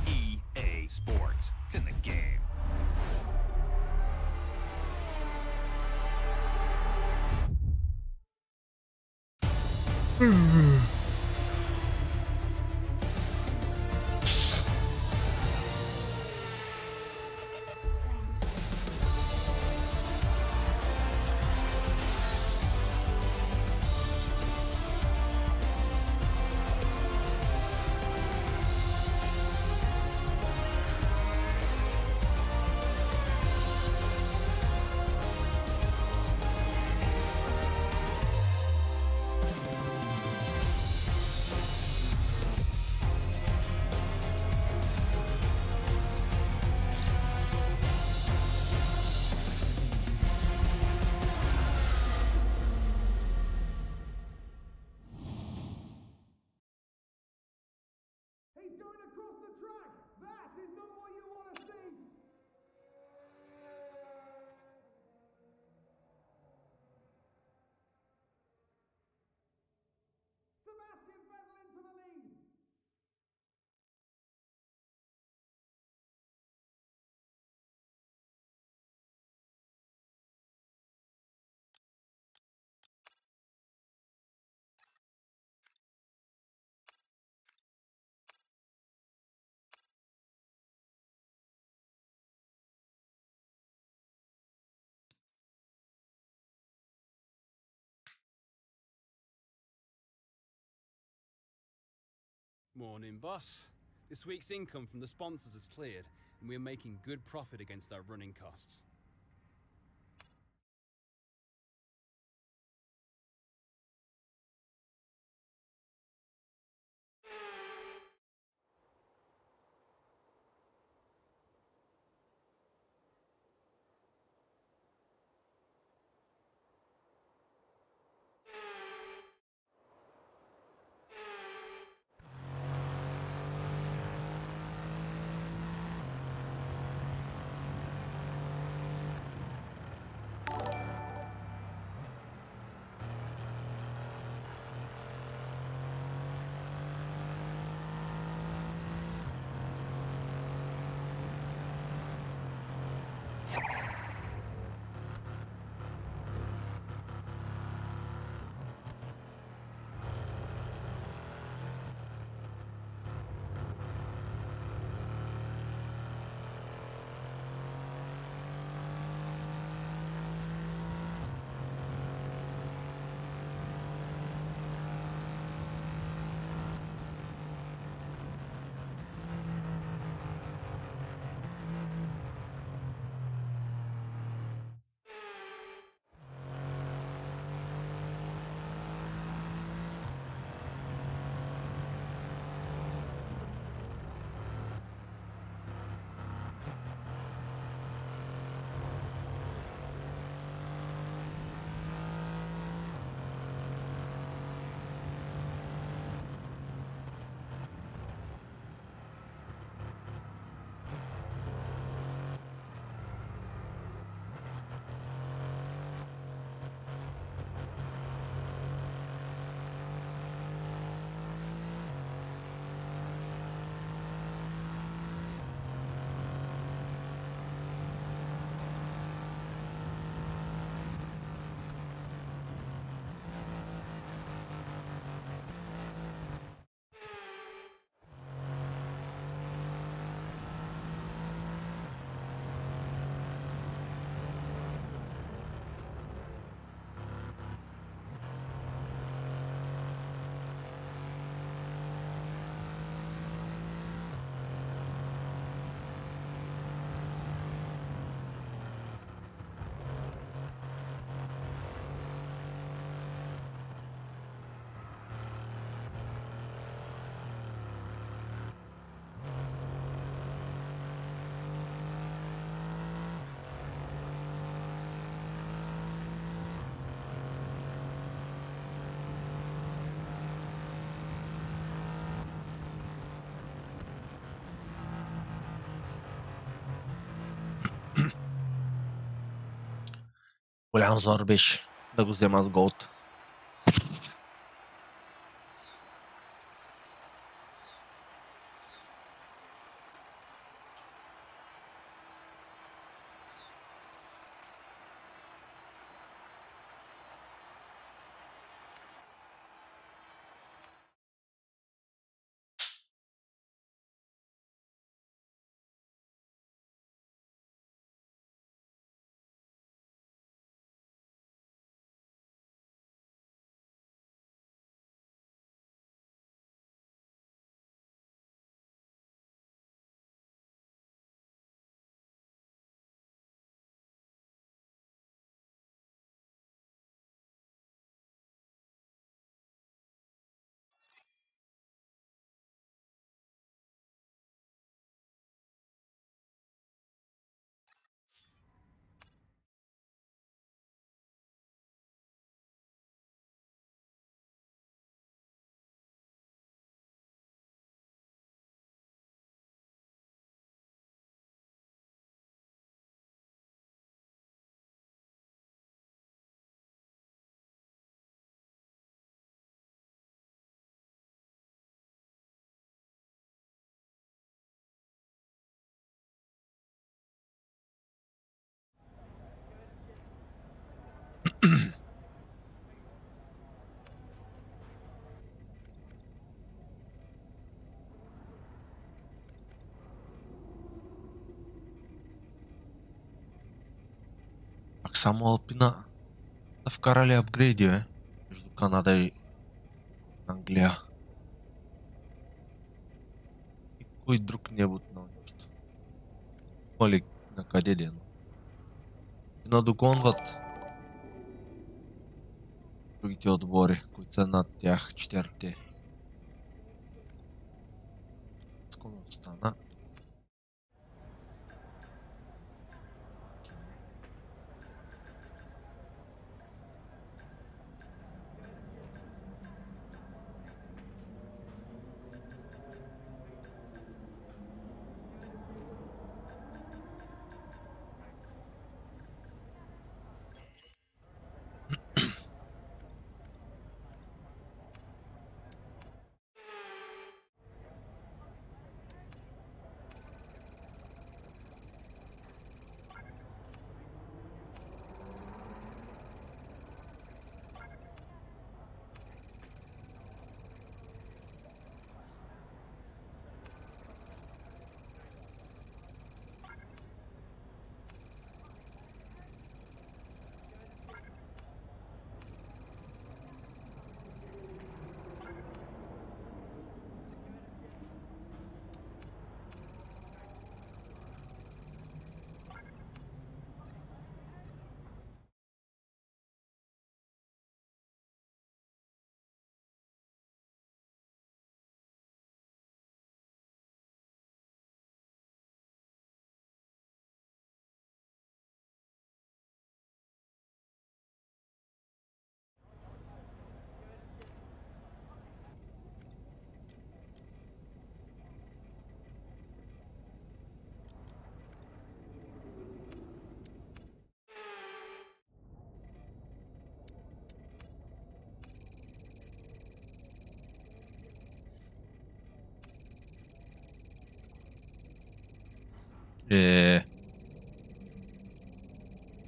EA Sports. It's in the game. He's going across the track. That is not what you want to see. Sebastian Vettel into the lead. Morning, boss. This week's income from the sponsors has cleared, and we are making good profit against our running costs. Голям зор беше да го взема с голт. Пак само Алпина да вкарали апгрейди, между Канада и Англия. И кой друг не е бутнал нещо. Има ли на къде ден? И надогонват другите отбори, които са над тях, четирите. Скоро остана.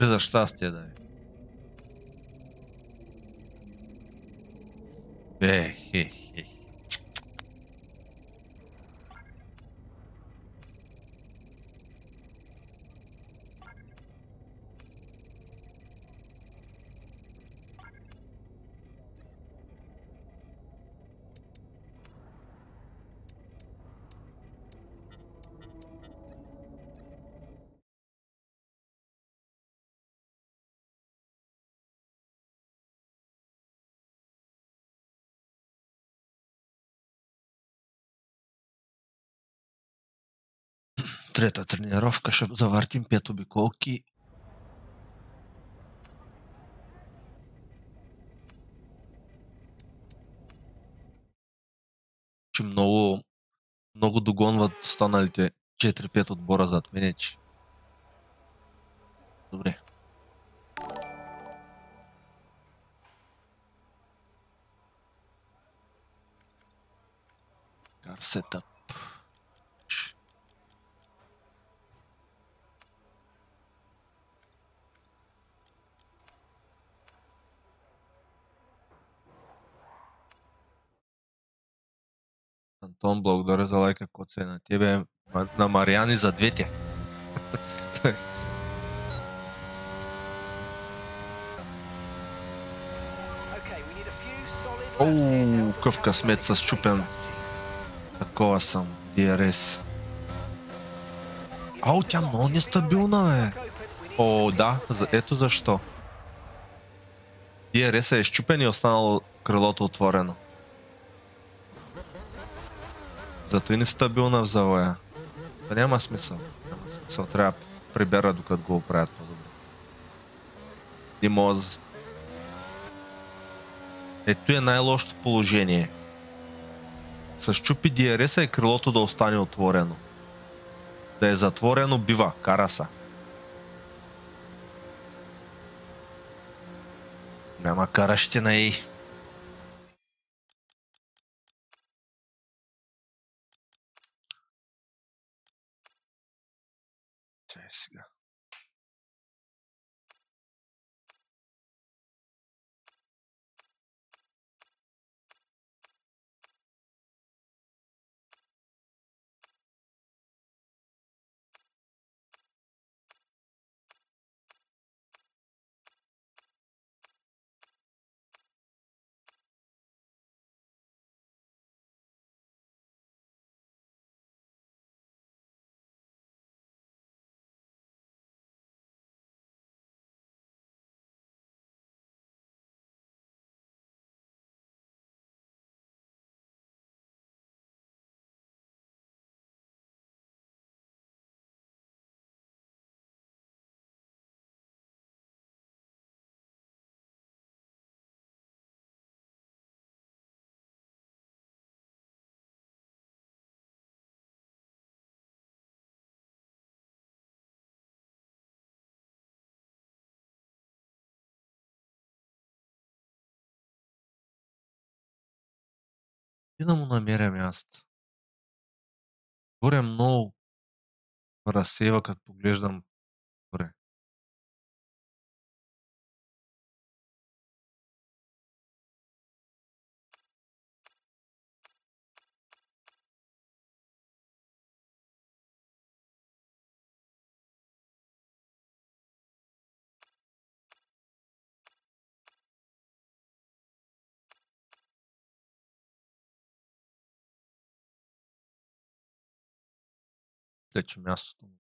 За щастие да е. Хе. Трета тренировка, ще завъртим 5 обиколки. Че много догонват останалите 4-5 отбора зад мене, че. Добре. Car setup. Антон, благодаря за лайка, коце на тебе. На Мариани за двете. Оу, къв късмет с чупен. Такова съм. DRS. Ау, тя много нестабилна, бе. О, да, ето защо. DRS е щупен и останало крилото отворено. Зато и нестабилна в завоя. Да няма смисъл. Няма смисъл. Трябва да прибера, докато го оправят по-добре. И може... Ето е най-лошото положение. С чупи DRS-а и крилото да остане отворено. Да е затворено бива, караса. Няма каращина и... Чай сега. И да му намеря място. Горе много разсева, като поглеждам горе. Мисля, че мястото му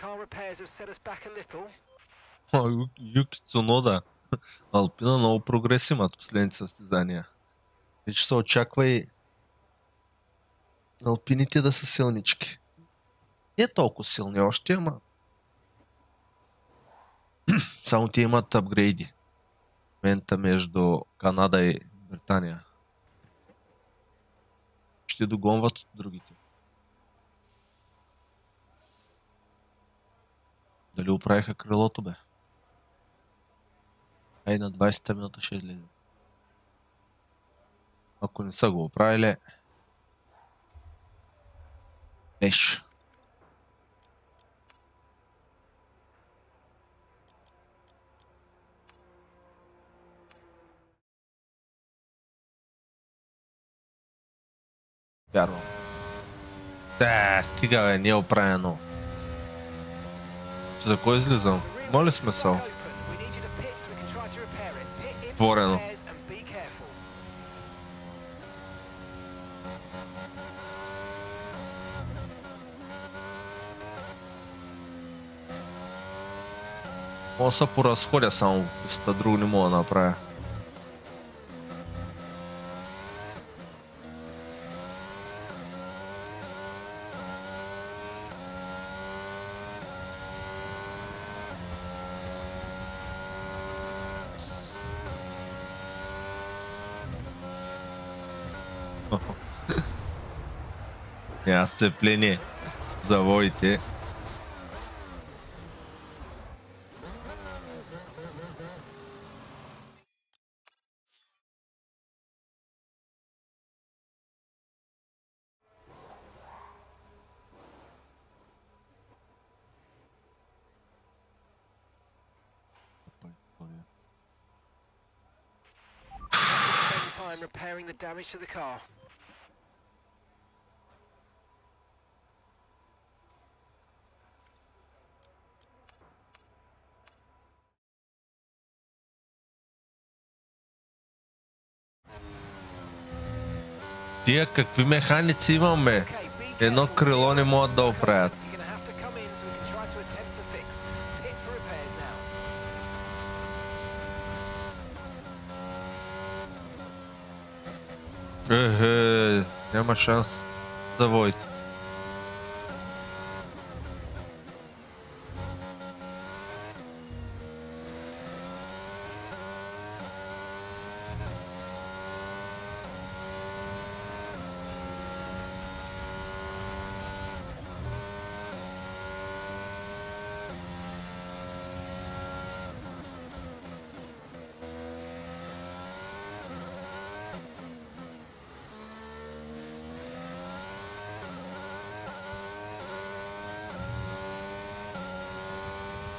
Car repairs have set us back a little. Юки Цунода. Алпина много прогрес имат последните състезания. Вече се очаква и алпините да са силнички. Не толкова силни още, ама само те имат апгрейди. Мента между Канада и Британия. Ще догонват от другите. Дали оправиха крилото, бе? Ай, на 20-та минута ще излезе. Ако не са го оправили... Еш. Вярвам. Да, стига, бе, не е оправено. За кой излизам? Моля смисъл. Творено. Мога да се поразходя само в писта, друго не мога да направя. Няма сцепление. Заводите. Time repairing the damage to the car. Тия какви механици имаме? Едно крило не могат да оправят. Няма шанс да водите.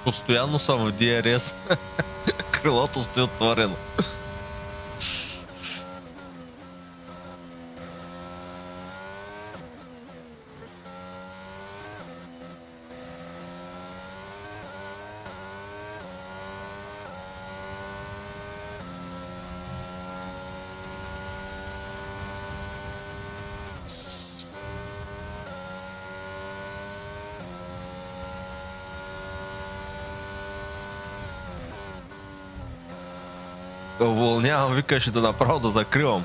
Постоянно съм в DRS. Крилото стои отворено. Уволнявам, викаше да направо да закривам.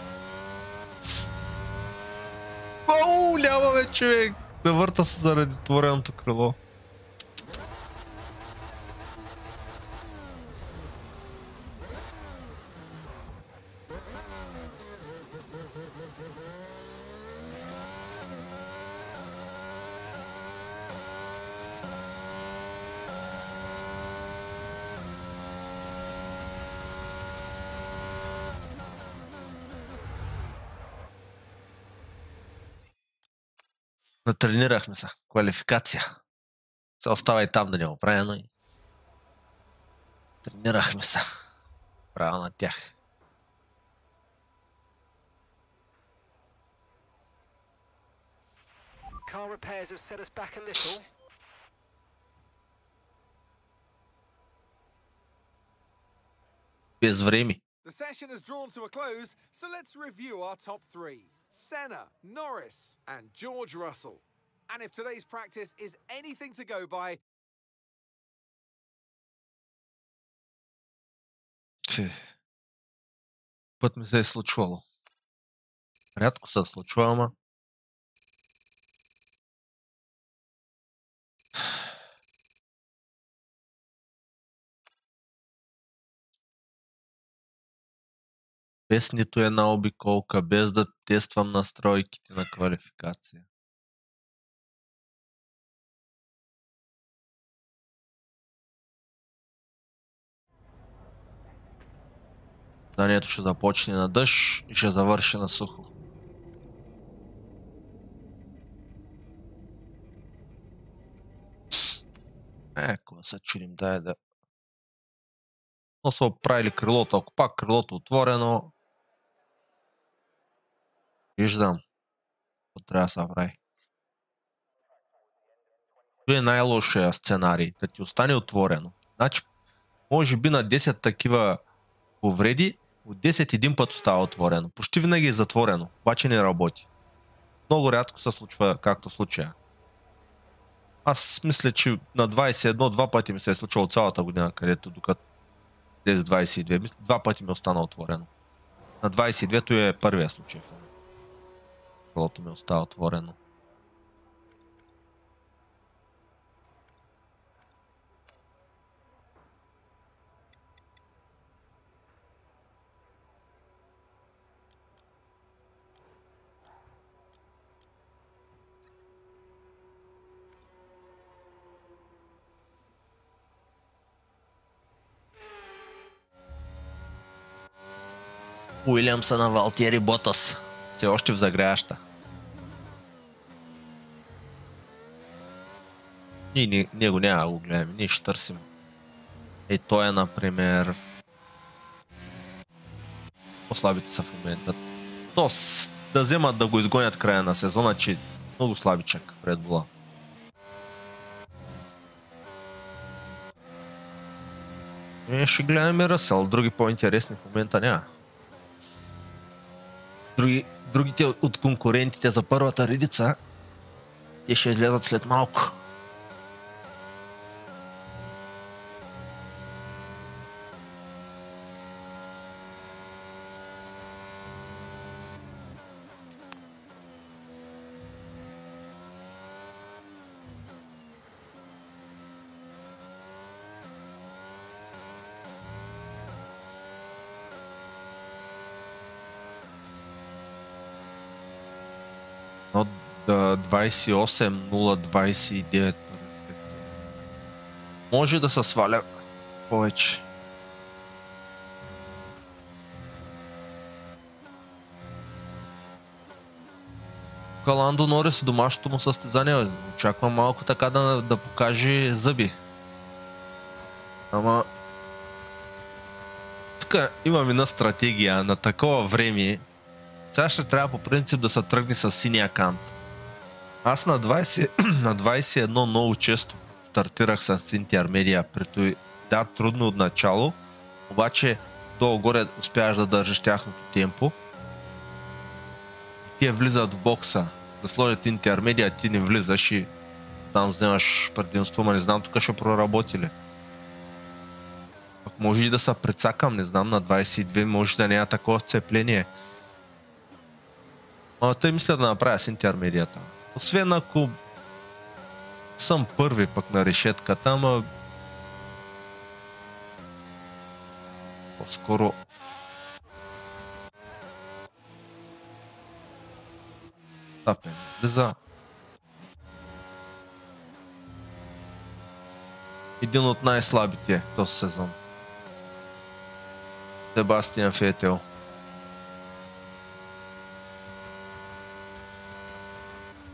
Оу, няма бе, човек! Завърта се заради твореното крило. Натренирахме се. Квалификация. Се остава и там да не го правя, но и тренирахме се. Право на тях. Car repairs have set us back a little. Без време. The session has drawn to a close, so let's review our top three. Senna, Norris, and George Russell. And if today's practice is anything to go by, Път ми се е случвало. Рядко се случва, ама... Без нито една обиколка, без да тествам настройките на квалификация. Данието ще започне на дъжд и ще завърши на сухо. Ако се чудим, дай да... Но са оправили крилото, ако пак крилото отворено... Виждам. Това трябва да се прави. Това е най-лошия сценарий, да ти остане отворено. Значи, може би на 10 такива повреди, от 10 един път остава отворено. Почти винаги е затворено, обаче не работи. Много рядко се случва, както в случая. Аз мисля, че на 21 два пъти ми се е случило цялата година, където докато тези 22, два пъти ми остана отворено. На 22-то е първия случай. Колото ми остава отворено. Уилямса на Валтиери Ботас. Все още в загряща. Ние го няма да го гледаме. Ние ще търсим. Ей, той е, например... По-слабите са в момента. Тос да вземат да го изгонят края на сезона, че много слабичък в Red Bull. Ние ще гледаме Ръсъл. Други по-интересни в момента няма. Другите от конкурентите за първата редица, те ще излезат след малко. От 28-0-29. Може да се сваля повече. Ландо Норис домашното му състезание. Очаквам малко така да покаже зъби. Ама... Тук имам една стратегия на такова време. Сега ще трябва по принцип да се тръгне с синия кант. Аз на 21 много често стартирах с Intermedia. Да, трудно от начало, обаче долу-горе успяваш да държиш тяхното темпо. Те влизат в бокса, да сложат Intermedia, ти не влизаш и там вземаш предимство, ма не знам тук ще проработи ли. Пък може и да се прецакам, не знам, на 22 може да няма такова сцепление. Тъй мисля да направя с интермедията. Освен ако съм първи пък на решетката, ама по-скоро Тапен влиза. Един от най-слабите този сезон. Себастиан Фетел.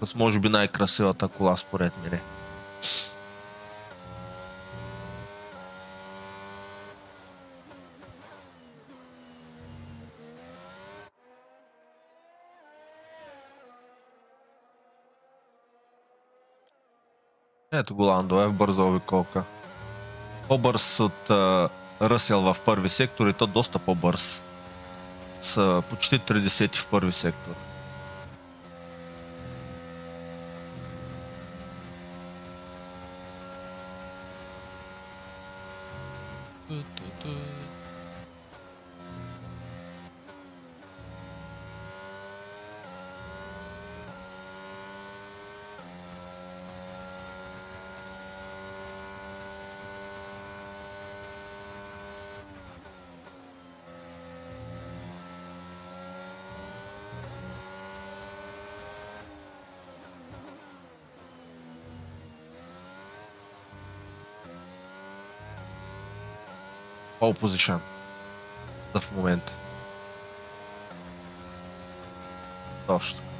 С може би най-красивата кола според мене. Ето го Ландо е в бърза обиколка. По-бърз от Ръсел в първи сектор и то доста по-бърз. С почти 30 в първи сектор. Pole position в момента. Точно така.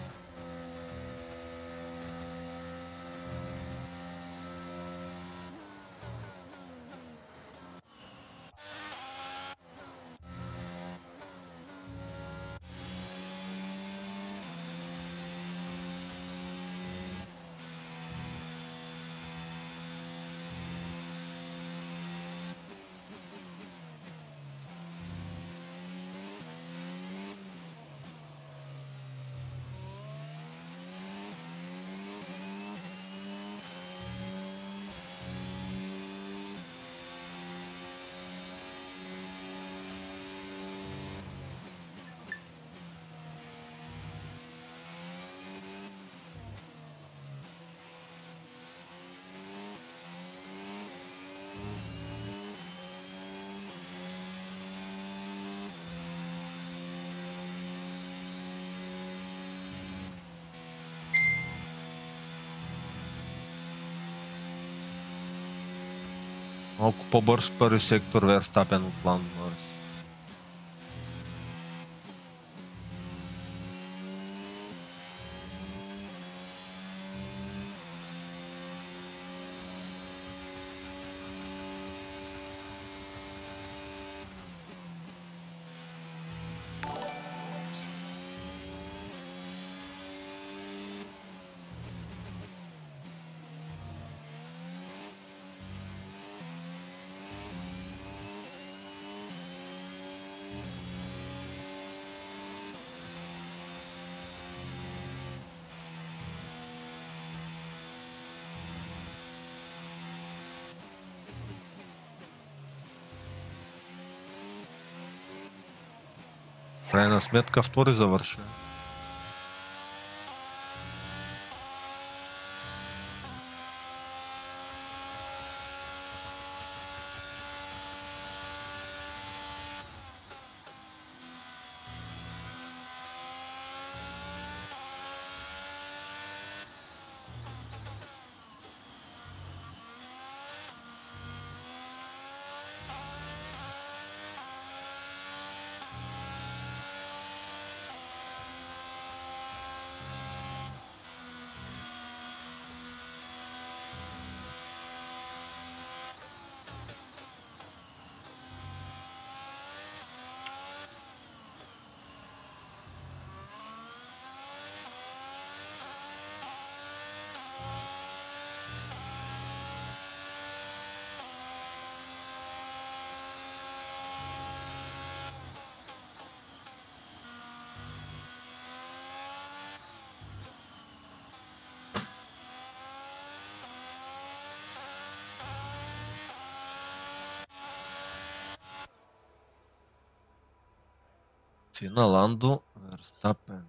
Малко по-бърз първи сектор Верстапен от Ландо Норис. Крайна сметка втори завърши. На Ландо Верстапен.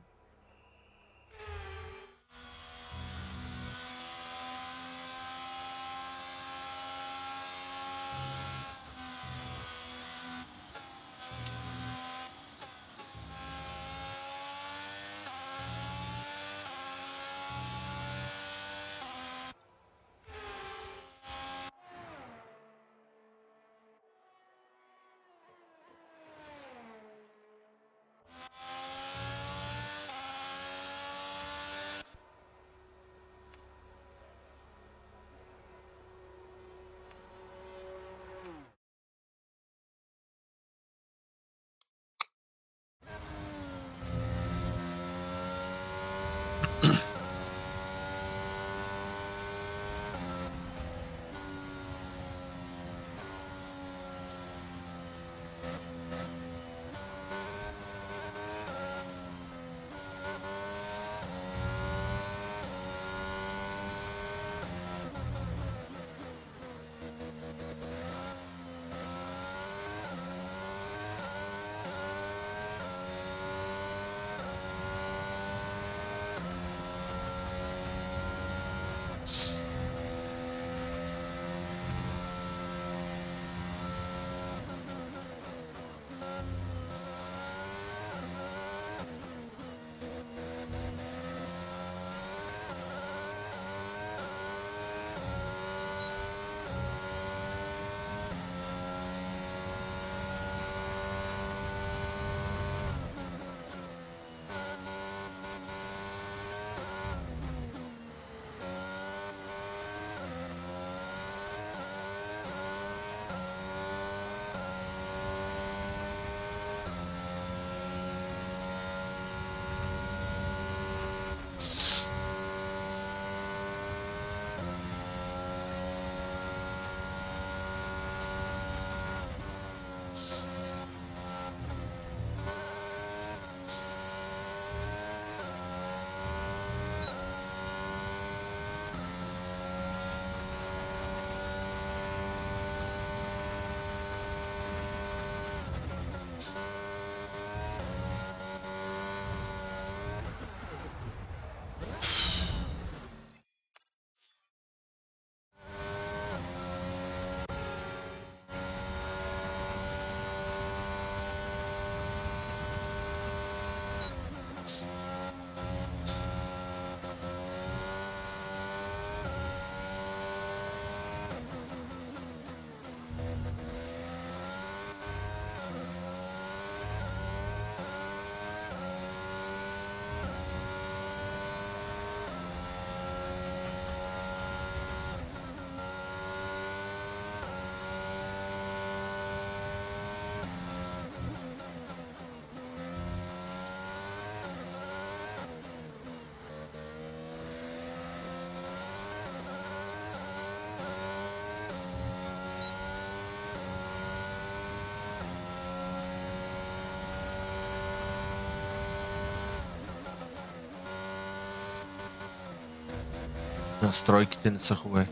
Настройките не са хубави.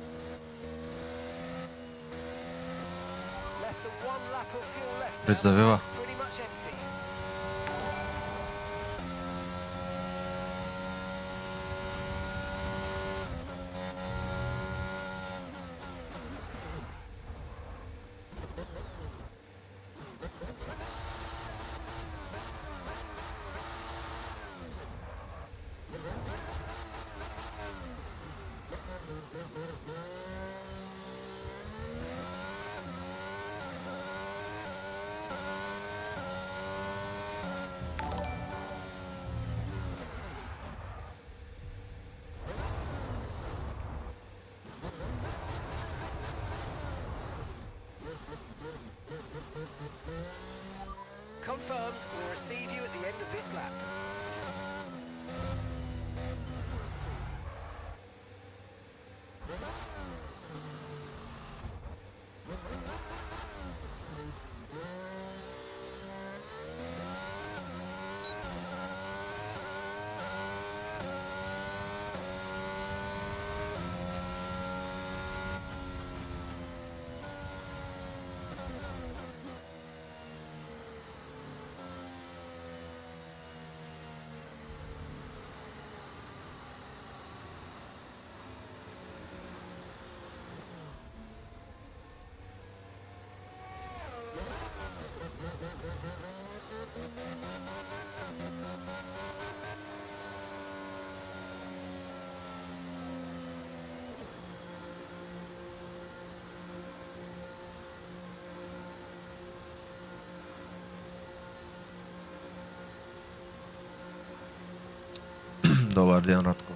Less than one lap of fuel left now. Призавива. It's pretty much empty. Confirmed, we'll receive you at the end of this lap. Добър ден, Радко.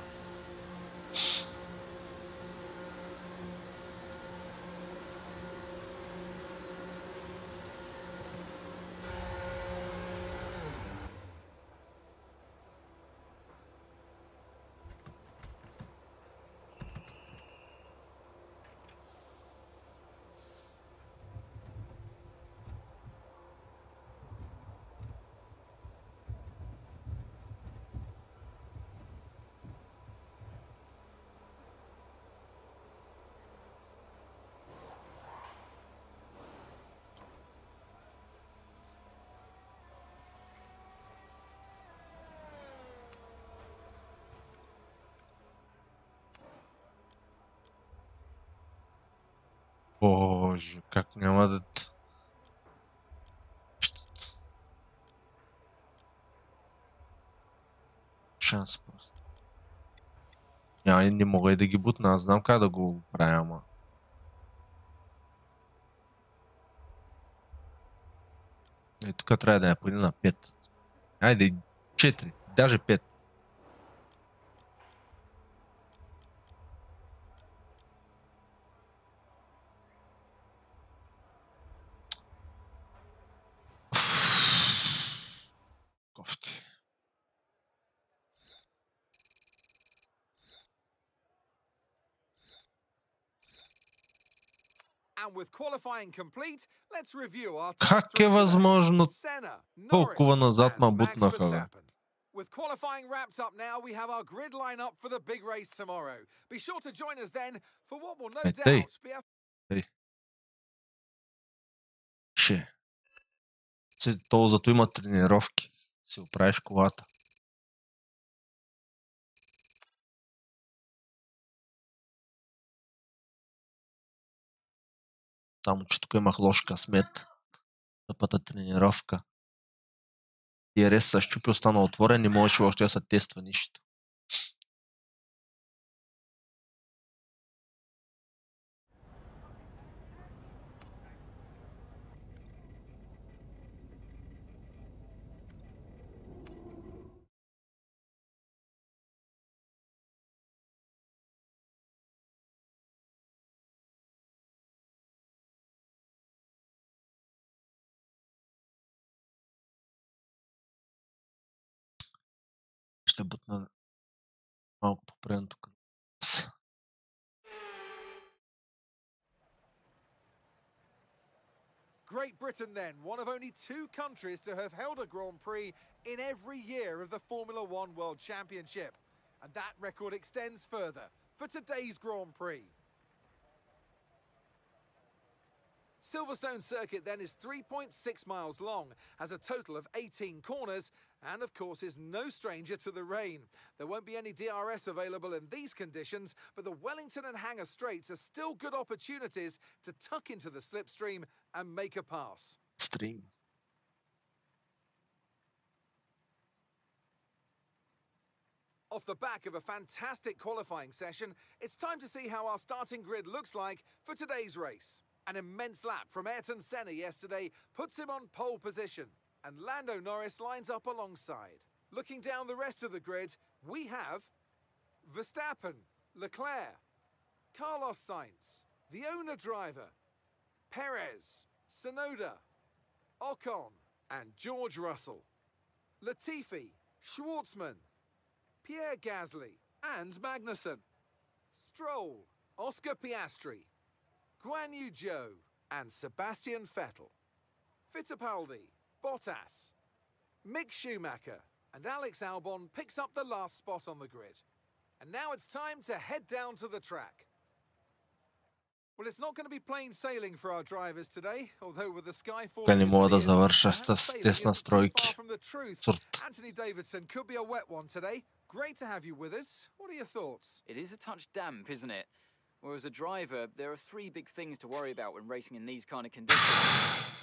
Боже, как няма да... Шанс просто. Няма, не мога и да ги бутна, аз знам как да го правя, ама. И тук трябва да я поне на 5. Айде, 4, даже 5. Кофти. And with qualifying complete, let's review our top Как three е today. възможно Senna, толкова Norris, назад and ма Max бутнаха, бе? Verstappen. With qualifying wrapped up now, we have our grid lineup for the big race tomorrow. Be sure to join us then for what will no Тъй. doubt be a То зато има тренировки. Си оправиш колата. Само, че тук имах лош късмет. Тъпата тренировка. DRS се щупи, остана отворен, не можеше още да се тества нищо. Ще бутна малко по предното кръг. Great Britain then, one of only two countries to have held a Grand Prix in every year of the Formula One World Championship. And that record extends further for today's Grand Prix. Silverstone Circuit then is 3.6 miles long, has a total of 18 corners, and of course is no stranger to the rain. There won't be any DRS available in these conditions, but the Wellington and Hangar Straights are still good opportunities to tuck into the slipstream and make a pass. Stream. Off the back of a fantastic qualifying session, it's time to see how our starting grid looks like for today's race. An immense lap from Ayrton Senna yesterday puts him on pole position, and Lando Norris lines up alongside. Looking down the rest of the grid, we have Verstappen, Leclerc, Carlos Sainz, the owner driver, Perez, Tsunoda, Ocon, and George Russell, Latifi, Schwartzman, Pierre Gasly, and Magnussen, Stroll, Oscar Piastri, Guan Yu Zhou, and Sebastian Vettel, Fittipaldi, Bottas, Mick Schumacher, and Alex Albon picks up the last spot on the grid. And now it's time to head down to the track. Well, it's not going to be plain sailing for our drivers today, although with the sky Така не мога да forecast, завърша perhaps с sailing тест isn't too настройки. far from the truth. Цурт. Anthony Davidson could be a wet one today. Great to have you with us. What are your thoughts? It is a touch damp, isn't it? Well, as a driver, there are three big things to worry about when racing in these kind of conditions.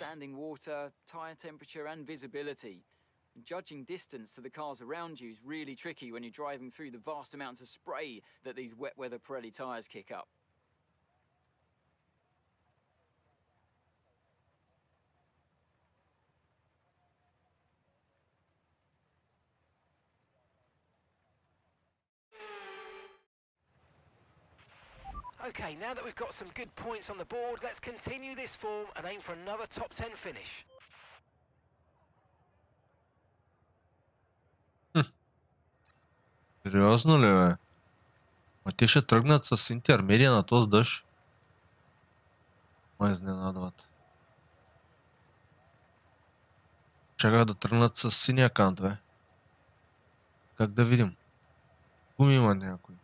Standing water, tyre temperature and visibility. And judging distance to the cars around you is really tricky when you're driving through the vast amounts of spray that these wet weather Pirelli tyres kick up. Okay, now that we've got some good points on the board, let's continue this form and aim for another top 10 finish. Сериозно ли, бе? Ма те ще тръгнат с интермедия на този дъжд. Ма изненадват. Чаках да тръгнат с синия кант, бе. Как да видим? Гуми има някой.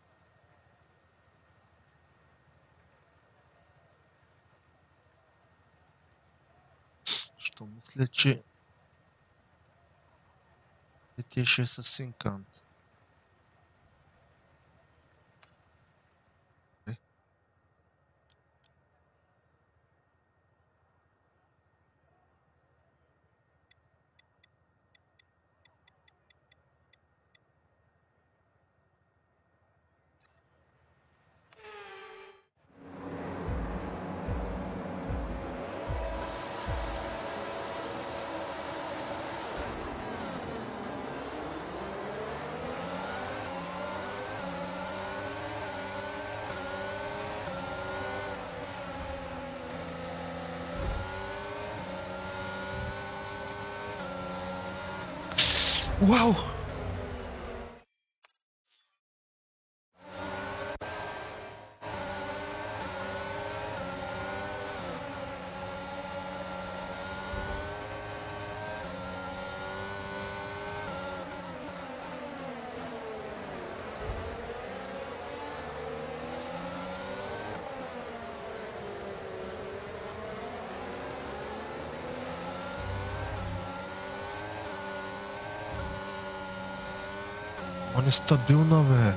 Що мисля, че те ще са син кант. Вау! Он е стабилна, бе.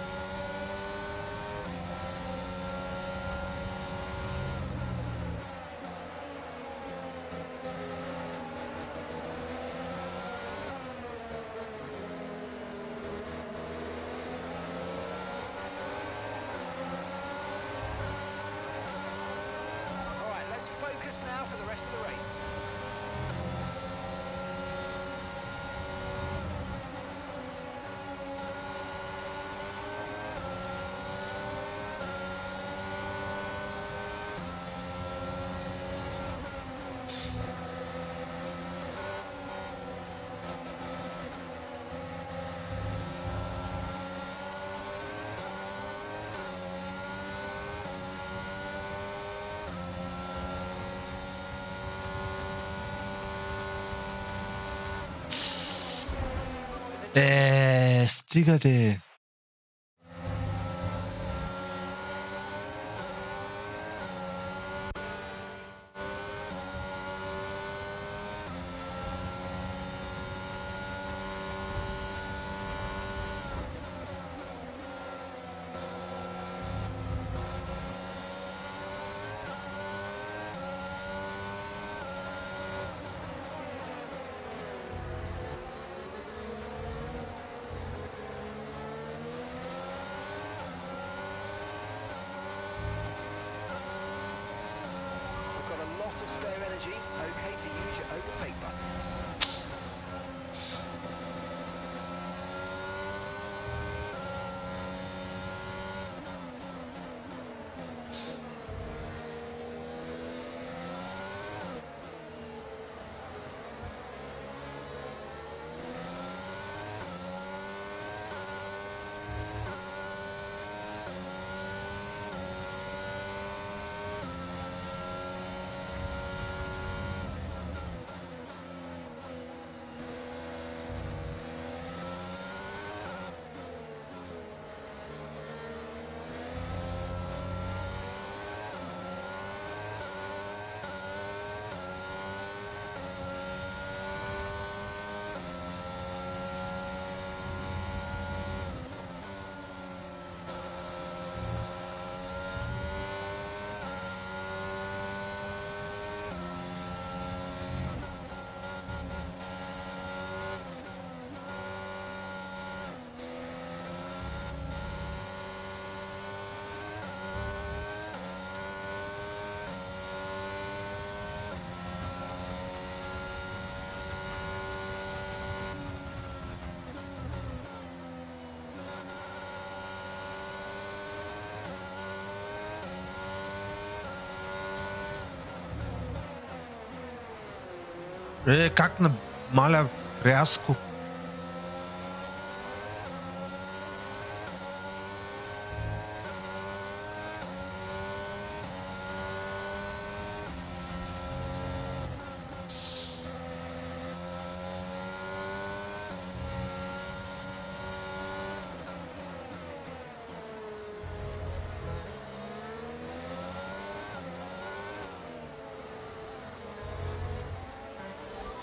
All right, let's focus now for the rest of the race. Стига де. Как на маля рязко.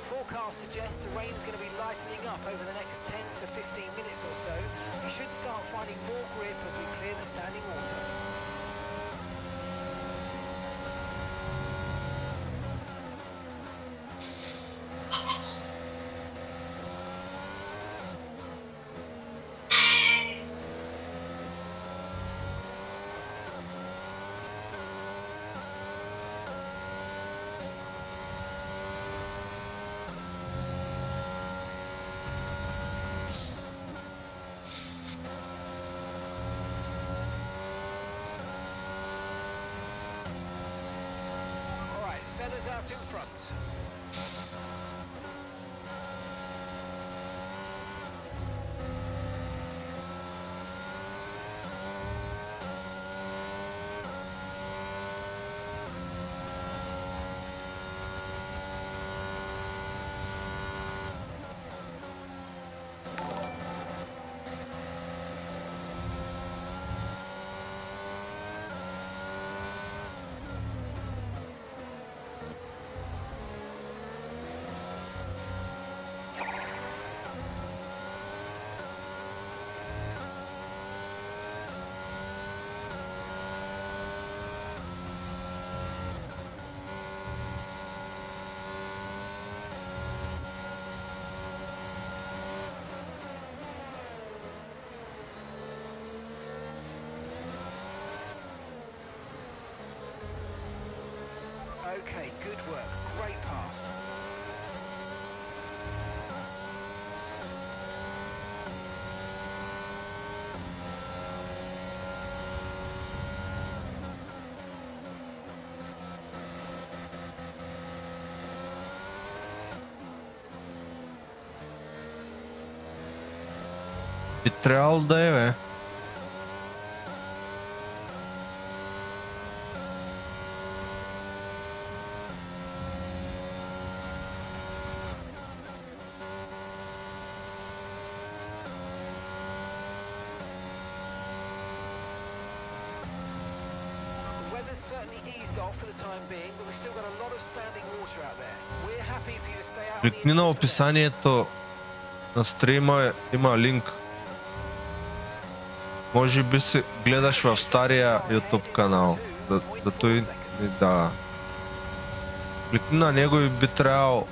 Forecasts suggest the rain's going to be lightening up over the next 10 to 15 minutes or so. We should start finding more grip as we clear the standing water. Sellers out in front. Okay, good work. Great pass. Би трябвало да е, бе. Weather's certainly eased off for the time being, but we've still got a lot of standing water out there. We're happy for you to stay out. Кликни на описанието на стрима, има линк. Може би се гледаш в стария YouTube канал. Да той... Да. Кликни на него и би трябвало...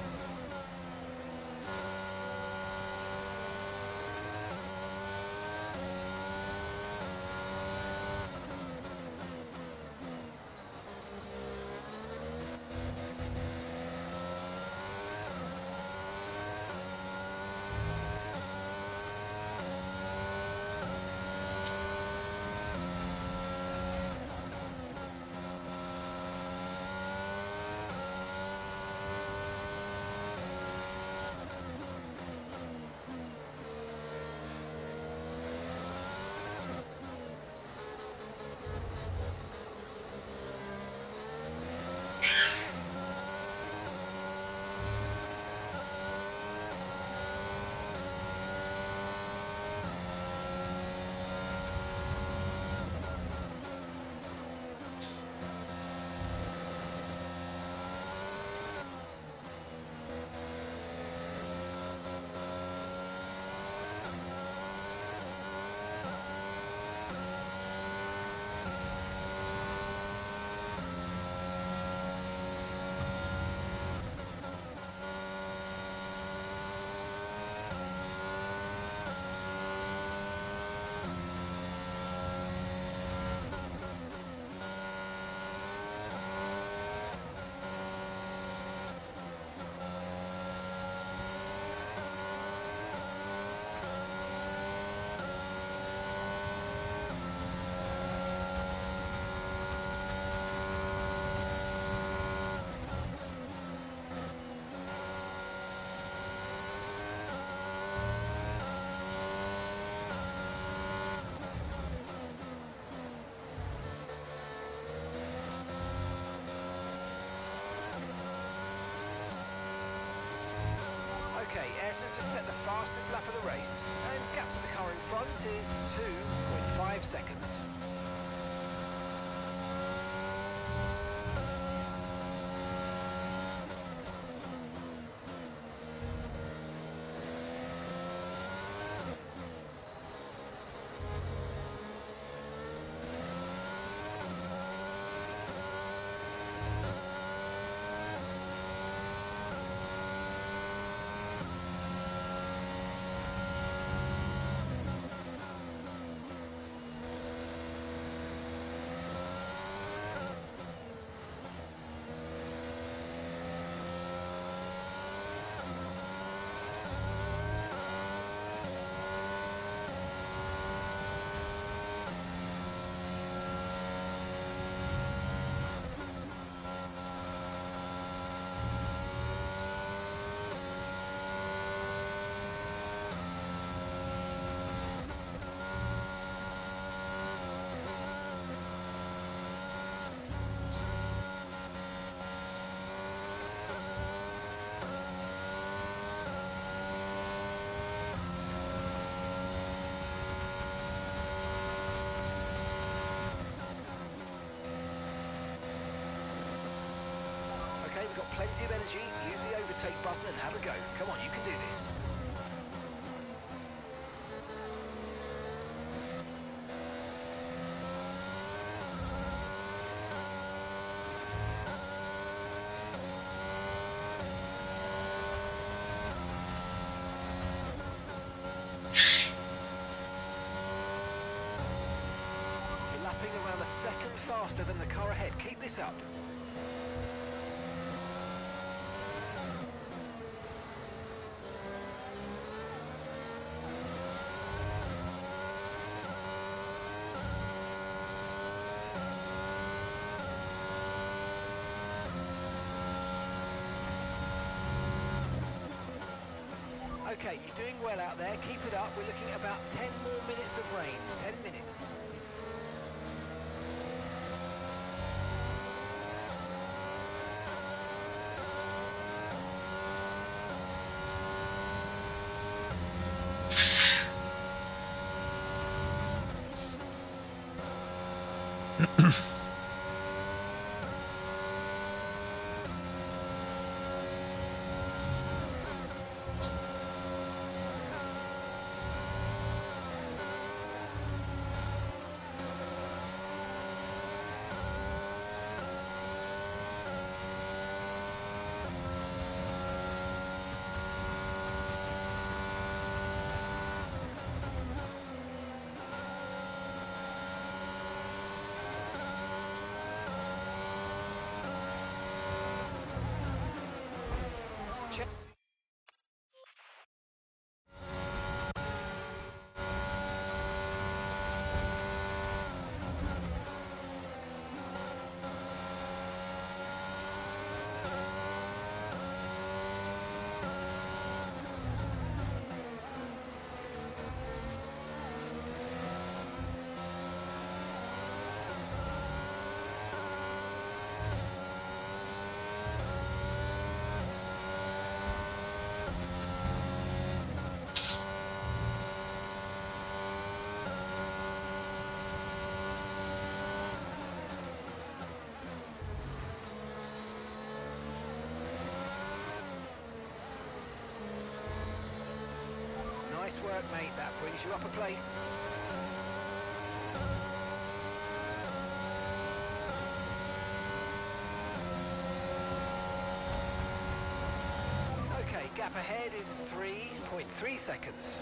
Harrison's just set the fastest lap of the race, and gap to the car in front is 2.5 seconds. Okay, we've got plenty of energy. Use the overtake button and have a go. Come on, you can do this. You're lapping around a second faster than the car ahead. Keep this up. Okay, you're doing well out there. Keep it up. We're looking at about 10 more minutes of rain. 10 minutes. Nice work, mate. That brings you up a place. Okay, gap ahead is 3.3 seconds.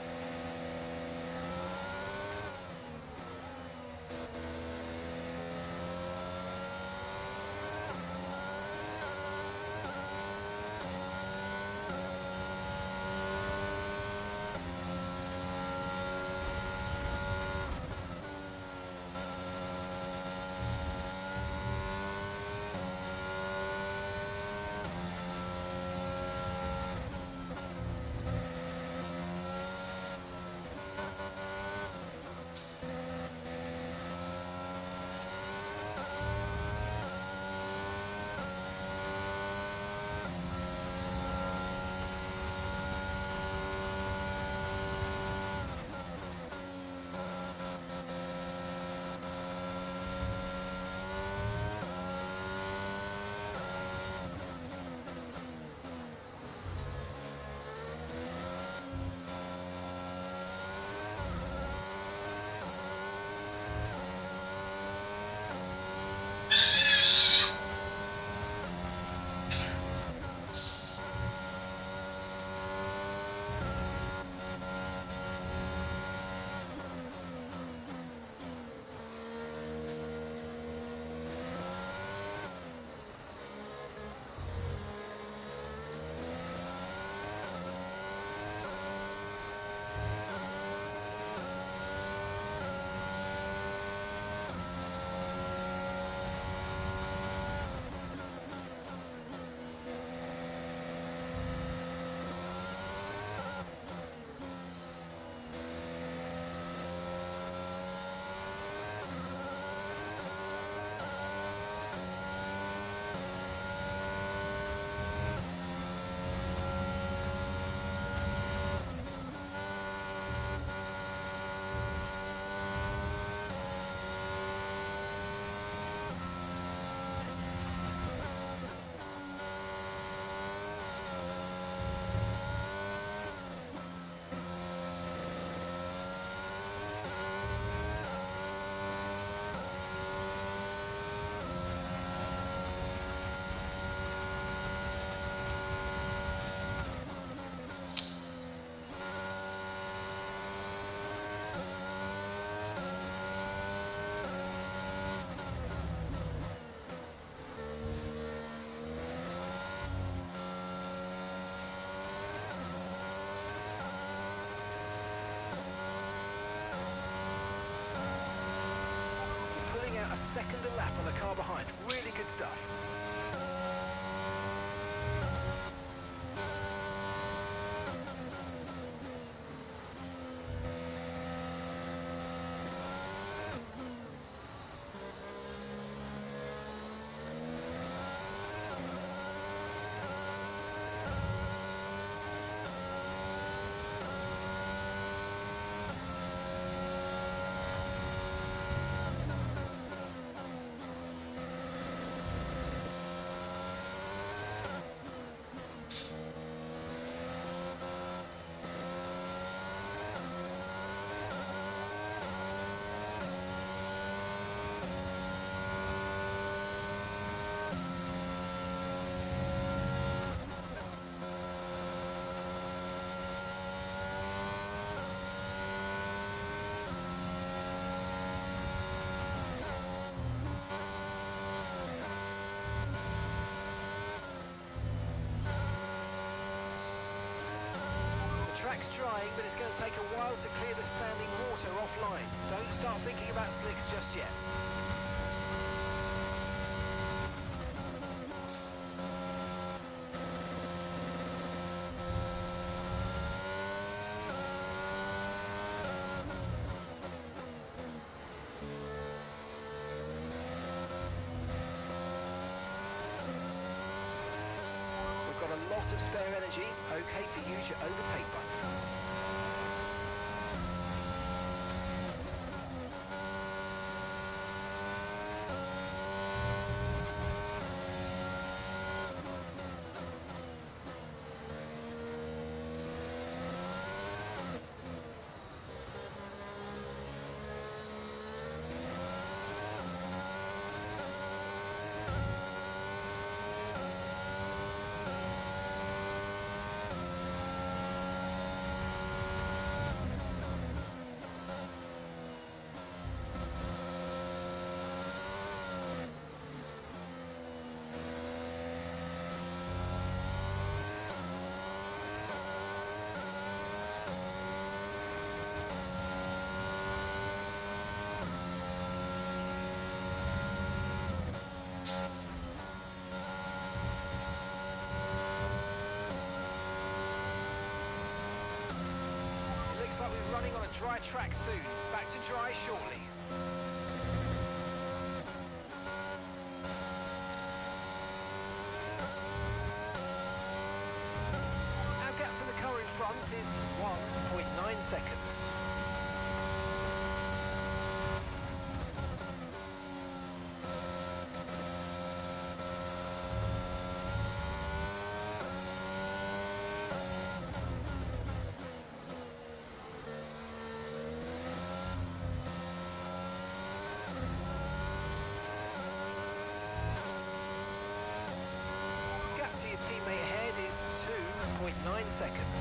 second a lap on the car behind. Really good stuff. Track's drying, but it's going to take a while to clear the standing water offline. Don't start thinking about slicks just yet. We've got a lot of spare energy, okay to use your overtake button. Looks like we're running on a dry track soon. Back to dry shortly. Our gap to the car in front is 1.9 seconds. To your teammate ahead is 2.9 seconds.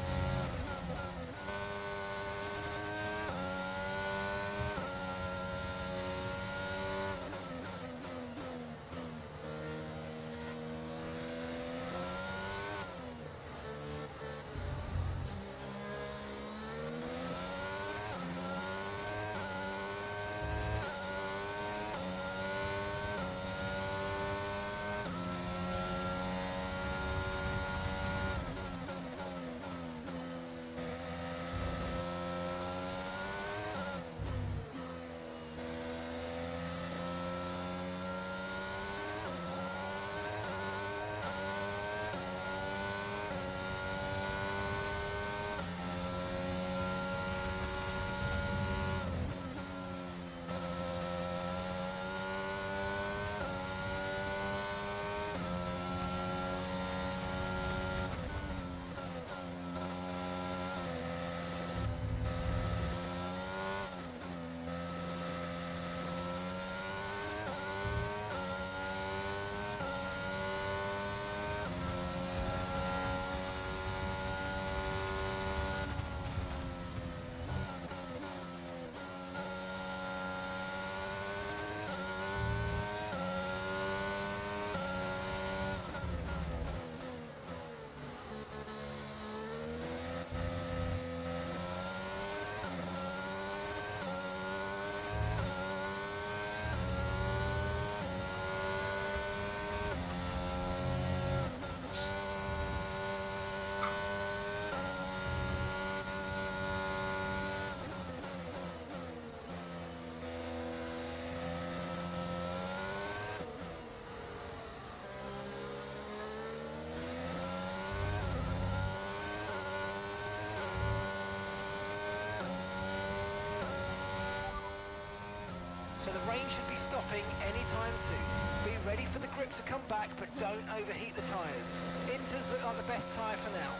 stopping anytime soon. Be ready for the grip to come back, but don't overheat the tyres. Inters look like the best tyre for now.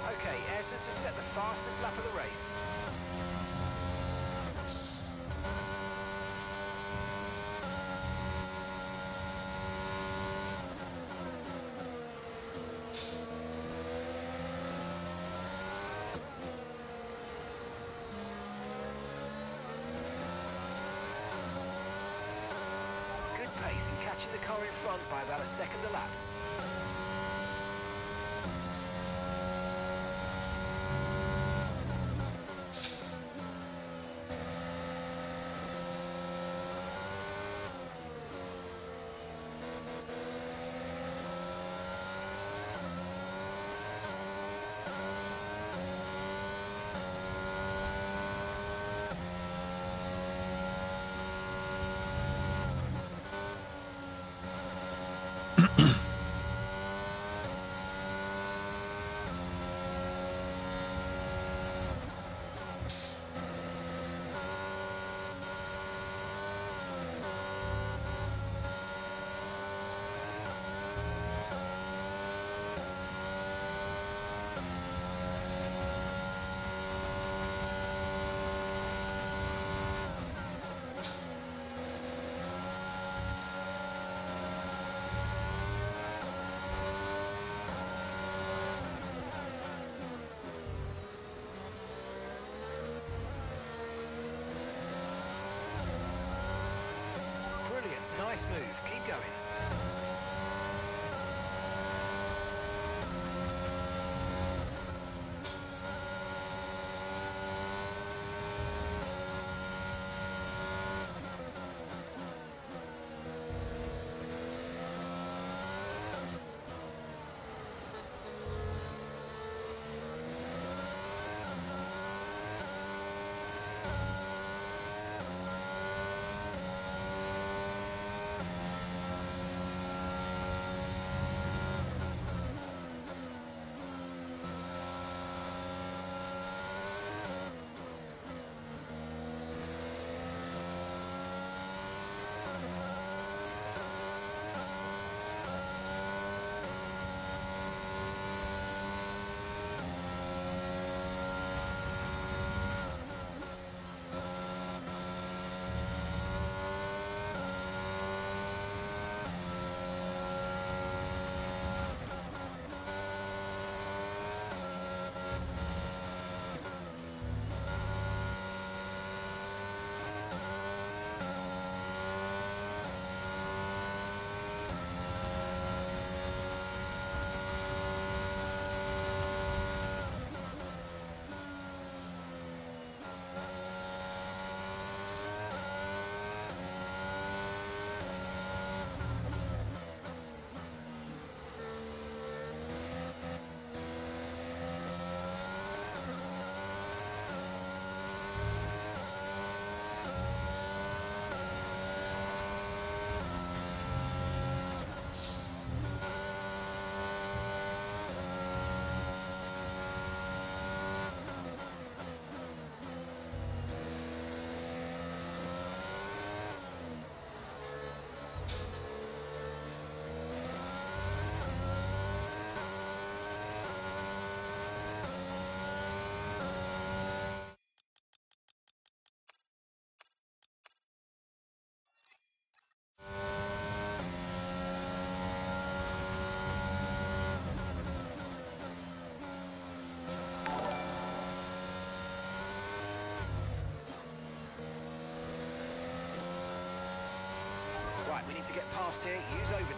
Okay, Ayrton's just set the fastest lap of the race. Good pace, you're catching the car in front by about a second a lap.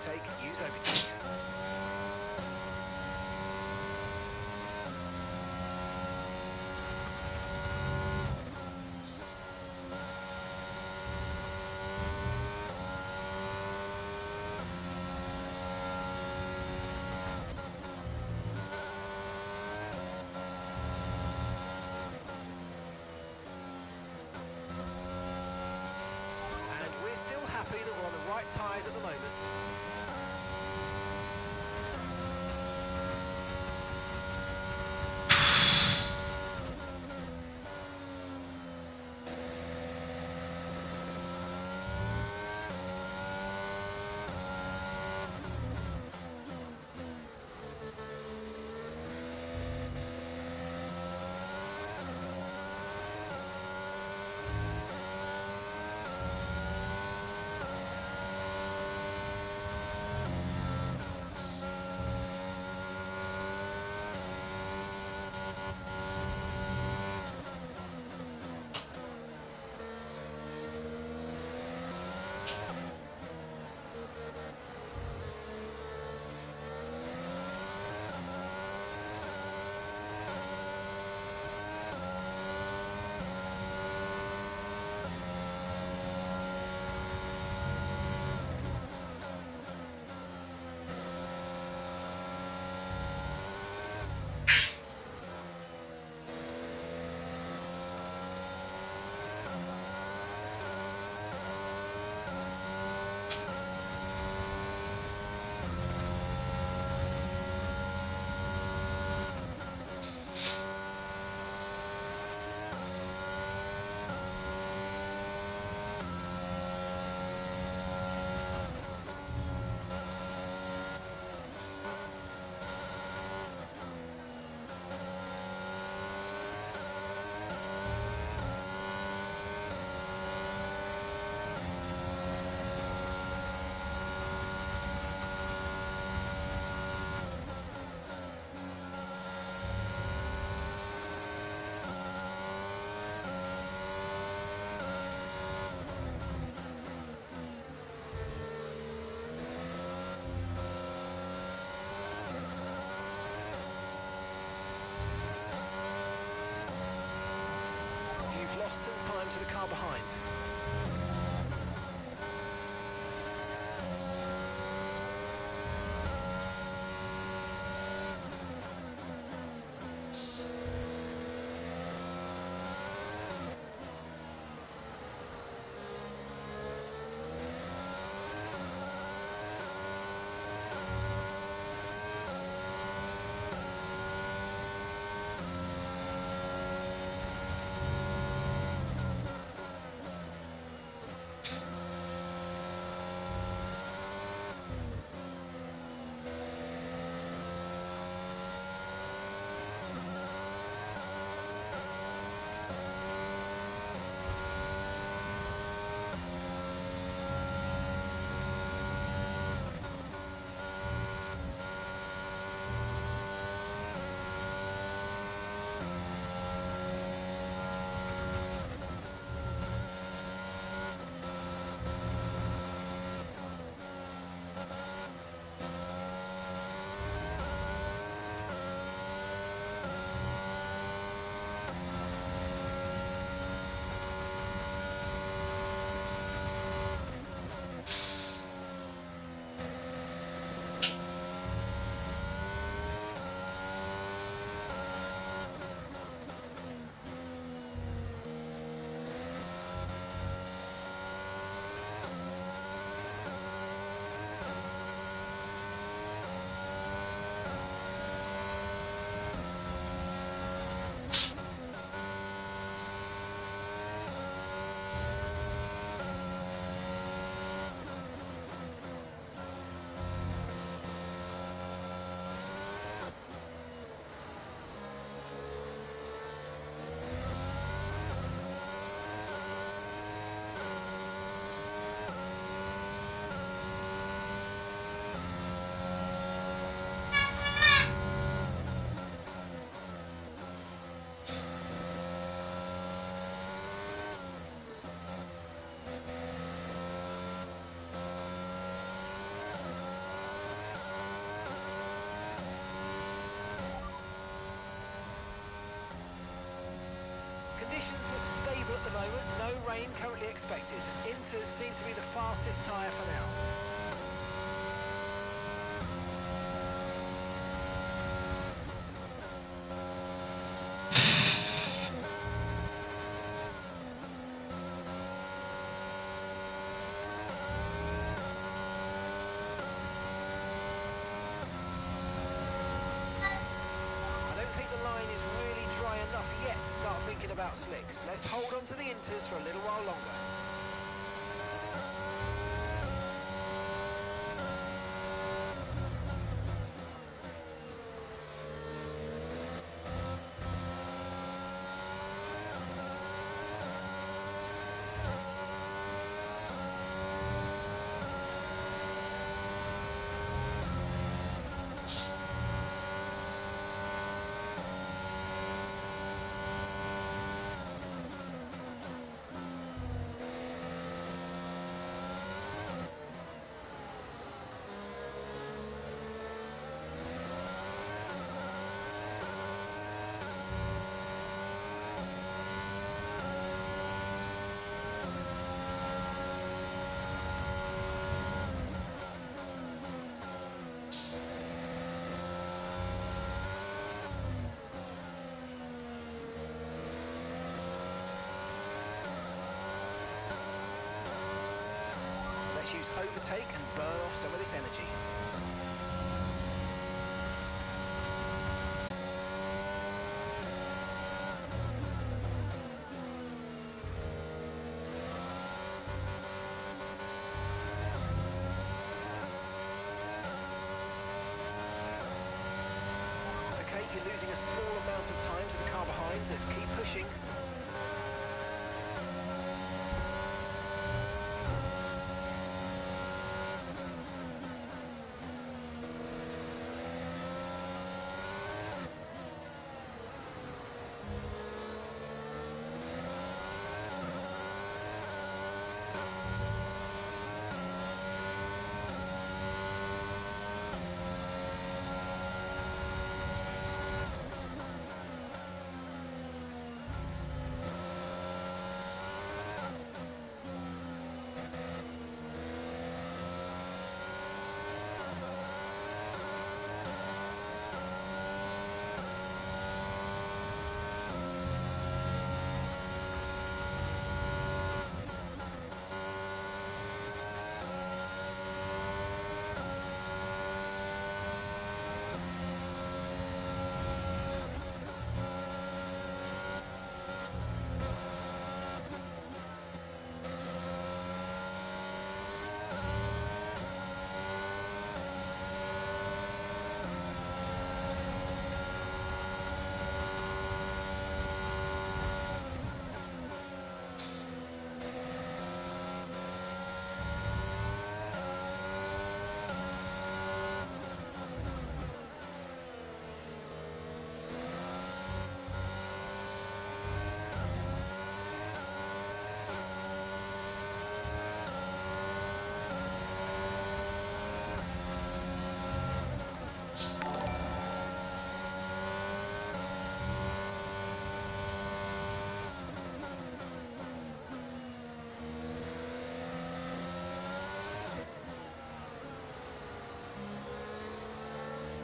overtake, use overtake. Happy that we're on the right tyres at the moment. stable at the moment. No rain currently expected. Inters seem to be the fastest tyre for now. About slicks. Let's hold on to the Inters for a little while longer. Use overtake and burn off some of this energy. Okay, you're losing a small amount of time to the car behind. Let's keep pushing.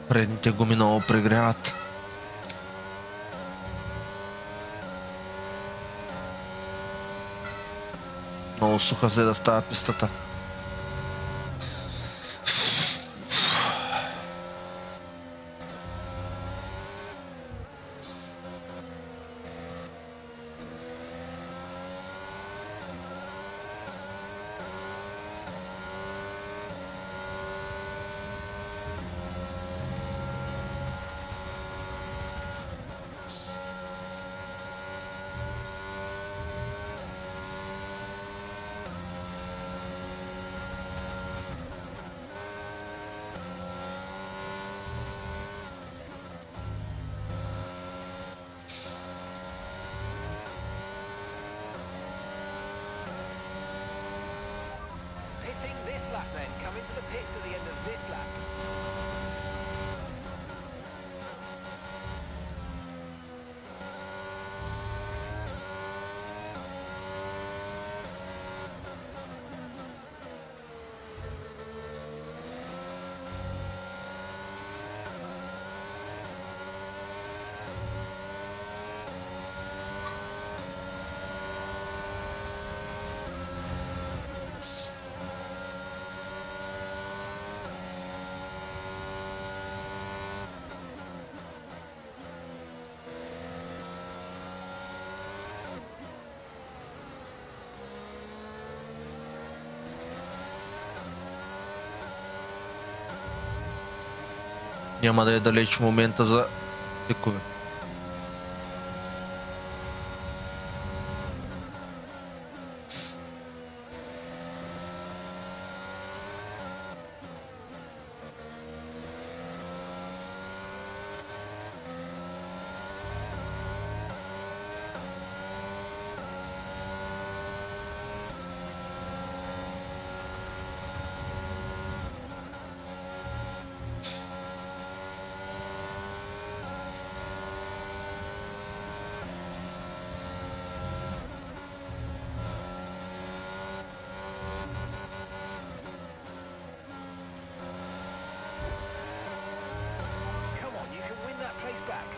Предните гуми много прегряват. Много суха взе да става пистата. Няма да е далеч момента за пикове. Come on, you can win that place back.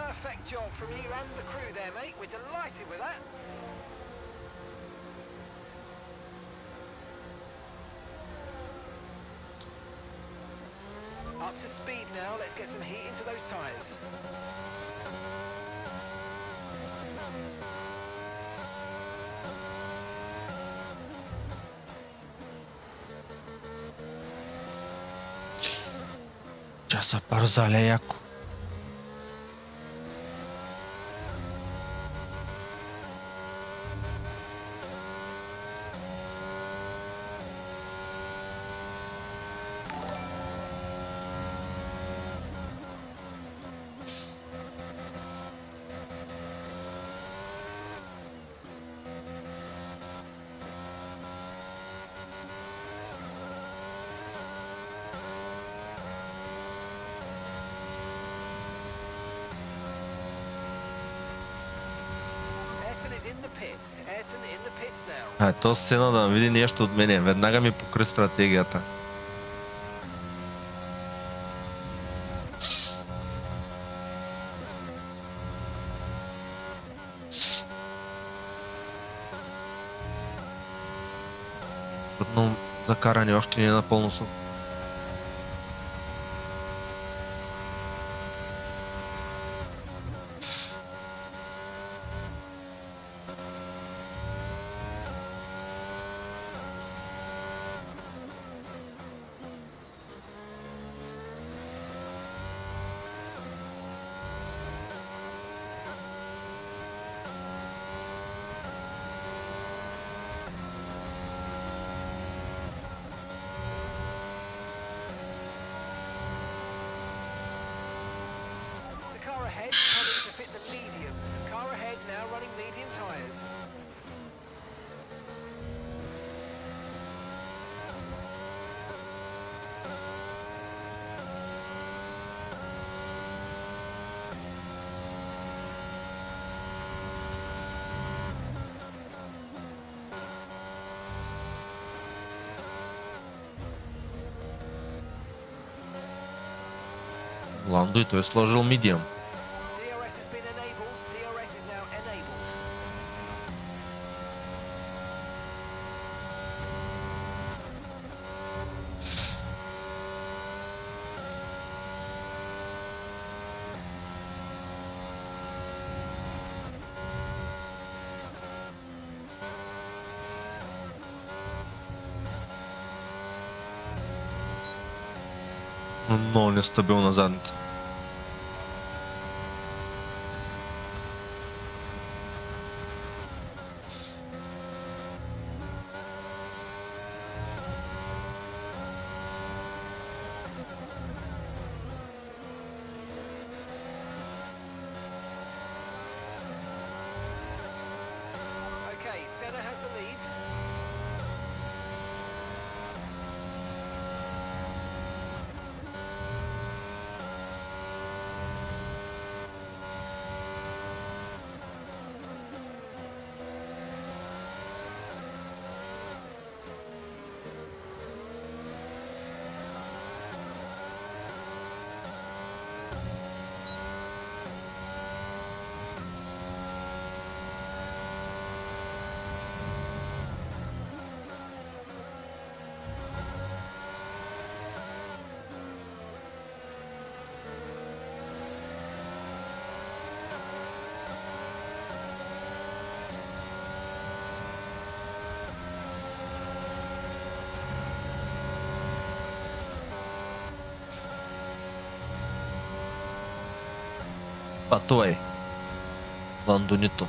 Perfect job from you and the crew there, mate. We're delighted with that. Up to speed now. Let's get some heat into those tyres. Часа парзаля яко. Ayrton is in the pits. Ayrton in the pits now. То сцена да види нещо от мене. Веднага ми покри стратегията. Трудно закаране още не е напълно сухо. The car ahead coming to fit the mediums. Car ahead now running medium tyres. Ландо и той е сложил медиум. DRS has been enabled. DRS is now enabled. Много нестабилна задница. Пътувай. Лондонито.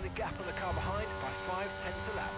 the gap on the car behind by 5/10 a lap.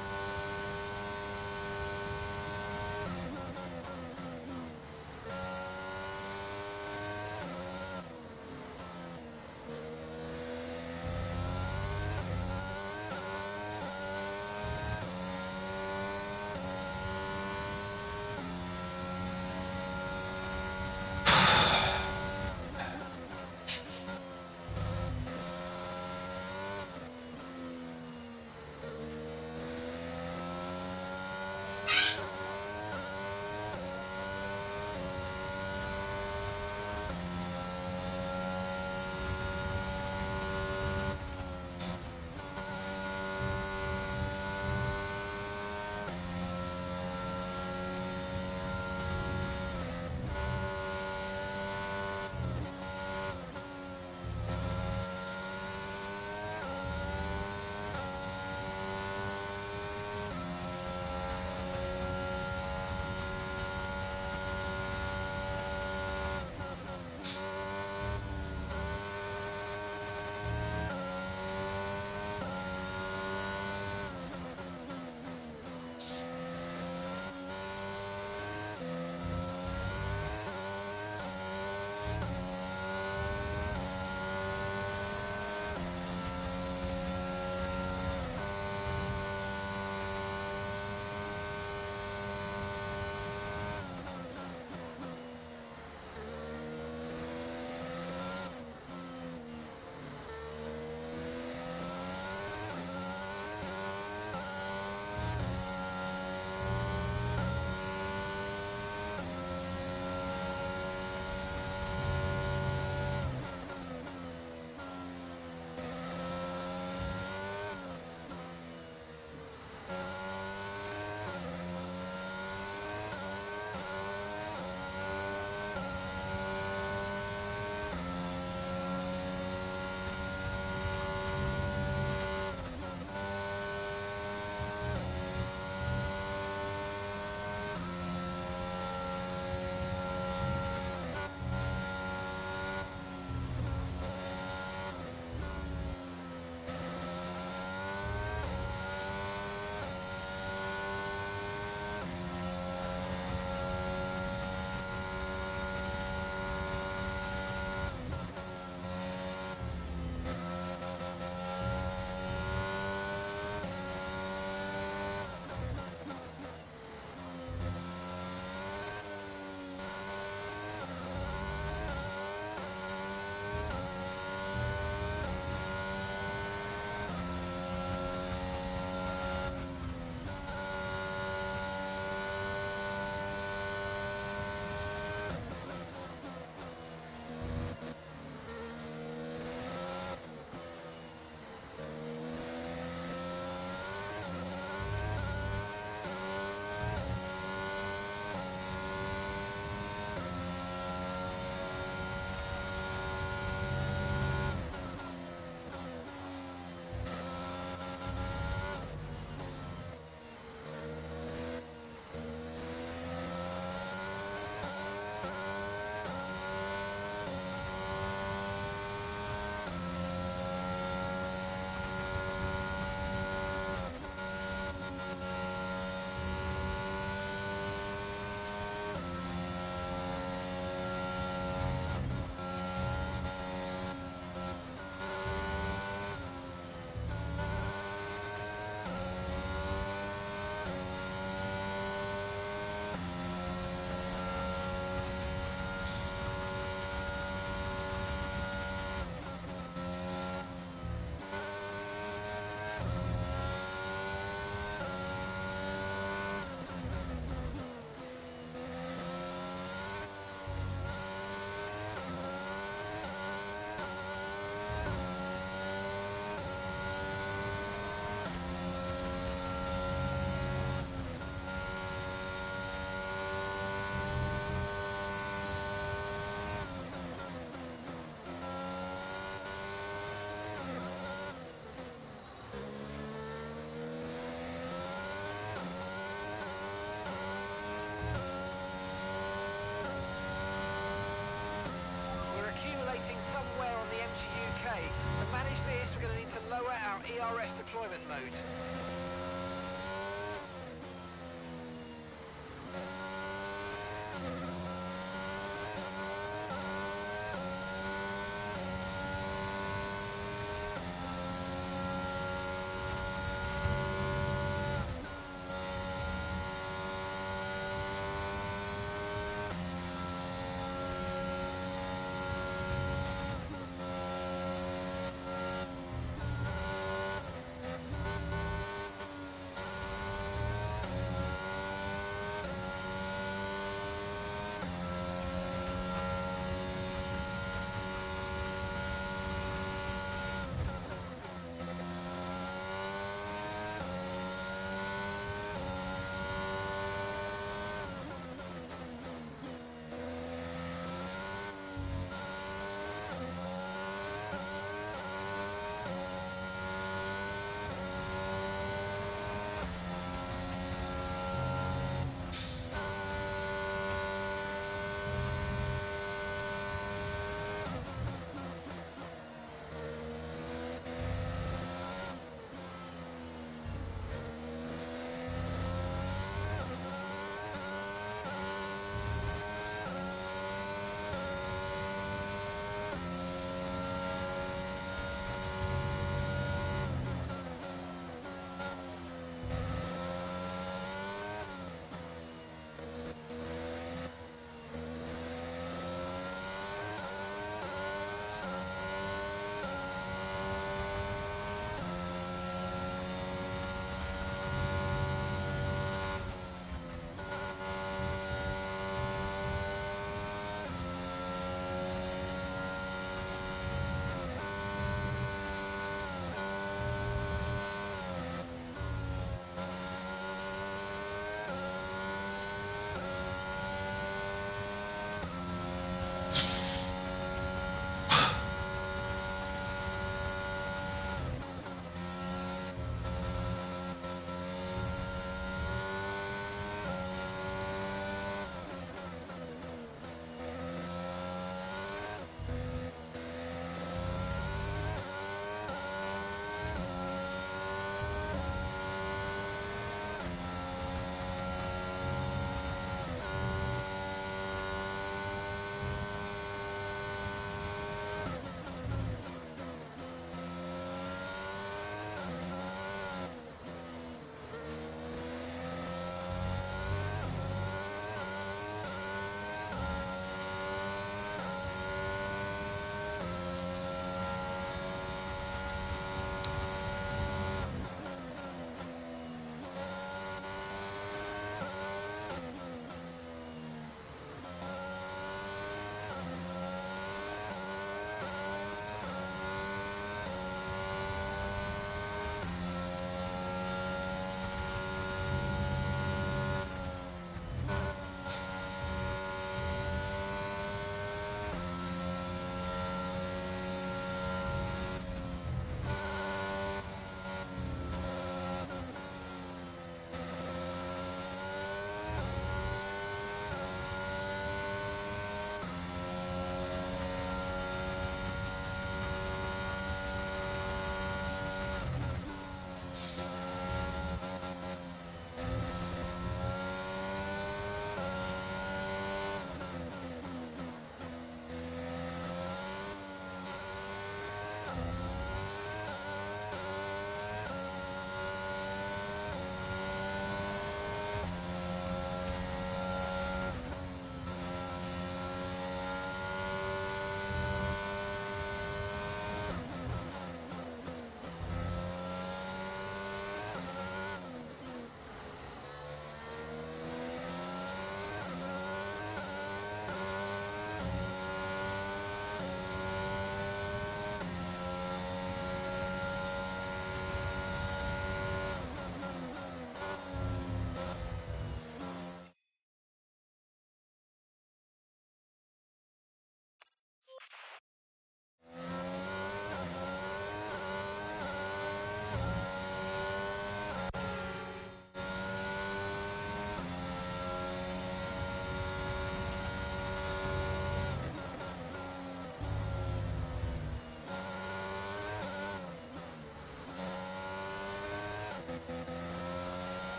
management mode.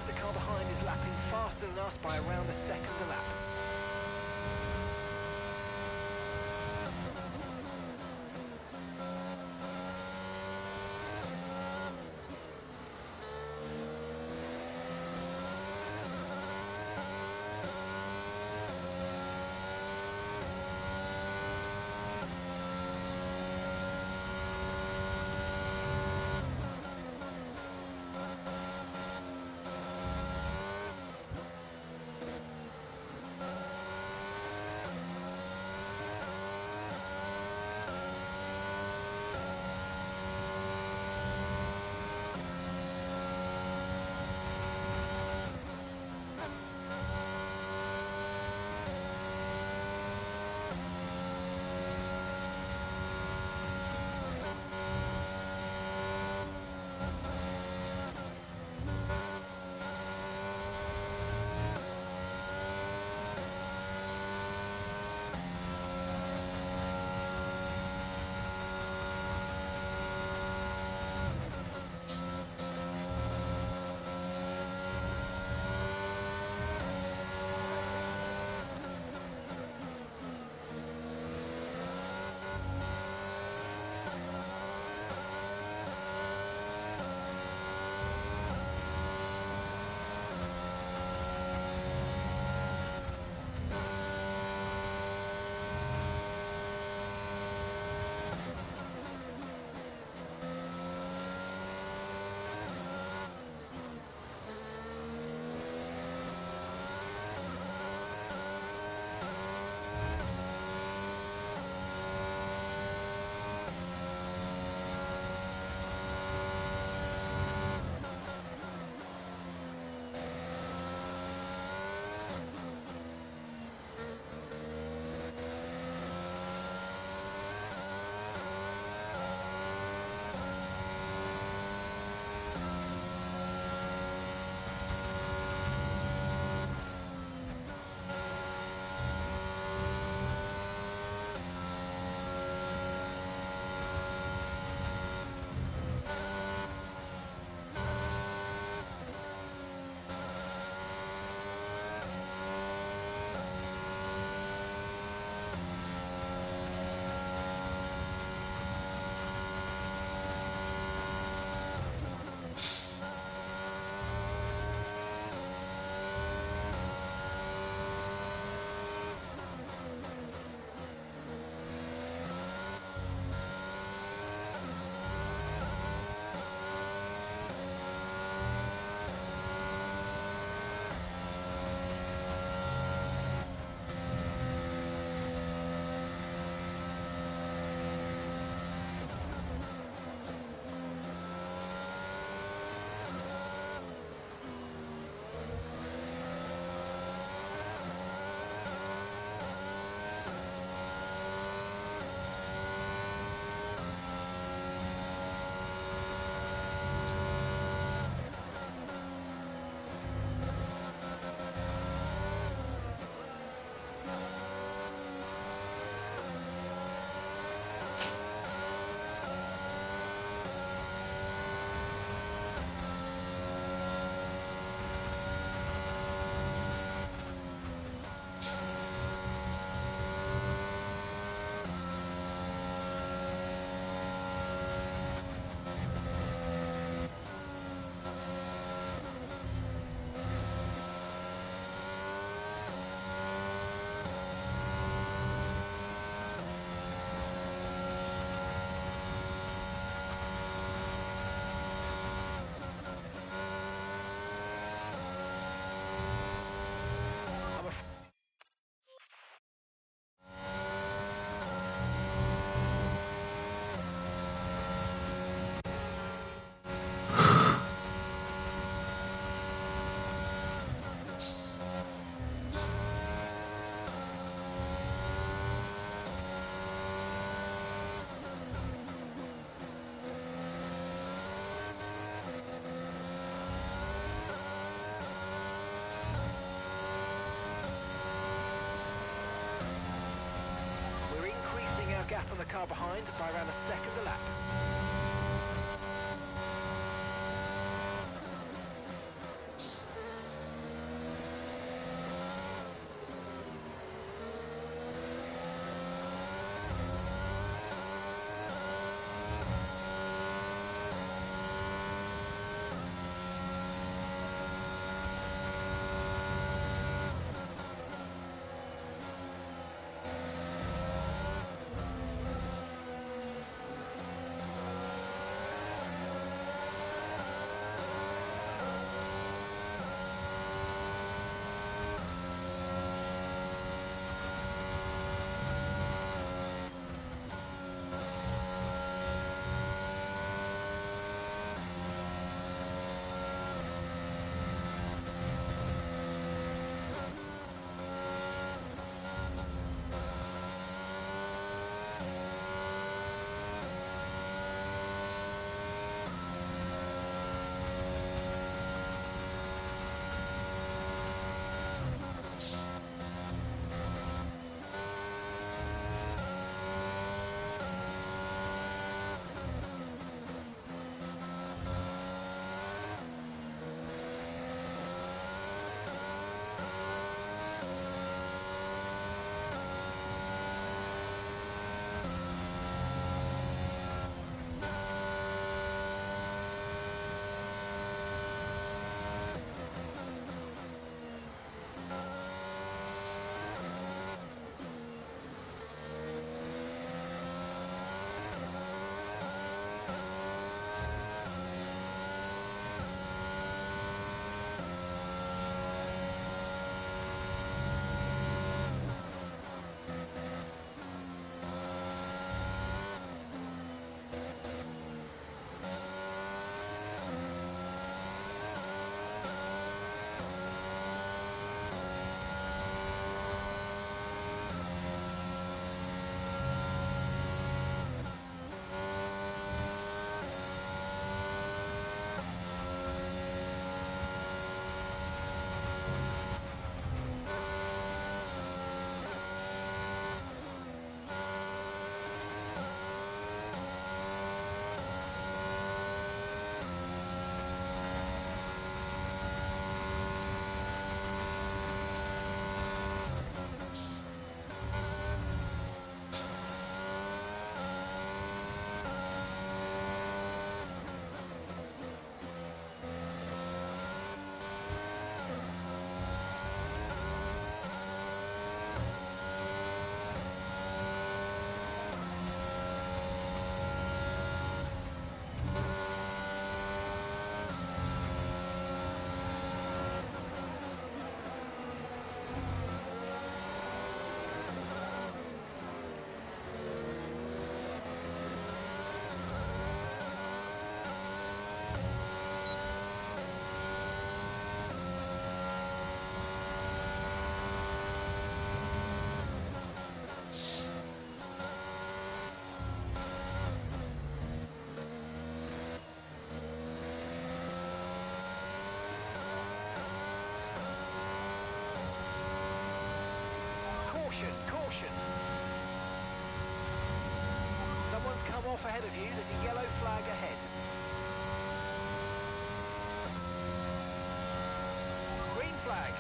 The car behind is lapping faster than us by around a second a lap. gap on the car behind by around a second a lap. Caution. Someone's come off ahead of you. There's a yellow flag ahead. Green flag.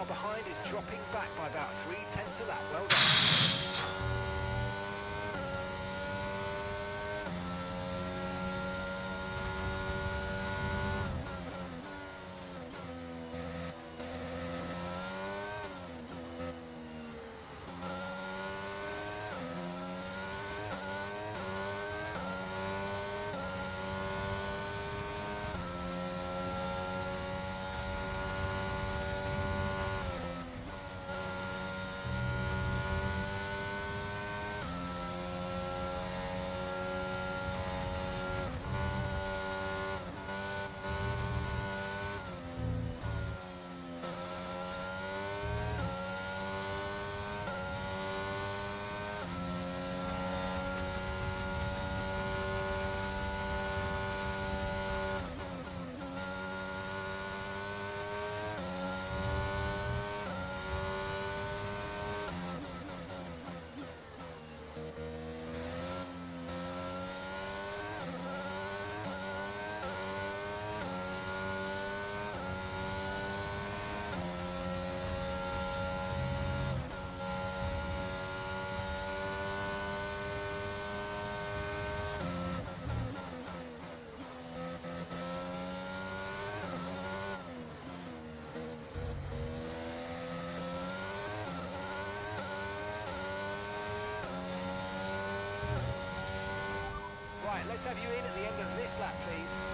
Behind is dropping back by about 0.3 a lap. Well done. let's have you in at the end of this lap, please.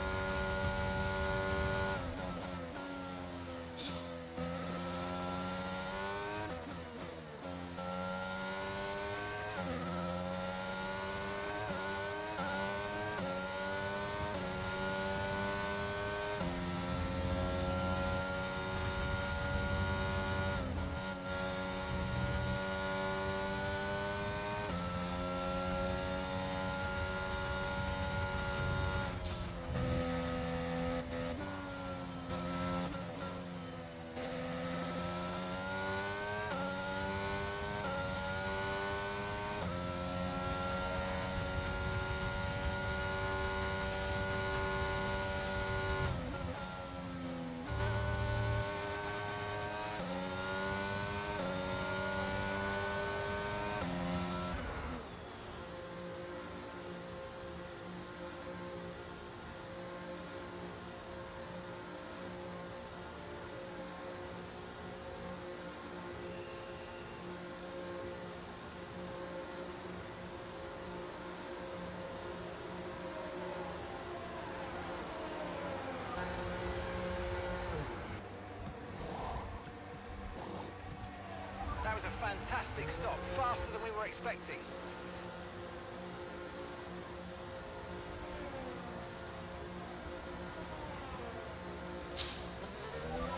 That was a fantastic stop, faster than we were expecting.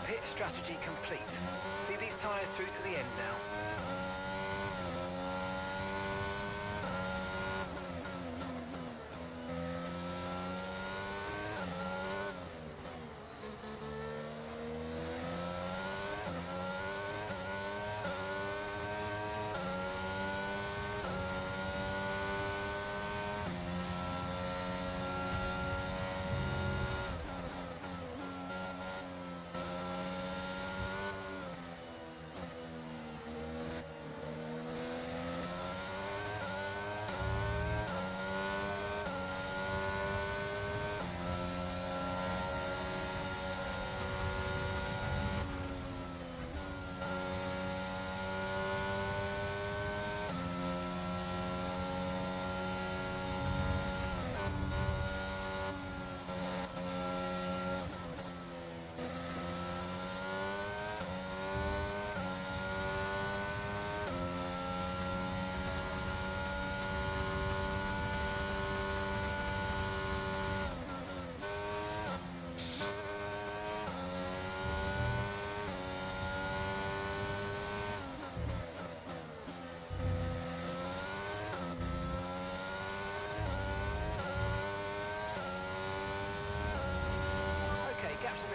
Pit strategy complete. See these tyres through to the end now.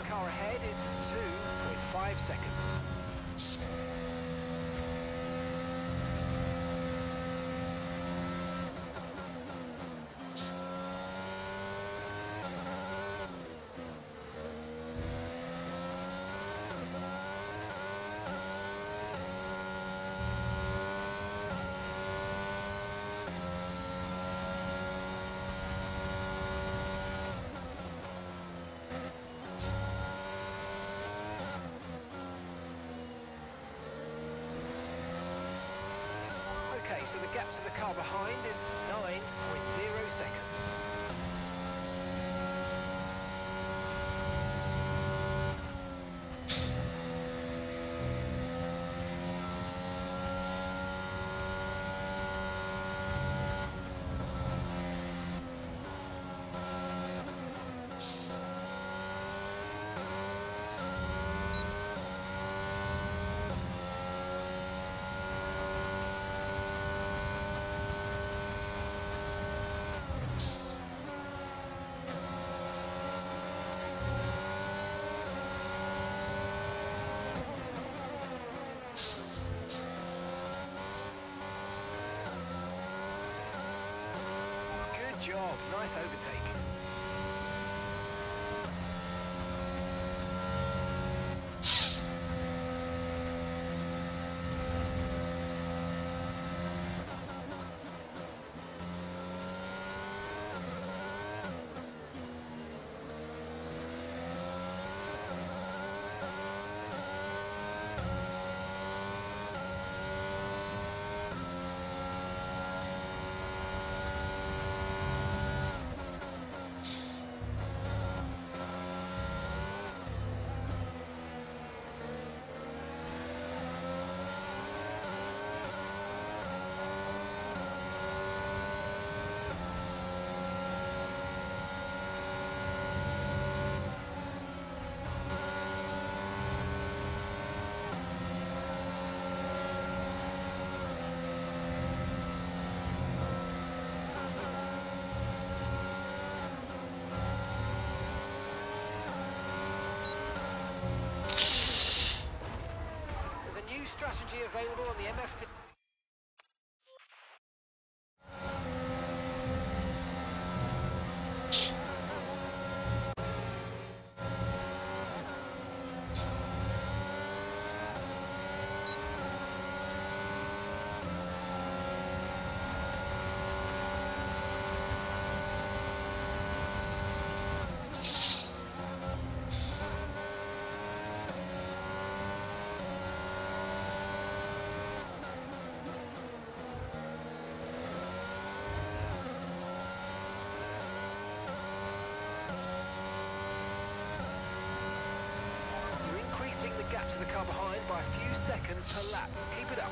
Car ahead is 2.5 seconds. Okay, so the gap to the car behind is 9.0 seconds. Good job, nice overtake. available on the MFT. The gap to the car behind by a few seconds per lap. Keep it up.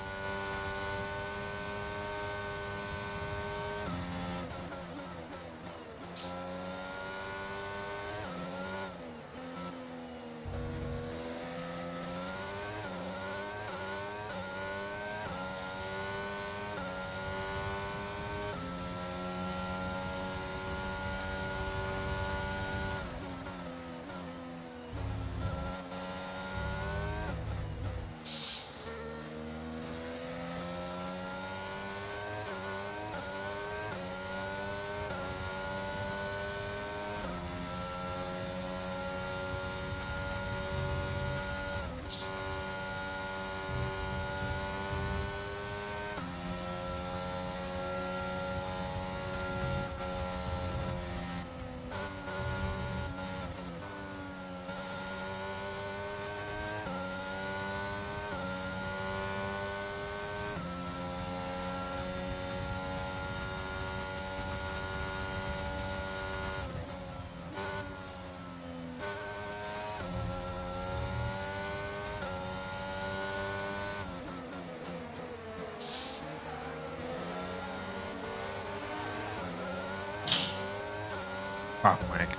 Ah, Mike.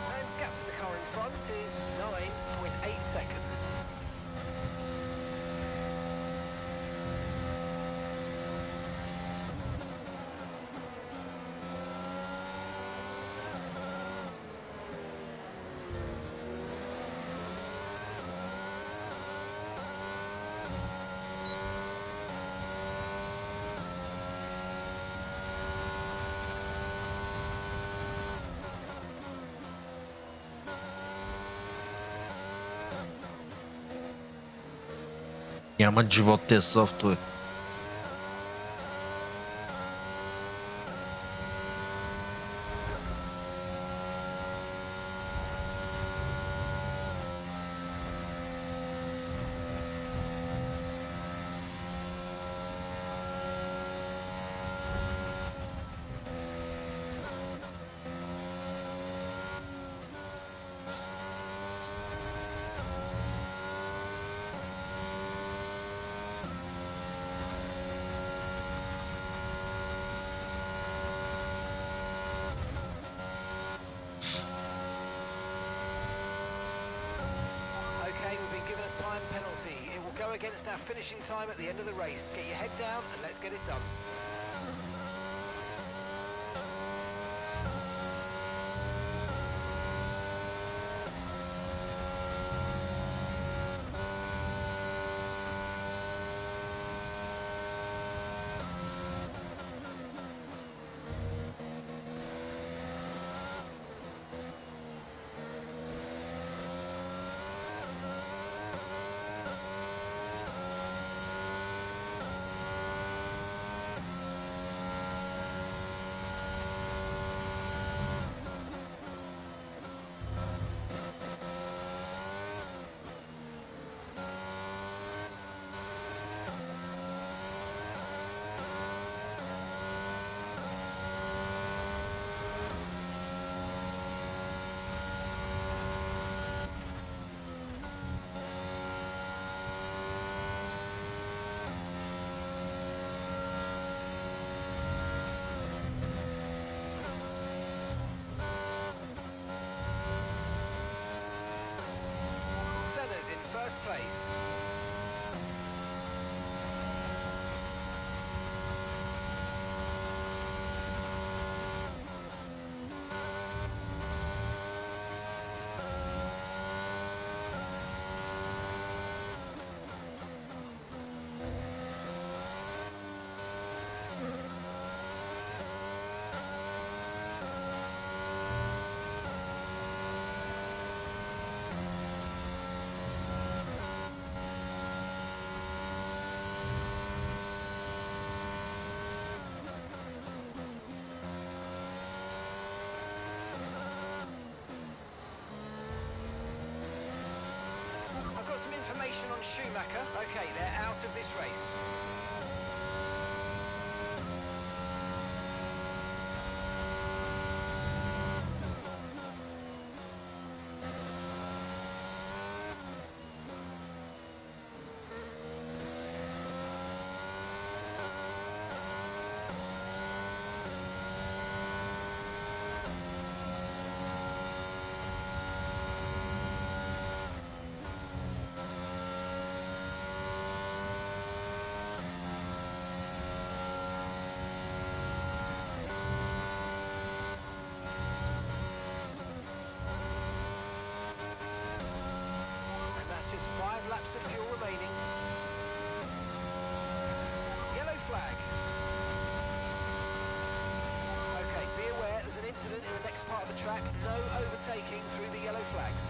And gap to the car in front is 9.8 seconds. Нямат живот тези софтове. Okay, we've been given a time penalty. It will go against our finishing time at the end of the race. Get your head down and let's get it done. place. Schumacher. Okay, they're out of this race. Just 5 laps of fuel remaining. Yellow flag. Okay, be aware there's an incident in the next part of the track. No overtaking through the yellow flags.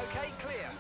Okay, clear.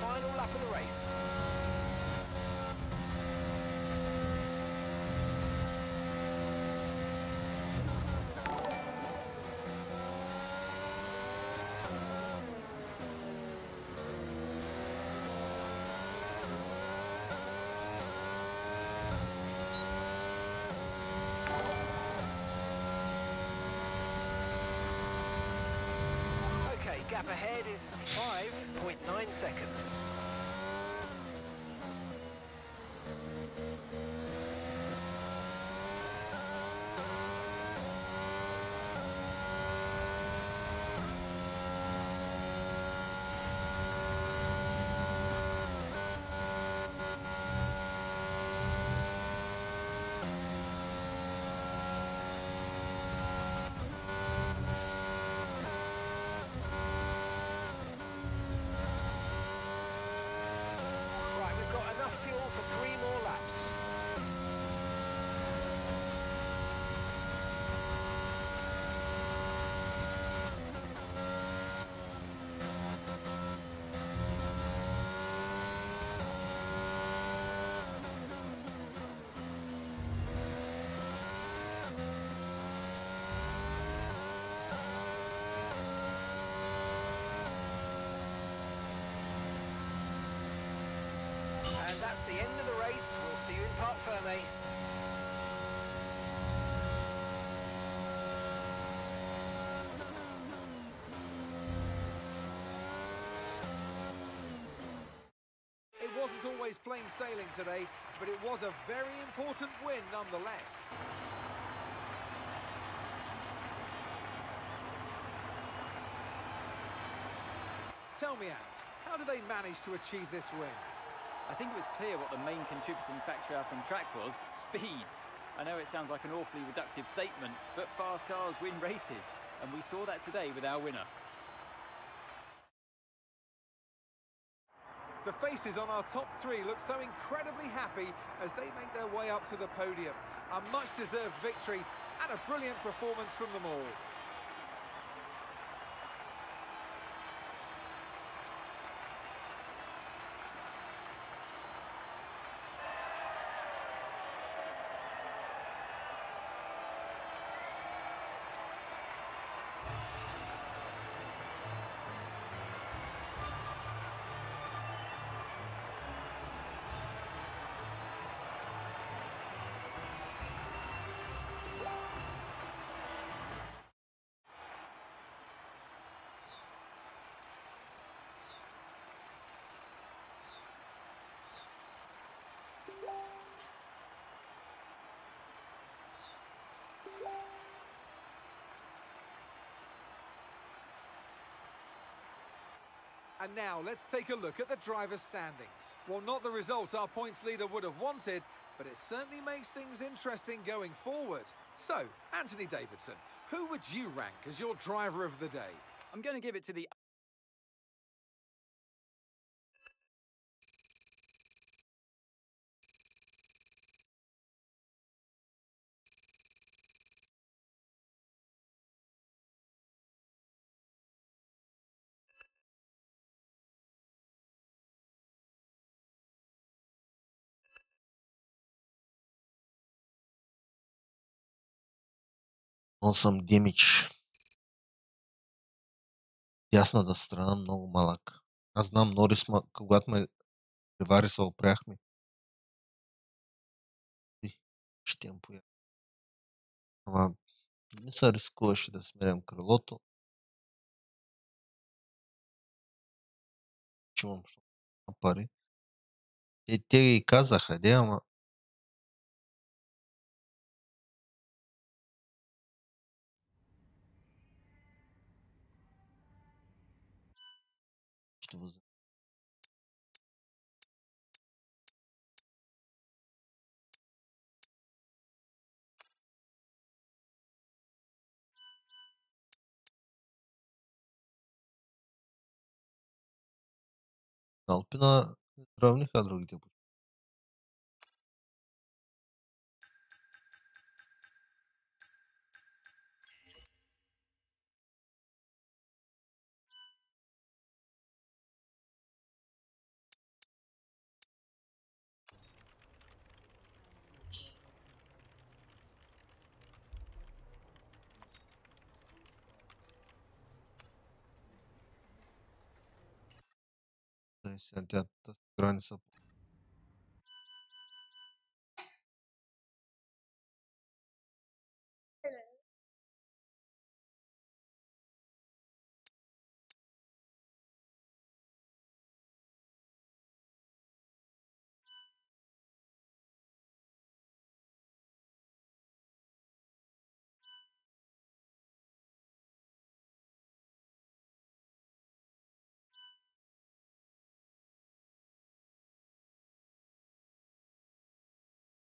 Final lap of the race. Okay, gap ahead is 5.9 seconds. And that's the end of the race. We'll see you in Parc Fermé. It wasn't always plain sailing today, but it was a very important win nonetheless. Tell me, Ant, how did they manage to achieve this win? I think it was clear what the main contributing factor out on track was: speed. I know it sounds like an awfully reductive statement, but fast cars win races, and we saw that today with our winner. The faces on our top three look so incredibly happy as they make their way up to the podium. A much-deserved victory and a brilliant performance from them all. And now let's take a look at the driver's standings. Well, not the result our points leader would have wanted, but it certainly makes things interesting going forward. So, Anthony Davidson, who would you rank as your driver of the day? I'm going to give it to the Но съм Димич. Дясната страна много малък. Аз знам Норис, когато ме превари, се опряхме. Ще им поя. Ама не се рискуваше да смерям крилото. Че имам пари. Те ги казаха, ама ще възможно. Алпина равниха другите. Сега тази граница.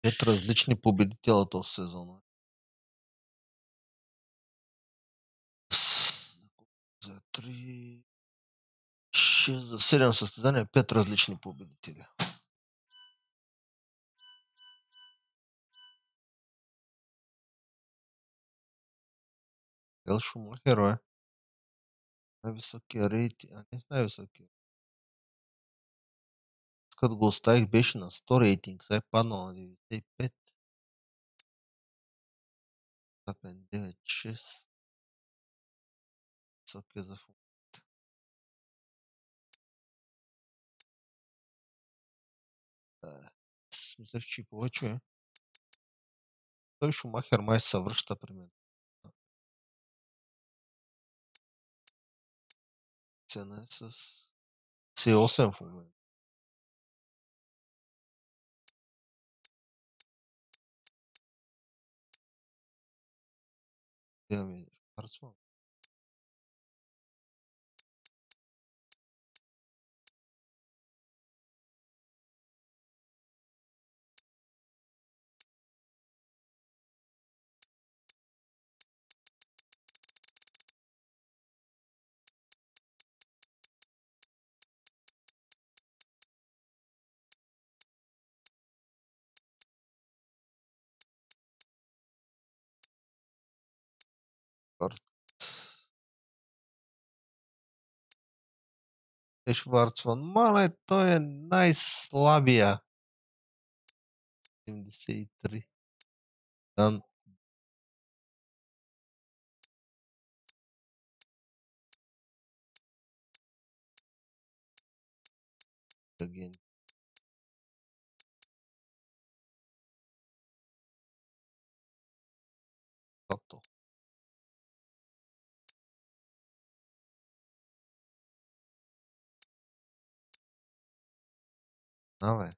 Пет различни победителя този сезон. За 3, 6, за 7 състезания, 5 различни победители. Ел Шумахер е най-високия рейтинг, а не с най-високия. Като го оставих беше на 100 рейтинг, сега е паднал на 95. Степен 9-6. Високия за функция. Мислех, че и повече е. Той Шумахер май се връща при мен. Цена е с 8 в момента. Имаме Харцман. Шварцман. Мале, той е най-слабия. 73. Дан. Агент. Тото. Абе.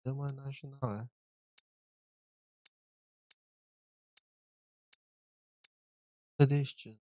Тема е една жена, бе. Къде изчезна?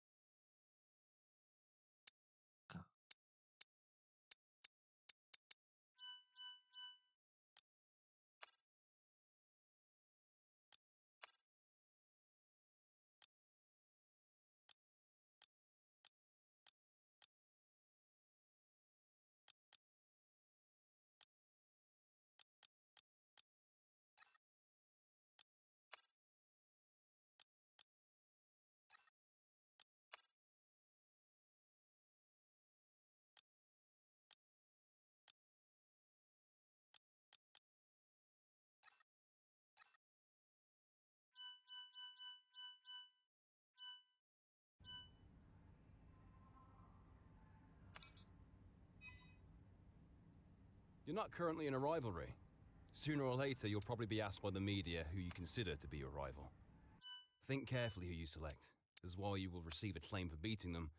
You're not currently in a rivalry. Sooner or later, you'll probably be asked by the media who you consider to be your rival. Think carefully who you select, as while you will receive acclaim for beating them,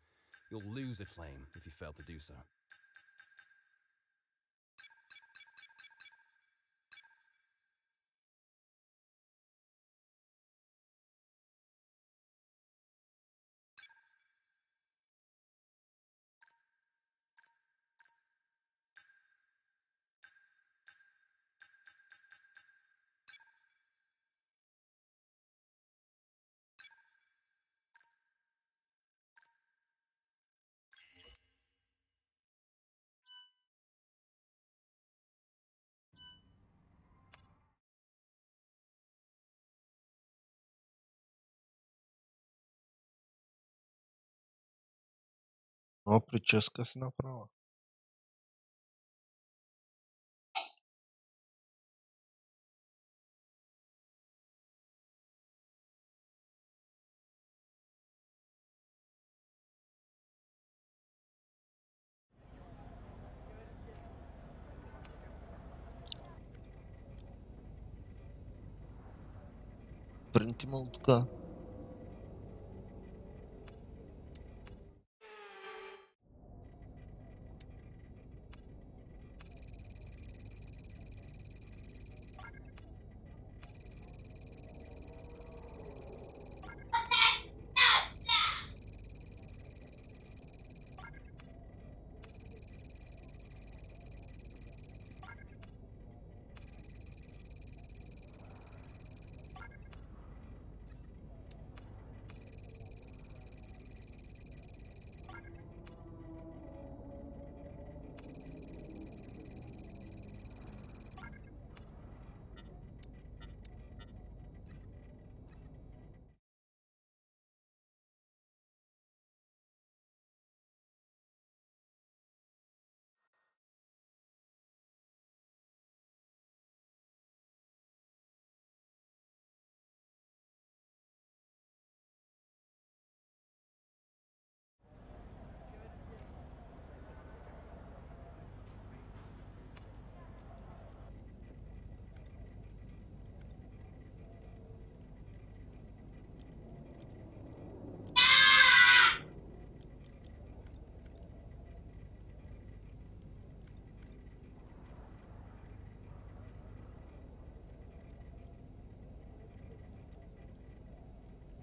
you'll lose acclaim if you fail to do so. О, прическа си направила. Принт имало така.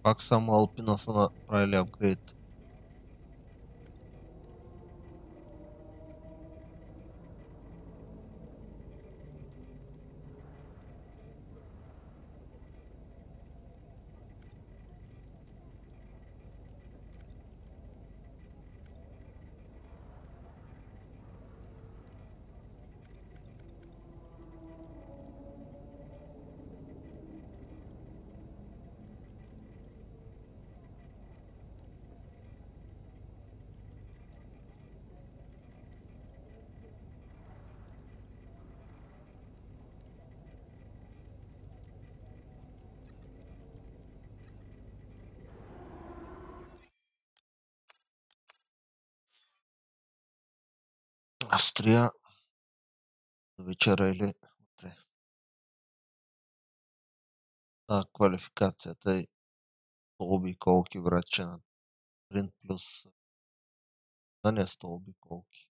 Пак само Алпина са направили апгрейд. Австрия до вечера или утре. Квалификацията е 100 обиколки, братче, на Sprint плюс не 100 обиколки.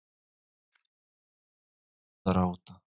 За работа.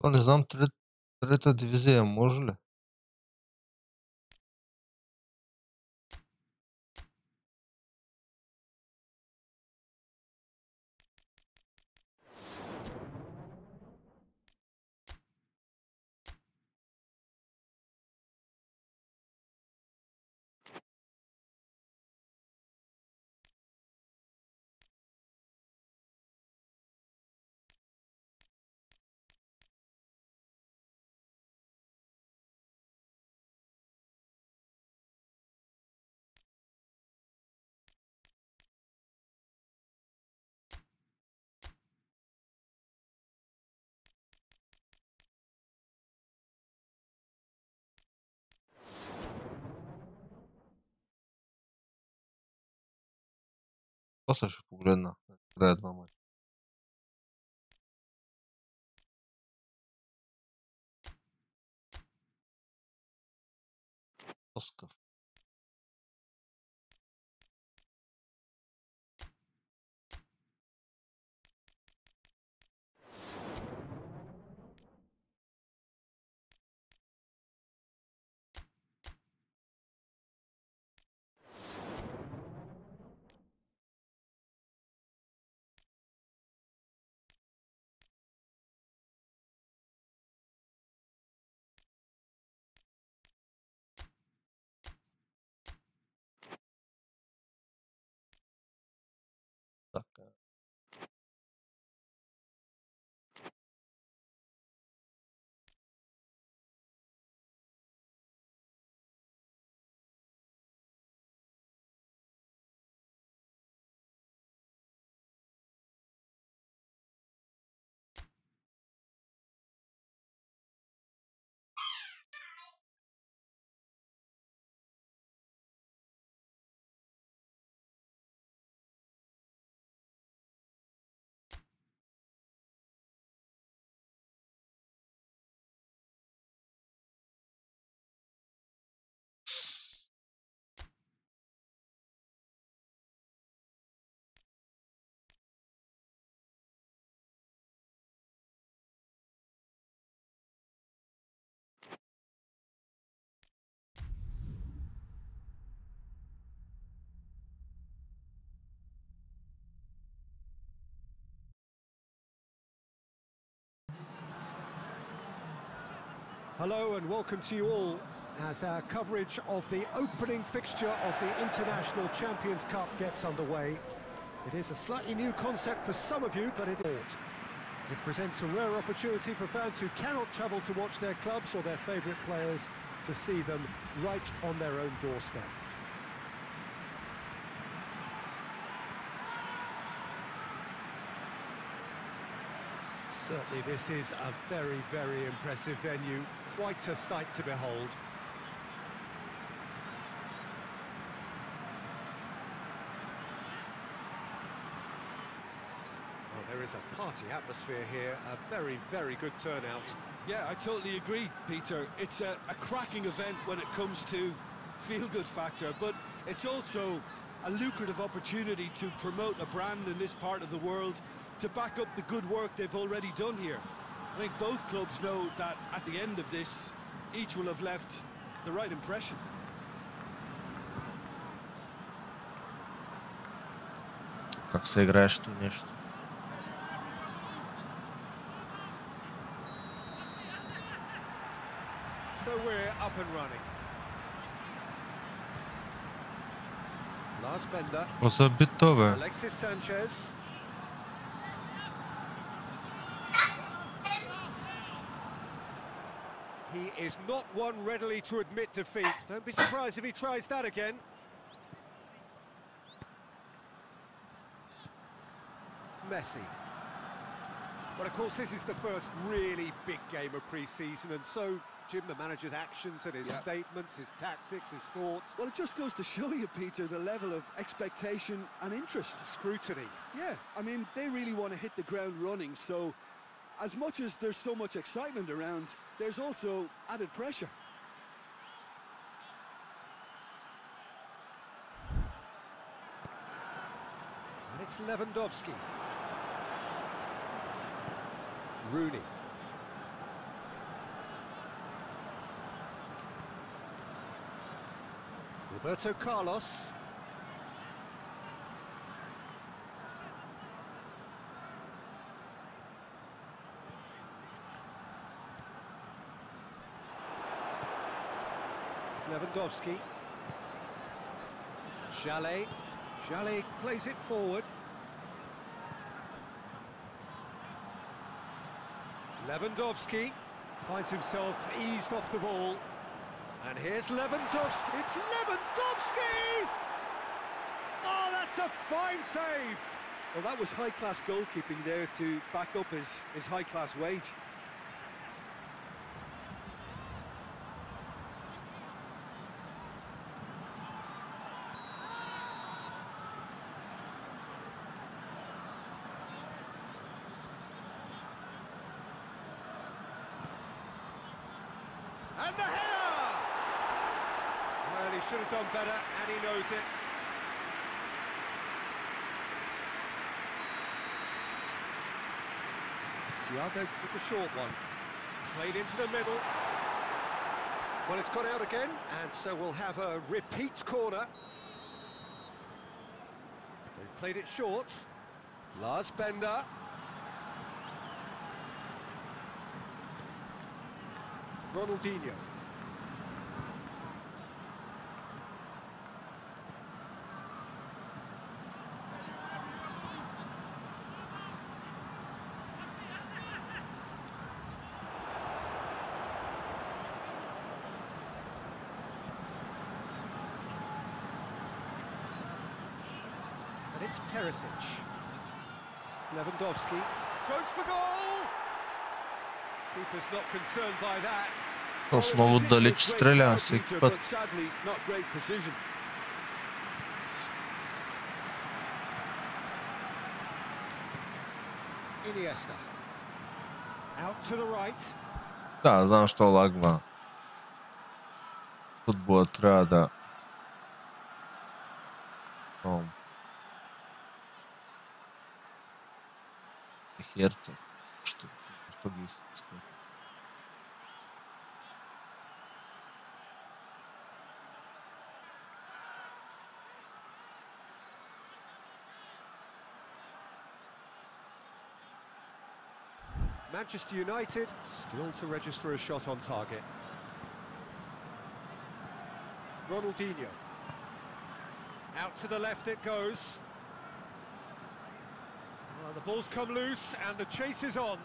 Не знам, трета дивизия може ли? После ще погледна. Да, два мача. Тоскав. Hello and welcome to you all as our coverage of the opening fixture of the International Champions Cup gets underway. It is a slightly new concept for some of you, but it presents a rare opportunity for fans who cannot travel to watch their clubs or their favourite players to see them right on their own doorstep. Certainly this is a very, very impressive venue, quite a sight to behold. Well, there is a party atmosphere here, a very, very good turnout. Yeah, I totally agree, Peter. It's a cracking event when it comes to feel-good factor, but it's also a lucrative opportunity to promote a brand in this part of the world, to back up the good work they've already done here. I think both clubs know that at the end of this, each will have left the right impression. Как се играеш то нещо? So we're up and running. Lars Bender, За бито, бе. Alexis Sanchez. He is not one readily to admit defeat. Don't be surprised if he tries that again. Messi. Well, of course, this is the first really big game of pre-season, and so, Jim, the manager's actions and his statements, his tactics, his thoughts... Well, it just goes to show you, Peter, the level of expectation and interest. Scrutiny. Yeah, I mean, they really want to hit the ground running, so as much as there's so much excitement around, there's also added pressure. And it's Lewandowski. Rooney. Roberto Carlos. Lewandowski. Jallet. Jallet plays it forward. Lewandowski finds himself eased off the ball. And here's Lewandowski. It's Lewandowski! Oh, that's a fine save! Well, that was high-class goalkeeping there to back up his high-class wage. And the header! Well, he should have done better, and he knows it. Thiago with the short one. Played into the middle. Well, it's gone out again, and so we'll have a repeat corner. They've played it short. Lars Bender. Ronaldinho. And it's Perisic. Lewandowski goes for goal! Keeper's not concerned by that. Основно отдалеч стреля всеки път. But sadly, not great precision. Iniesta. Out to the right. Да, знам, що лагва. Футбола трябва да... Херца. Что ги смета? Manchester United still to register a shot on target. Ronaldinho. Out to the left it goes. Well, the ball's come loose and the chase is on.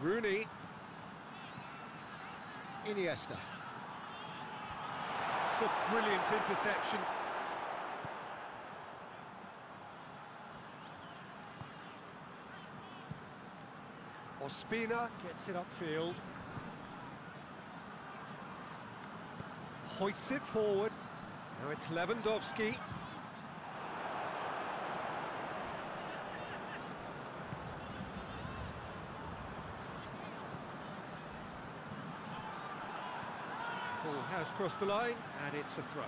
Rooney. Iniesta. It's a brilliant interception. Ospina gets it upfield. Hoists it forward. Now it's Lewandowski. Ball has crossed the line and it's a throw.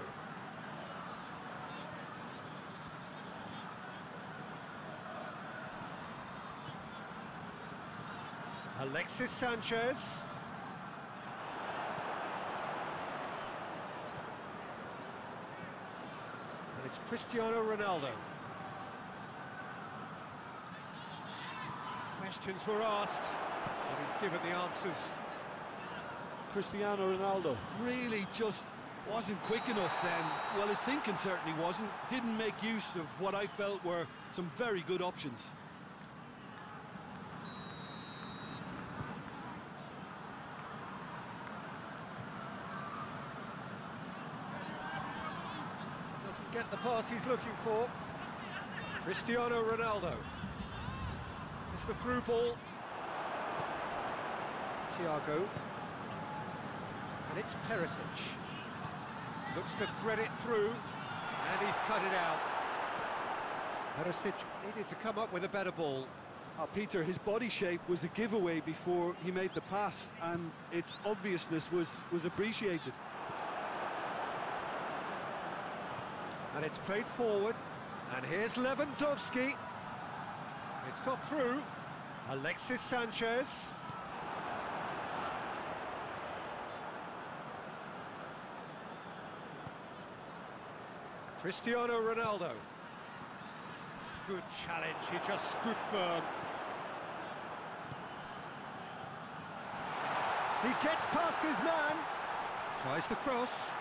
Alexis Sanchez. And it's Cristiano Ronaldo. Questions were asked, but he's given the answers. Cristiano Ronaldo really just wasn't quick enough then. Well, his thinking certainly wasn't. Didn't make use of what I felt were some very good options. Doesn't get the pass he's looking for. Cristiano Ronaldo. It's the through ball. Thiago. And it's Perisic. Looks to thread it through, and he's cut it out. Perisic needed to come up with a better ball. Peter, his body shape was a giveaway before he made the pass, and its obviousness was appreciated. And it's played forward, and here's Lewandowski. It's got through. Alexis Sanchez. Cristiano Ronaldo. Good challenge, he just stood firm. He gets past his man. Tries the cross.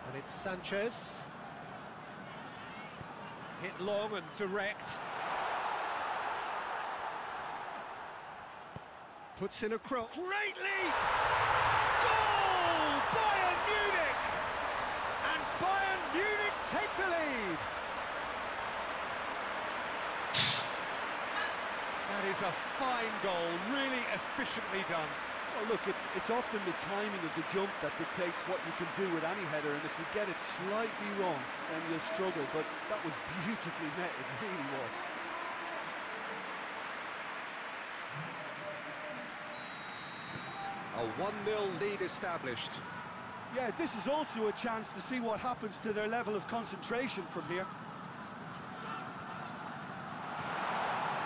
And it's Sanchez. Hit long and direct. Puts in a cross. Great leap! Goal! Bayern Munich! And Bayern Munich take the lead! That is a fine goal, really efficiently done. Well, look, it's often the timing of the jump that dictates what you can do with any header, and if you get it slightly wrong, then you'll struggle, but that was beautifully met, it really was. A 1-0 lead established. Yeah, this is also a chance to see what happens to their level of concentration from here.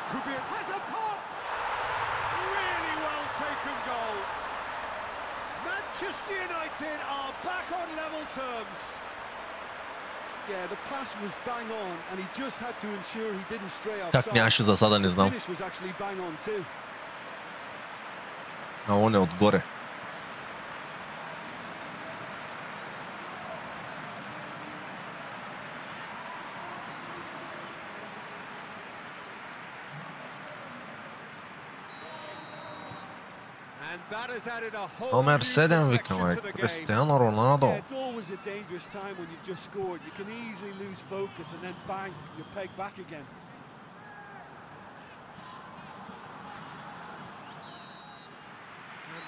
Trubin has a pop! Really well taken goal. Manchester United are back on level terms. Yeah, the pass was bang on, and he just had to ensure he didn't stray Как offside. нямаше засада, не The знам. finish was actually bang on too. А он е отгоре. Номер 7 викаме, Кристиано Роналдо. It's always a dangerous time when you've just scored. You can easily lose focus and then bang, you're pegged back again.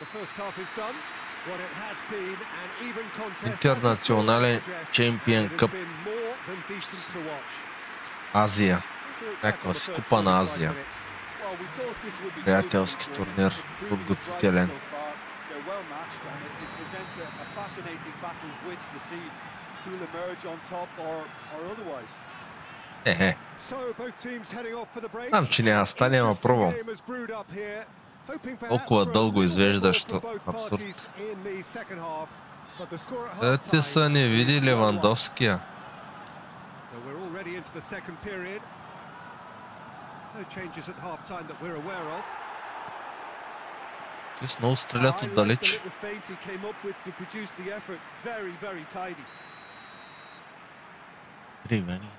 The first half is done. What it has been an even contest. Интернационален чемпион къп Азия. Някаква скупа на Азия. Приятелски турнир, подготвителен. Знам, че няма стане, ама пробвам. Толкова дълго извеждащо. Абсурд. But the score at Те са halftime не is види 1-1. Левандовския. So we're already into the second period. No changes at halftime that we're aware of. Те много стрелят I like the отдалеч. little feint he came up with to produce the effort. Very, very tidy. Кривени.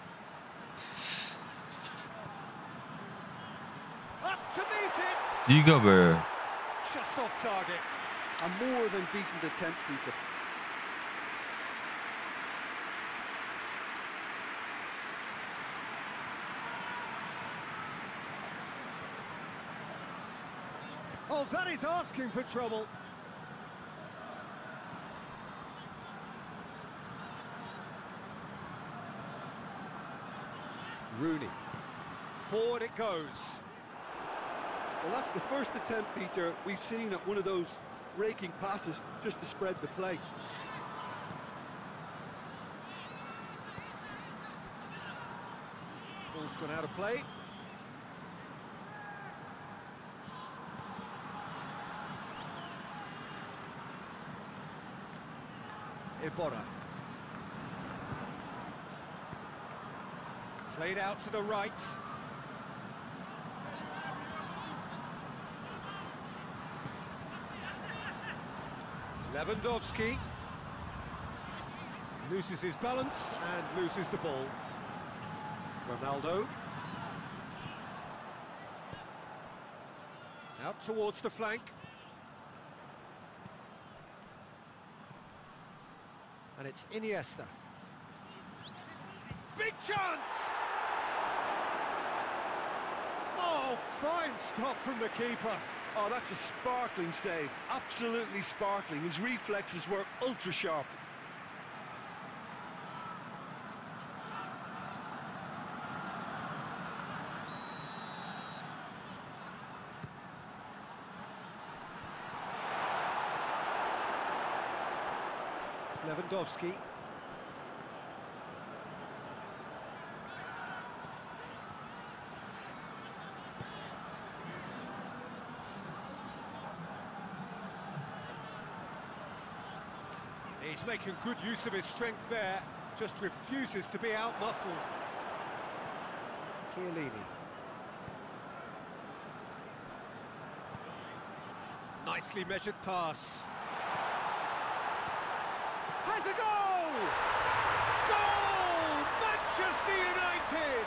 Up to meet it! Дига, бе. Just off target. A more than decent attempt, Peter. Oh, that is asking for trouble. Rooney. Forward it goes. Well, that's the first attempt, Peter, we've seen at one of those raking passes just to spread the play. Ball's gone out of play. Iborra. Played out to the right. Lewandowski loses his balance and loses the ball. Ronaldo. Out towards the flank. And it's Iniesta. Big chance! Oh, fine stop from the keeper. Oh, that's a sparkling save. Absolutely sparkling. His reflexes were ultra sharp. Lewandowski. He's making good use of his strength there, just refuses to be out-muscled. Chiellini. Nicely measured pass. Has a goal! Goal! Manchester United!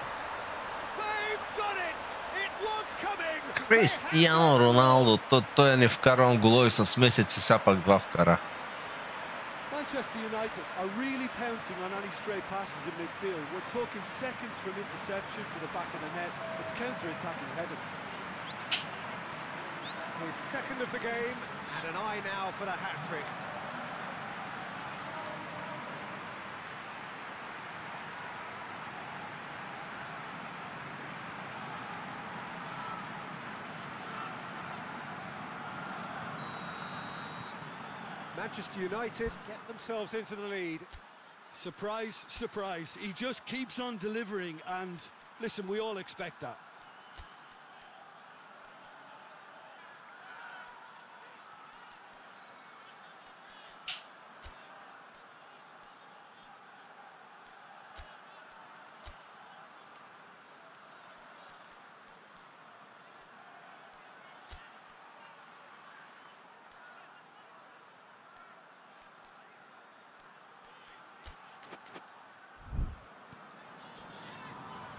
They've done it! It was coming! Кристиано Роналдо. Той е не вкарвам голови с месеци, сега пак два вкара. Manchester United are really pouncing on any stray passes in midfield. We're talking seconds from interception to the back of the net. It's counter-attacking heaven. His second of the game, and an eye now for the hat-trick. Manchester United get themselves into the lead. Surprise, surprise. He just keeps on delivering, and listen, we all expect that.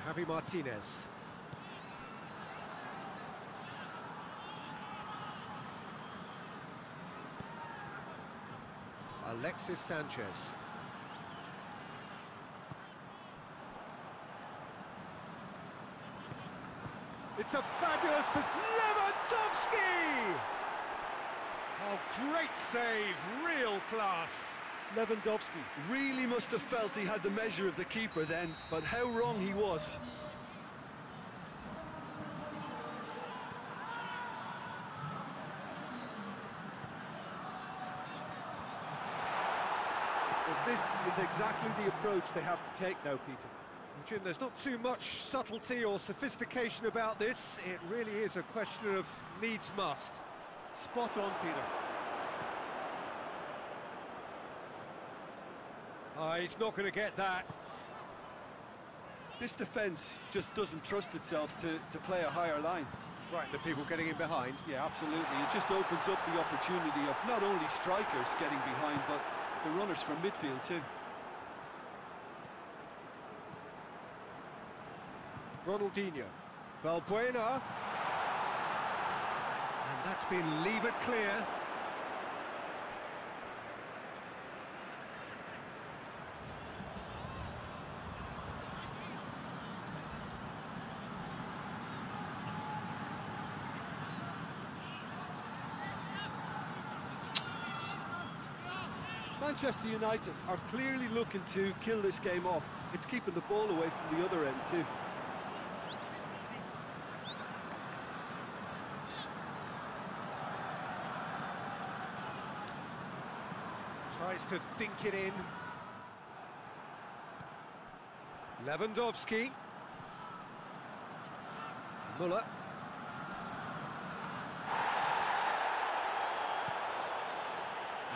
Javi Martinez. Alexis Sanchez. It's a fabulous pass. Lewandowski! Oh, great save, real class. Lewandowski really must have felt he had the measure of the keeper then, but how wrong he was. Well, this is exactly the approach they have to take now, Peter. Jim, there's not too much subtlety or sophistication about this. It really is a question of needs must. Spot on, Peter. He's not going to get that. This defence just doesn't trust itself to play a higher line. Frighten the people getting in behind. Yeah, absolutely. It just opens up the opportunity of not only strikers getting behind, but the runners from midfield too. Ronaldinho. Valbuena. And that's been levered clear. Manchester United are clearly looking to kill this game off. It's keeping the ball away from the other end too. Tries to dink it in. Lewandowski. Muller.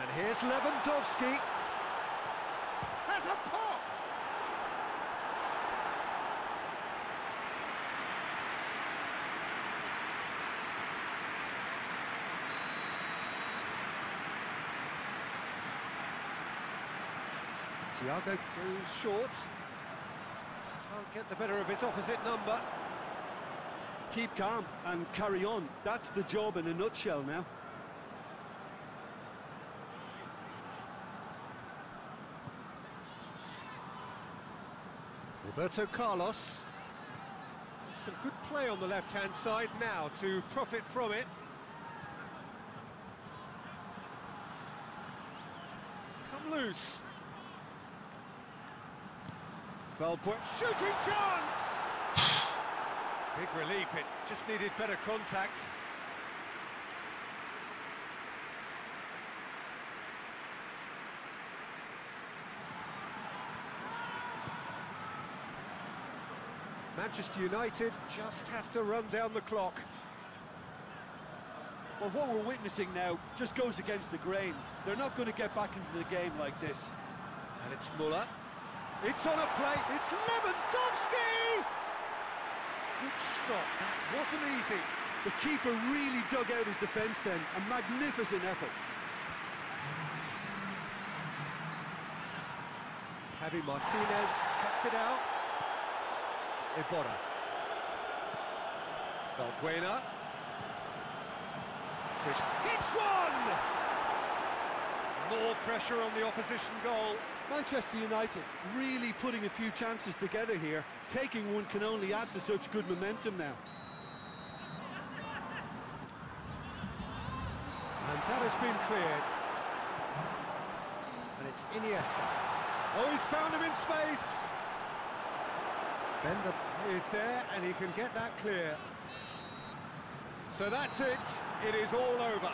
And here's Lewandowski. Has a pop! Thiago goes short. Can't get the better of his opposite number. Keep calm and carry on. That's the job in a nutshell now. Roberto Carlos. Some good play on the left-hand side now to profit from it. It's come loose. Valbuena, shooting chance! Big relief, it just needed better contact. Manchester United just have to run down the clock. Well, what we're witnessing now just goes against the grain. They're not going to get back into the game like this. And it's Muller. It's on a plate. It's Lewandowski! Good stop. That wasn't easy. The keeper really dug out his defence then. A magnificent effort. Javi Martinez cuts it out. Iborra. Valbuena. Chris hits one! More pressure on the opposition goal. Manchester United really putting a few chances together here. Taking one can only add to such good momentum now. And that has been cleared. And it's Iniesta. Oh, he's found him in space. Bender is there, and he can get that clear. So that's it. It is all over.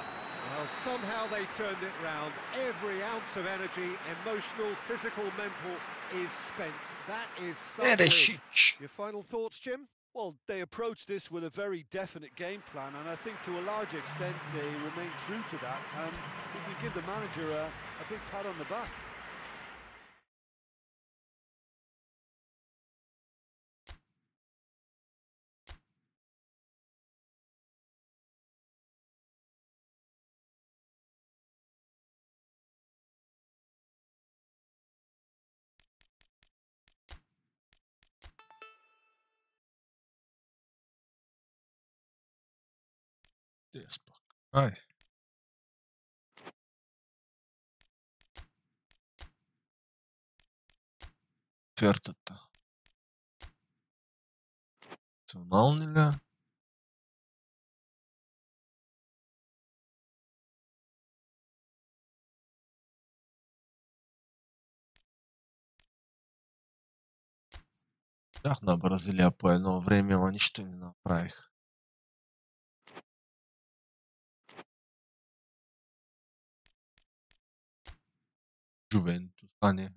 Well, somehow they turned it round. Every ounce of energy, emotional, physical, mental, is spent. That is something. Your final thoughts, Jim? Well, they approached this with a very definite game plan, and I think to a large extent they remain true to that, and we can give the manager a big pat on the back. Yes, Ай. Четвертата. Национални ли? Бях на Бразилия по едно време, ама нищо не направих. Juventus, а не,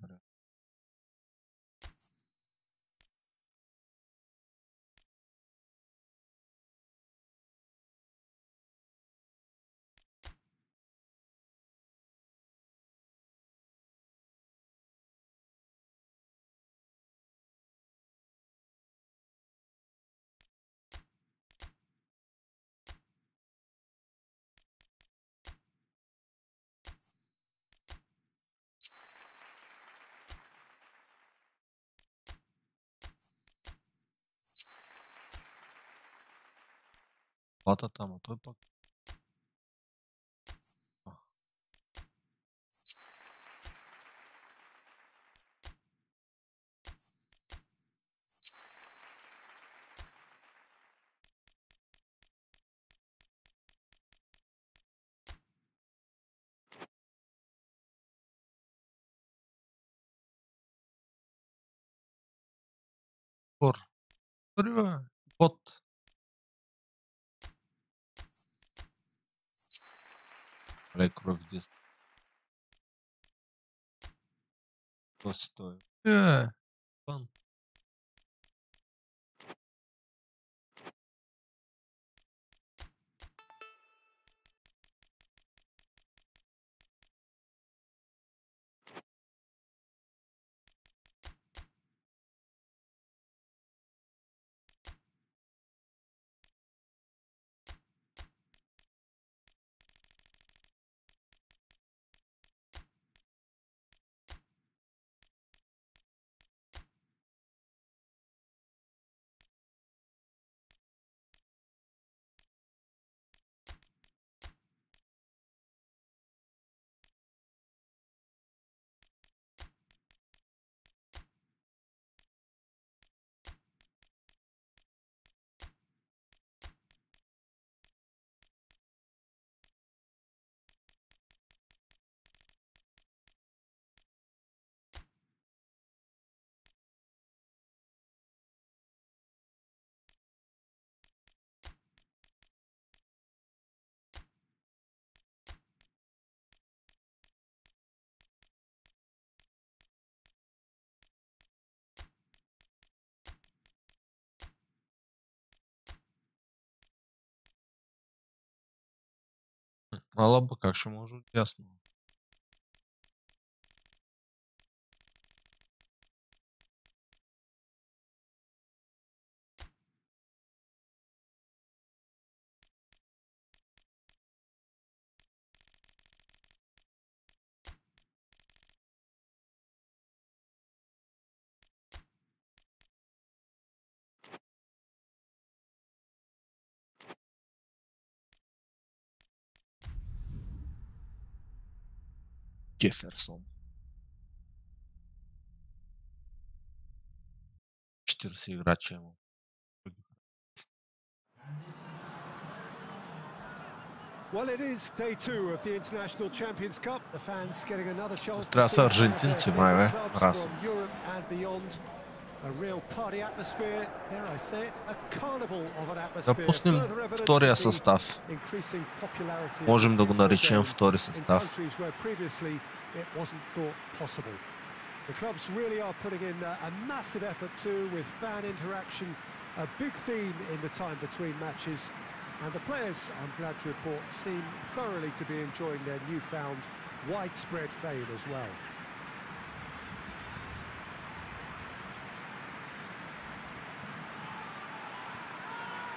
заплатата, ама той пък. Дори бе, бот. Леко в диск. То си той. Фан. Алаба, как ще може? Ясно. Джеферсон. 40 играча има. Well, it is day 2 of the International Champions Cup. The fans getting another chance to Трябва see са some of аржентинци, their май бе. favourite clubs Раса. from Europe and beyond. A real party atmosphere, dare I say it, a carnival of an atmosphere. Да пуснем Further evidence втория of the състав. increasing popularity of Можем да го the наречем game втори in състав. countries where previously it wasn't thought possible. The clubs really are putting in a massive effort too, with fan interaction, a big theme in the time between matches. And the players, I'm glad to report, seem thoroughly to be enjoying their newfound widespread fame as well.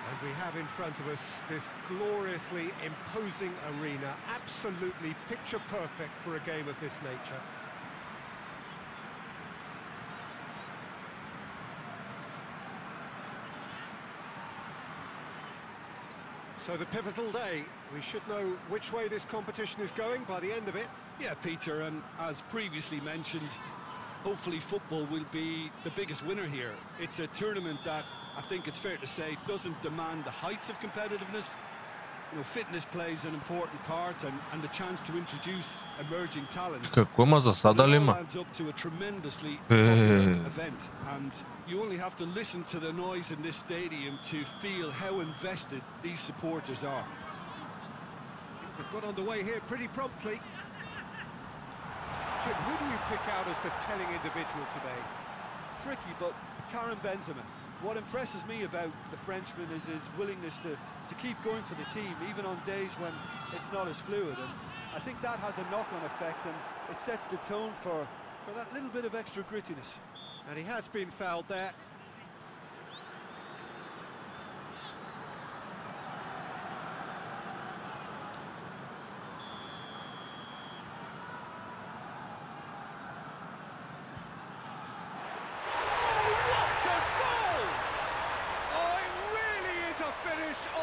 And we have in front of us this gloriously imposing arena, absolutely picture perfect for a game of this nature. So the pivotal day, we should know which way this competition is going by the end of it. Yeah, Peter, and as previously mentioned, hopefully football will be the biggest winner here. It's a tournament that, I think it's fair to say, doesn't demand the heights of competitiveness. You know, fitness plays an important part, and the chance to introduce emerging talent. Какво има засада ли има? Adds up to a tremendously popular event, and you only have to listen to the noise in this stadium to feel how invested these supporters are. Things have got underway here pretty promptly. Jim, who do you pick out as the telling individual today? Tricky, but Karim Benzema. What impresses me about the Frenchman is his willingness to keep going for the team, even on days when it's not as fluid. And I think that has a knock-on effect, and it sets the tone for that little bit of extra grittiness. And he has been fouled there.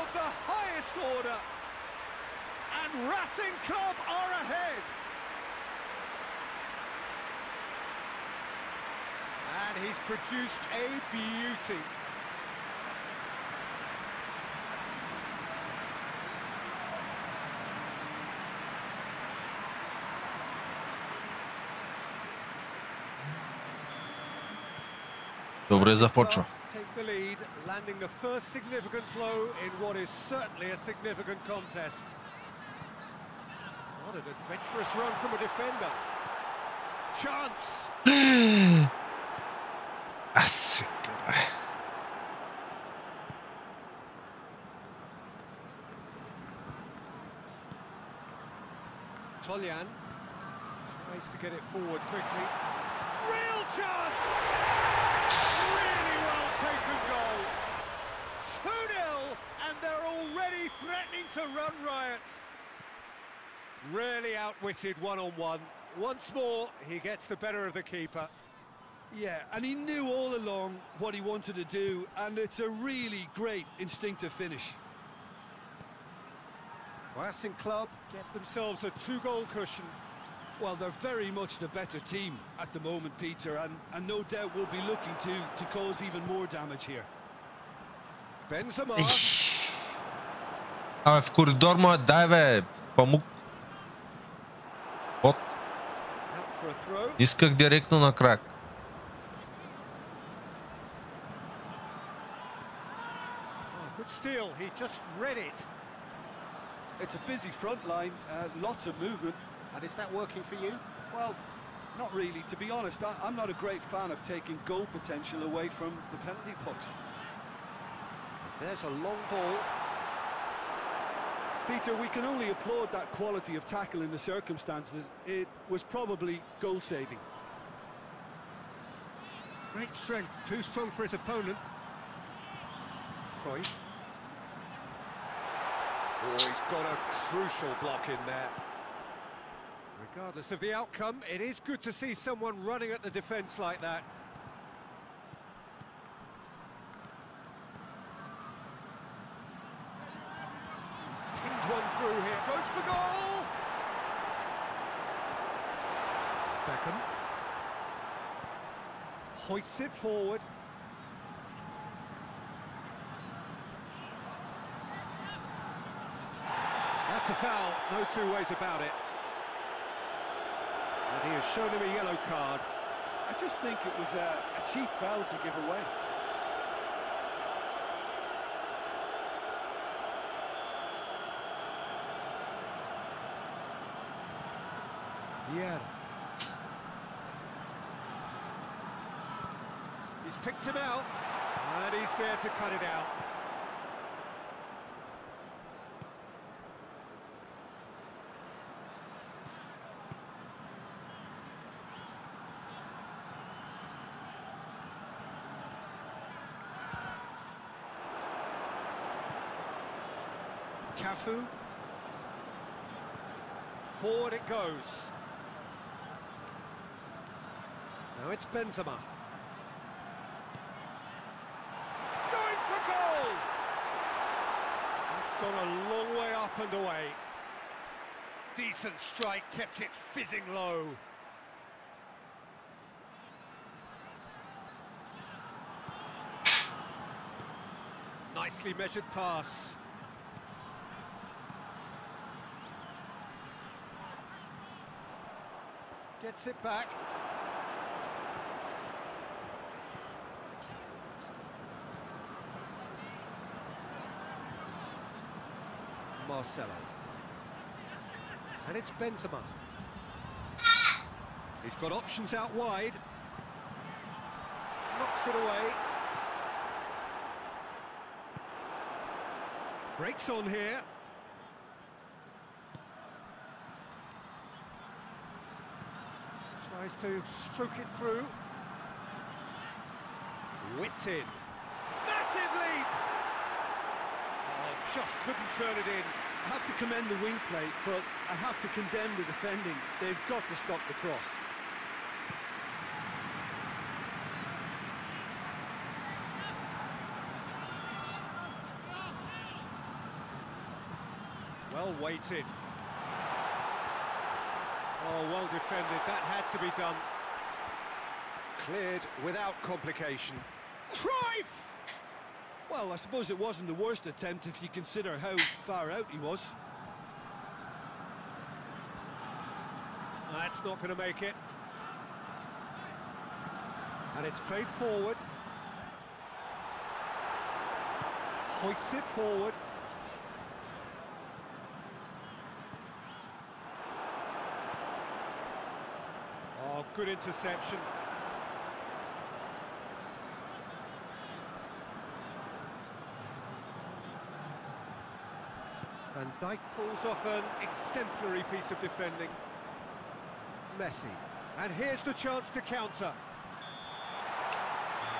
Of the highest produced a beauty. Добре започва. Take the lead, landing the first significant blow in what is certainly a significant contest. What an adventurous run from a defender. Chance! Toljan tries to get it forward quickly. Real chance! Really well taken goal. 2-0, and they're already threatening to run riot. Really outwitted one-on-one. Once more, he gets the better of the keeper. Yeah, and he knew all along what he wanted to do, and it's a really great instinctive finish. Racing Club get themselves a 2-goal cushion. Well, they're very much the better team at the moment, Peter, and no doubt will be looking to cause even more damage here. Benzema. Абе, в коридор му е, дай бе, памук. Out for a throw. Исках директно на крак. Oh, good steal, he just read it. It's a busy front line, lots of movement. And is that working for you? Well, not really. To be honest, I'm not a great fan of taking goal potential away from the penalty box. There's a long ball. Peter, we can only applaud that quality of tackle in the circumstances. It was probably goal-saving. Great strength, too strong for his opponent. Cruyff. Oh, he's got a crucial block in there. Regardless of the outcome, it is good to see someone running at the defence like that. He's pinged one through here. Goes for goal! Beckham. Hoists it forward. That's a foul, no two ways about it. And he has shown him a yellow card. I just think it was a cheap foul to give away. Yeah. He's picked him out, and he's there to cut it out. Cafu. Forward it goes. Now it's Benzema. Going for goal! It's gone a long way up and away. Decent strike, kept it fizzing low. Nicely measured pass. Gets it back. Marcelo. And it's Benzema. He's got options out wide. Knocks it away. Breaks on here. Tries to stroke it through. Whipped in. Massive leap! Oh, just couldn't turn it in. I have to commend the wing play, but I have to condemn the defending. They've got to stop the cross. Well weighted. Oh, well defended. That had to be done. Cleared without complication. Cruyff! Well, I suppose it wasn't the worst attempt if you consider how far out he was. That's not going to make it. And it's played forward. Hoists it forward. Oh, good interception. Van Dijk pulls off an exemplary piece of defending. Messi. And here's the chance to counter.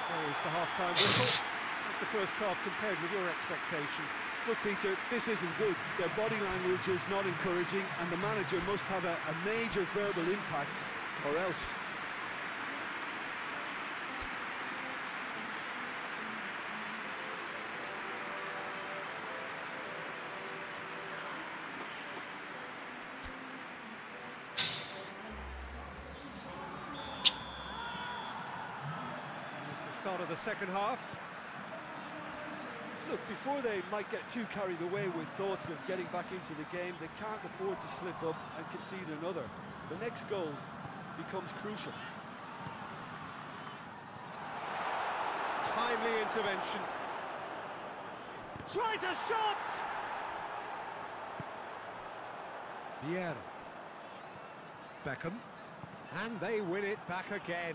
There's the half-time whistle. That's the first half compared with your expectation. Look, Peter, this isn't good. Their body language is not encouraging, and the manager must have a major verbal impact, or else. Start of the second half. Look, before they might get too carried away with thoughts of getting back into the game, they can't afford to slip up and concede another. The next goal becomes crucial. Timely intervention. Tries a shot! Vieira. Beckham. And they win it back again.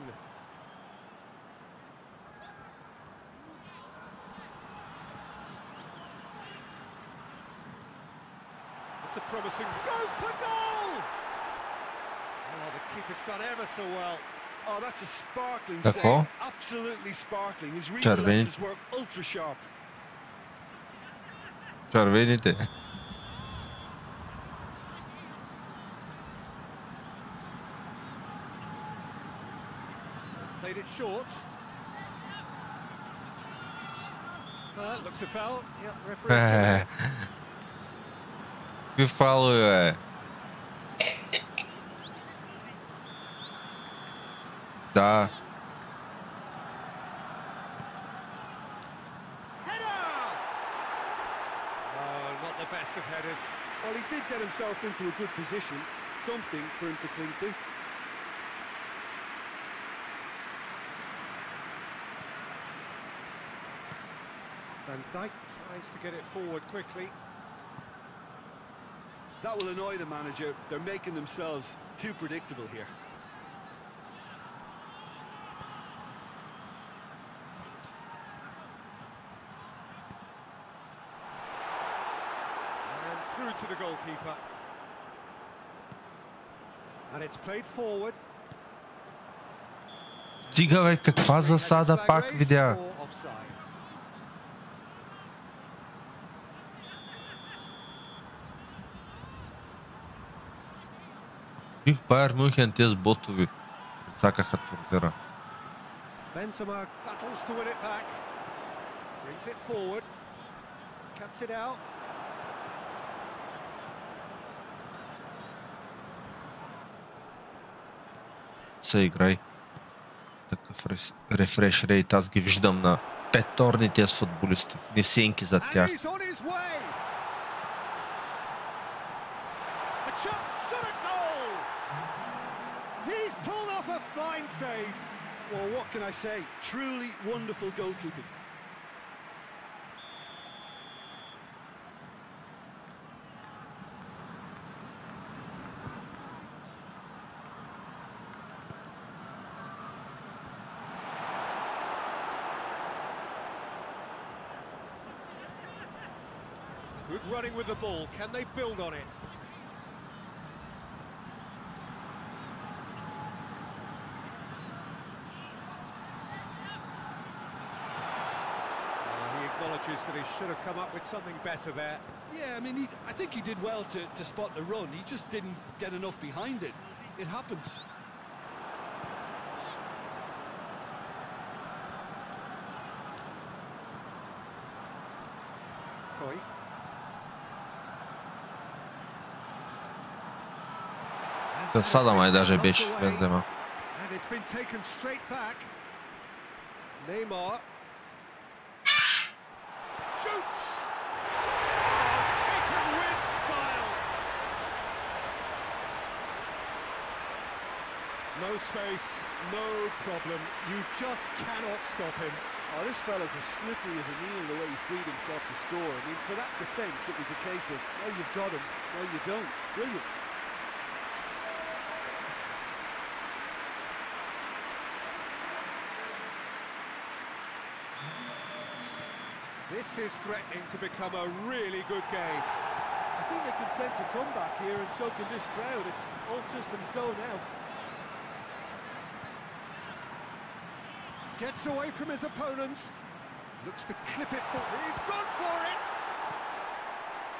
It's a promising... Goes for goal! Oh, the keeper's done ever so well. Oh, that's a sparkling Tako. save. Absolutely sparkling. His reflexes were ultra sharp. Червените. Played it short. Looks a foul. Yep, referee. Какви фалове, бе? Да. Not the best of headers. Well, he did get himself into a good position. Something for him to cling to. Van Dijk tries to get it forward quickly. That will annoy the manager. They're making themselves too predictable here. And through to the goalkeeper. And it's played forward. Стига, бе, каква засада пак видя. И в Байер Мюнхен тези ботови цакаха турнира. Benzema battles to win it back. Brings it forward. Cuts it out. Се играй. Такъв рефреш рейт. Аз ги виждам на петорни тези футболисти. Несенки за тях. And he's on his way. A chance shot at goal. He's pulled off a fine save. Well, what can I say? Truly wonderful goalkeeping. Good running with the ball. Can they build on it? He acknowledges that he should have come up with something better there. Yeah, I mean, I think he did well to spot the run. He just didn't get enough behind it. It happens. Cruyff. Засада май даже беше Бензема. And It's been taken straight back. Neymar. Shoots! Taken with style. No space, no problem. You just cannot stop him. Oh, this fella's as slippery as an eel the way he freed himself to score. I mean, for that defence, it was a case of, oh, you've got him, no, you don't. Brilliant. This is threatening to become a really good game. I think they can sense a comeback here, and so can this crowd. It's all systems go now. Gets away from his opponents. Looks to clip it for... He's gone for it!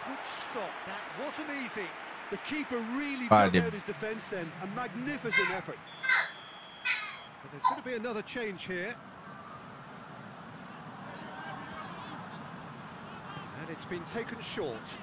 Good stop. That wasn't easy. The keeper really Bad dug him. out his defence then. A magnificent effort. But there's going to be another change here. And it's been taken short.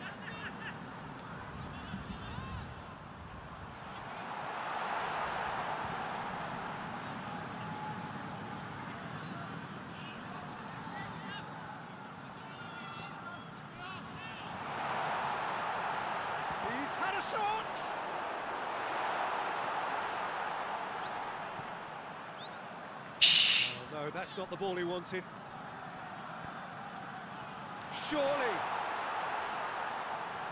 He's had a shot! Oh, no, that's not the ball he wanted. Surely!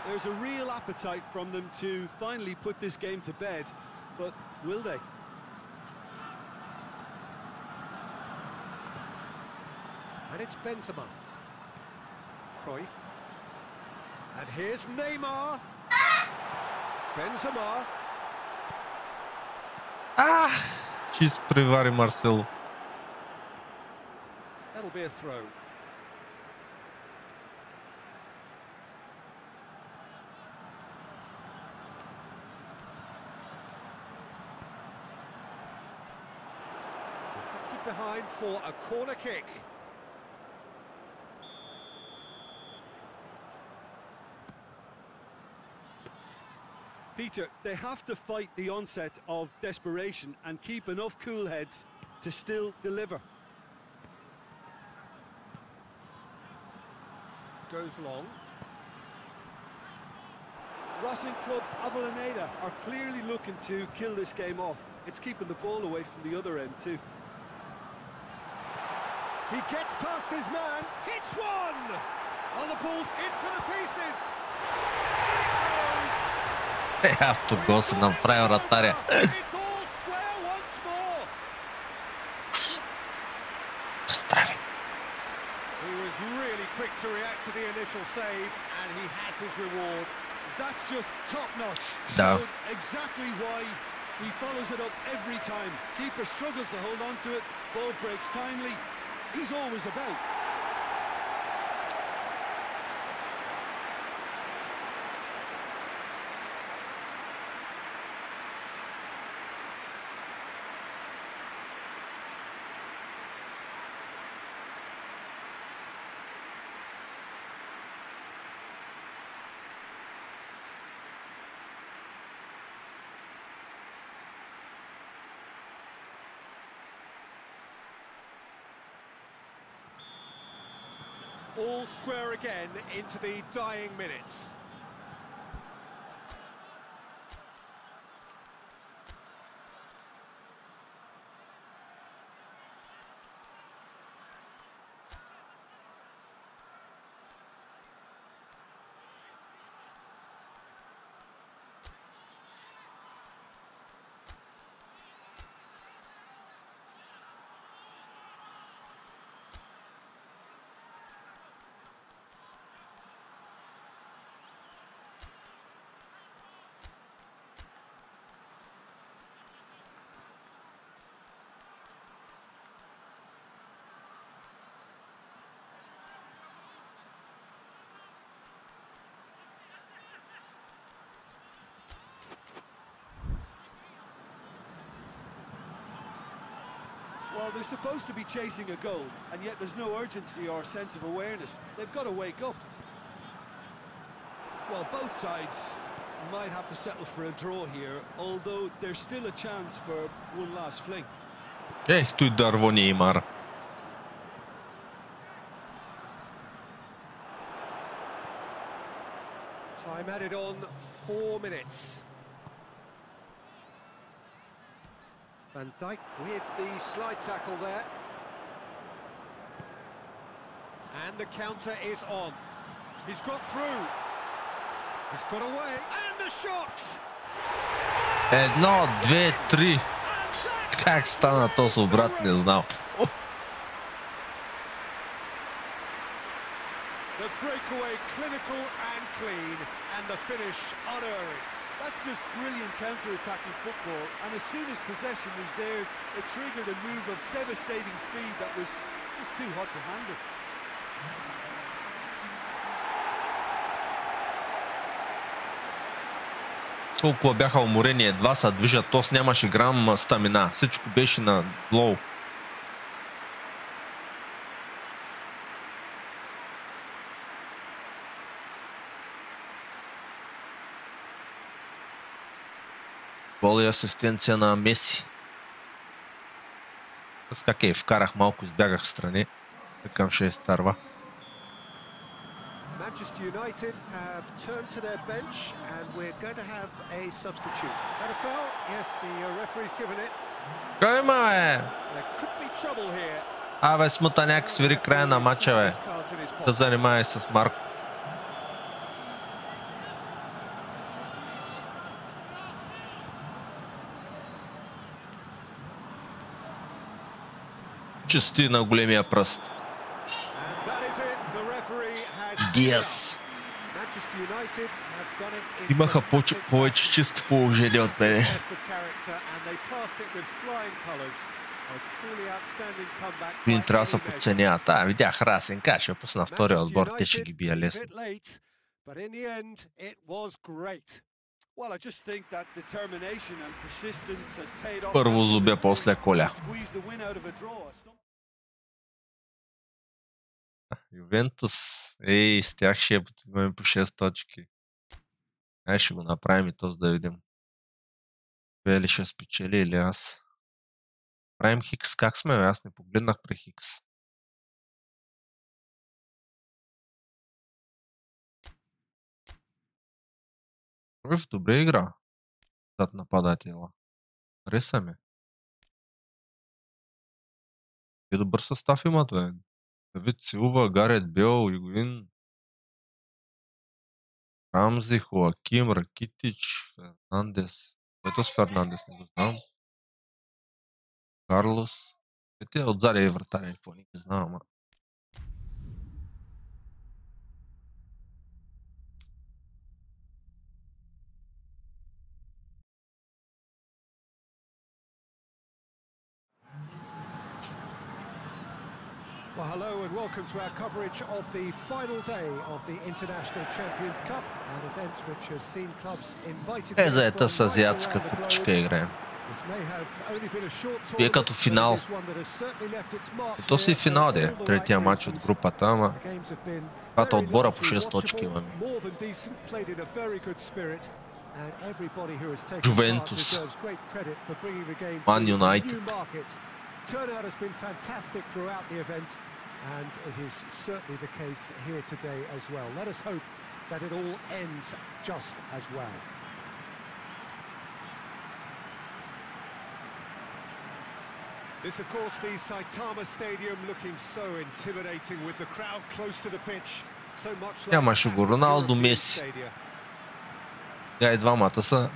There's a real appetite from them to finally put this game to bed, but will they? And it's Benzema. Cruyff. And here's Neymar. Benzema. Чист превари Марсело. That'll be a throw. Deflected behind for a corner kick. Peter, they have to fight the onset of desperation and keep enough cool heads to still deliver. Goes long. Racing Club Avellaneda are clearly looking to kill this game off. It's keeping the ball away from the other end too. He gets past his man, hits one! Oh, the ball's in for the pieces! Автогол се направи вратаря. It's all square once more! Здравей. He was really quick to react to the initial save, and he has his reward. That's just top-notch. Да. Showed exactly why he follows it up every time. Keeper struggles to hold on to it, ball breaks kindly. He's always about. All square again into the dying minutes. Well, they're supposed to be chasing a goal, and yet there's no urgency or sense of awareness. They've got to wake up. Well, both sides might have to settle for a draw here, although there's still a chance for one last fling. Ех, той дърво Неймар. Time added on 4 minutes. Van Dijk with the slide tackle there. And the counter is on. He's got through. He's got away. And the shot! 1, 2, 3. Как стана този обрат, не знам. The breakaway clinical and clean, and the finish unerring. That's just brilliant counter-attacking football, and as soon as possession was theirs, it triggered a move of devastating speed that was just too hot to handle. Толкова бяха уморени, едва се движат, тос нямаше грам стамина. Всичко беше на лоу. Гол и асистенция на Меси. Аз как вкарах малко, избягах страни. Такъм ще изтарва. Manchester United have turned to their bench and we're going to have a substitute. Had a foul? Yes, the referee's given it. Кой има, бе? There could be trouble here. Абе, Смутаняк свири края на матча, бе. Да занимава с Марко. Чести на големия пръст. Диас. Имаха повече чисто положение от мене. Вин трябва да се подценяват. Видях Расен Каш, пусна втория отбор, те ще ги бия лесно. Първо Зубя, после Коля. Ювентус, с тях ще имаме по 6 точки. Ай, ще го направим и този да видим. Вие ли ще спечели или аз? Правим Хикс, как сме? Аз не погледнах при Хикс. Ръв, добре игра. Зад нападателя. Хареса ми. И добър състав имат, бе. Давид Силва, Гарет Бел, Игуин, Рамзи, Хоаким, Ракитич, Фернандес. Който с Фернандес не го знам. Карлос. Те отзади и вратаря, какво не ги знам, а. Well, hello and welcome to our coverage of the final day of the International Champions Cup, an event which has seen clubs invited. Заета с азиатска купчика играем. Вие като финал. То си финал, де. Третия матч от групата, ама двата отбора по 6 точки имаме. Juventus, Man United. Turnout has been fantastic throughout the event, and it is certainly the case here today as well. Let us hope that it all ends just as well. This, of course, the Saitama Stadium looking so intimidating with the crowd close to the pitch. So much like Нямаше го Роналдо, Меси. И двамата са.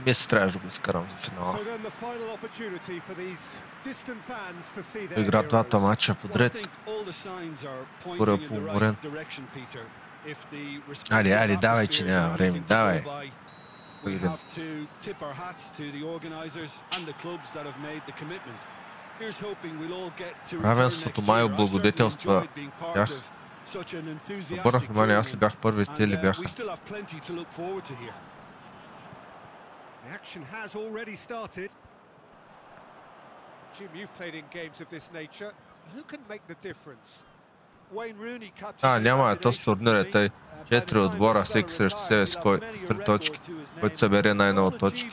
Меси трябваше да го изкарам за финала. Игра двата матча подред. Първо по-уморен. Айде, давай, че няма време, давай. Равенството май облагодетелства тях. Обърнах внимание, аз ли бях първи, те ли бяха? The action has already started. Jim, you've played in games of this nature. Who can make the difference? Wayne Rooney captured. Няма, този турнир е тъй. 4 отбора, всеки срещу себе с 3 точки, който събере най-много точки.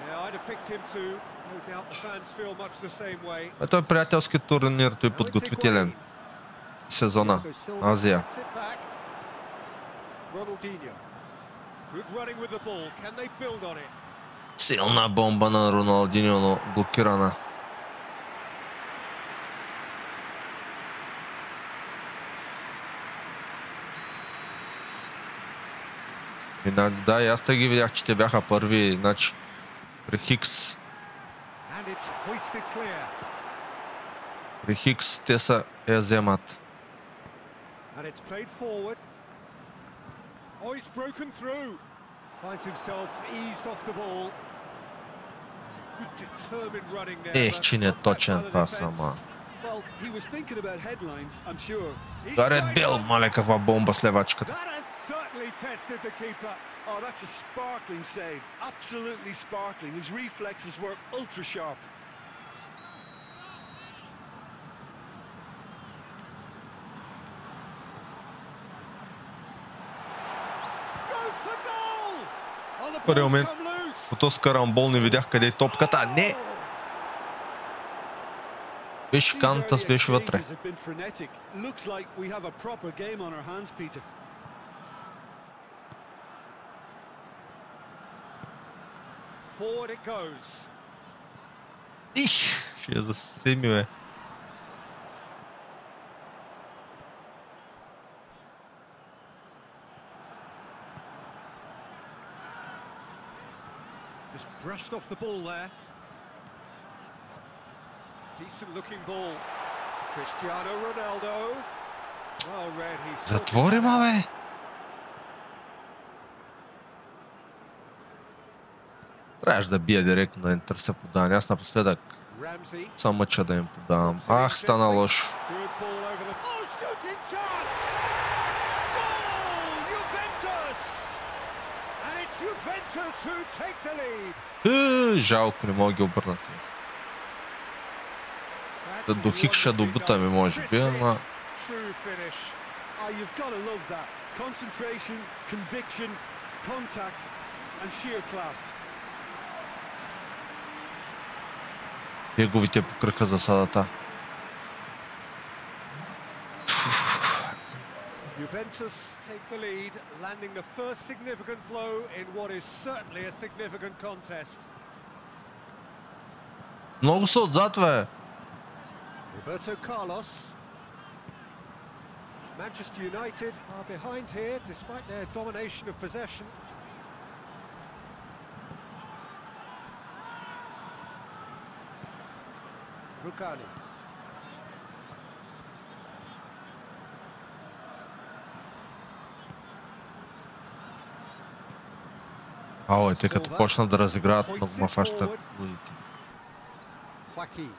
Yeah, I'd have picked him too. No doubt the fans feel much the same way. Това е приятелски турнир, той е подготвителен. Сезона. Азия. Good running with the ball. Can they build on it? Силна бомба на Роналдиньо, но блокирана. Да, и аз те ги видях, че те бяха първи, значи при Хикс. При Хикс те са я вземат. Ех, че не е точен пас, ама. Гарет Бел, мале каква бомба с левачката. Tested the keeper. Oh, that's a sparkling save. Absolutely sparkling. His reflexes were ultra sharp. Goes for goal! Първи момент от този карамбол не видях къде е топката. Не! Беше канта, беше вътре. Forward it goes. Их, ще я засеми, бе. Just brushed off the ball there. Decent looking ball. Cristiano Ronaldo. Well read, he's... Затвори, бе. Трябваше да бия директно, да не търся подаване. Аз напоследък съм мъча да им подавам. Ах, стана лошо. Жалко, не мога да ги обърнат. Да до Хикша до бута ми, може би, ама... Беговите покриха засадата. Juventus take the lead, landing the first significant blow in what is certainly a significant contest. Много са отзад, бе. Roberto Carlos. Manchester United are behind here despite their domination of possession. Rugani. Ало, те като почнат да разиграват, много ма фащат лудите. Joaquin.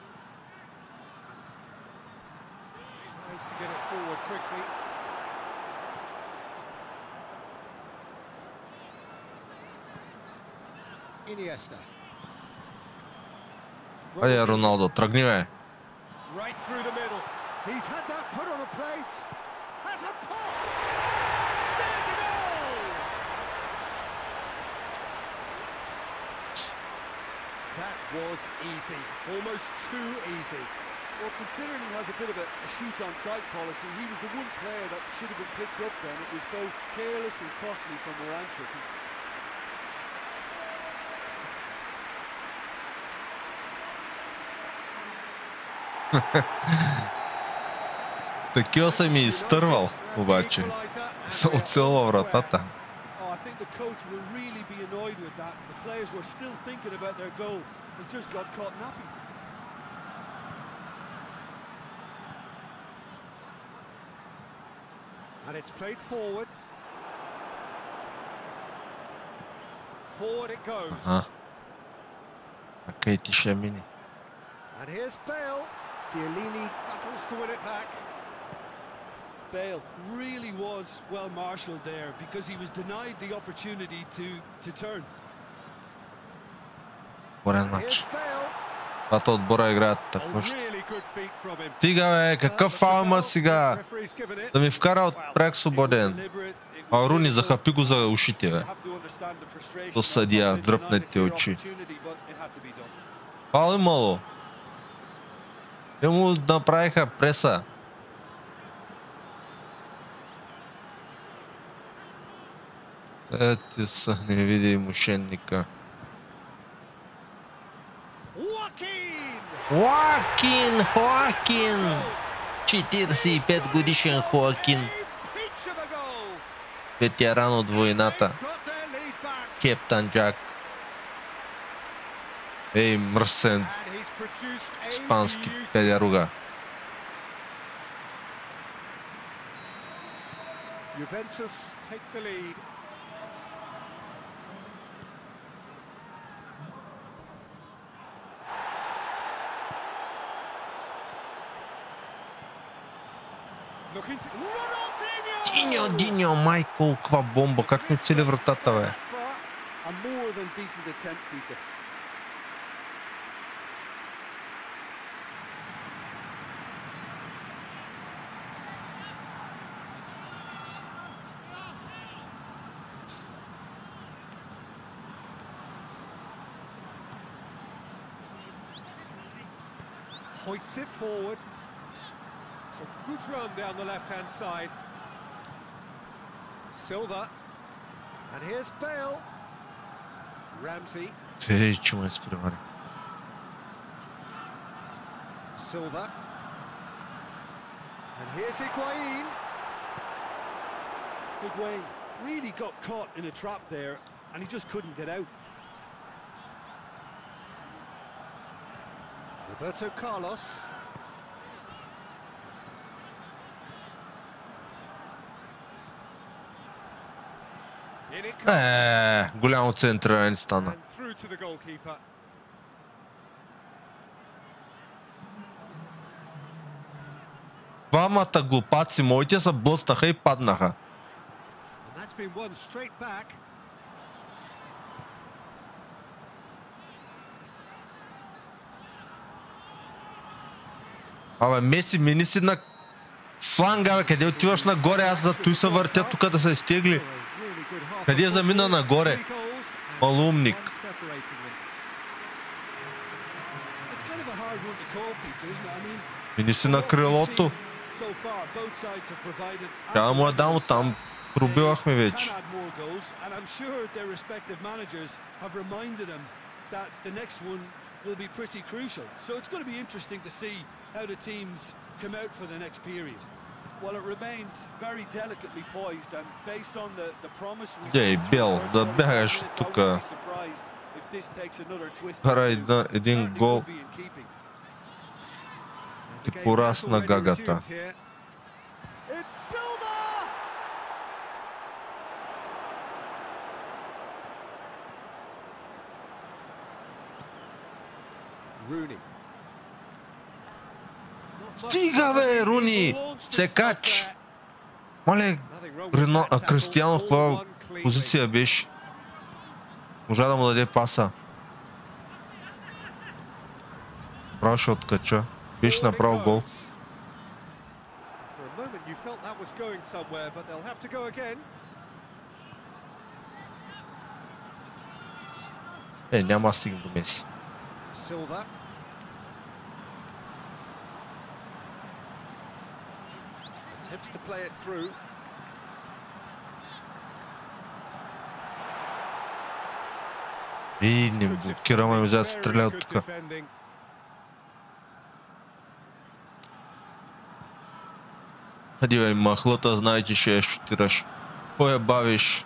Tries to get it forward quickly. Iniesta. Айде, Роналдо, тръгни, бе. Right through the middle. He's had that put on a plate. Has a pop. There's a goal. That was easy. Almost too easy. Well, considering he has a bit of a shoot-on-sight policy, he was the one player that should have been picked up then. It was both careless and costly from Moran City. Такива съм и изтървал, обаче. Съм оцелвал вратата. And it's played forward. Forward it goes. Окей, ти ще мини. And here's Bale. Chiellini battles to win it back. Bale really was well marshalled there because he was denied the opportunity to turn. Борен матч. Двата отбора играят такова. Стига, бе, какъв фаул има сега? Да ми вкара от прак свободен. А Руни захапи го за ушите, бе. То съдия, дръпнете очи. Фал имало. Те му направиха преса. Ти са, не види мошенника. Хоакин! 45 годишен Хоакин. Ветеран от войната. Кептан Джак. Ей, мръсен испански педеруга. Juventus take the lead. Диньо, Майкъл, каква бомба, как не цели вратата, бе. Hoists it forward. It's a good run down the left-hand side. Silva. And here's Bale. Ramsey. Ей, че ме изпревари. Silva. And here's Higuain. Higuain really got caught in a trap there, and he just couldn't get out. Roberto Carlos. Голямо центъра не стана. And through to the goalkeeper. Двамата глупаци моите се блъснаха и паднаха. And that's been won straight back. Абе, Меси, мини си на фланга, бе, къде отиваш нагоре, аз за той се въртя тук да се изтегли. Къде замина нагоре? Малумник. Мини си на крилото. Трябва да му я дам оттам. Пробивахме вече. Will be pretty crucial. So it's going to be interesting to see how the teams come out for the next period. Well, it remains very delicately poised, and based on the promise we Ей, Бел, да бягаш тук. Карай един гол. Ти порасна гагата. Стига, бе, Руни! Се кач! Мале, Кристиано в каква позиция беше? Можа да му даде паса. Право ще откача. Беше направо гол. Няма стигна до Меси. Silva. Attempts to play it through. И не блокираме, ми взят стреля от тук. Хади, бе, махлата, знай, че ще я шутираш. Кой я бавиш?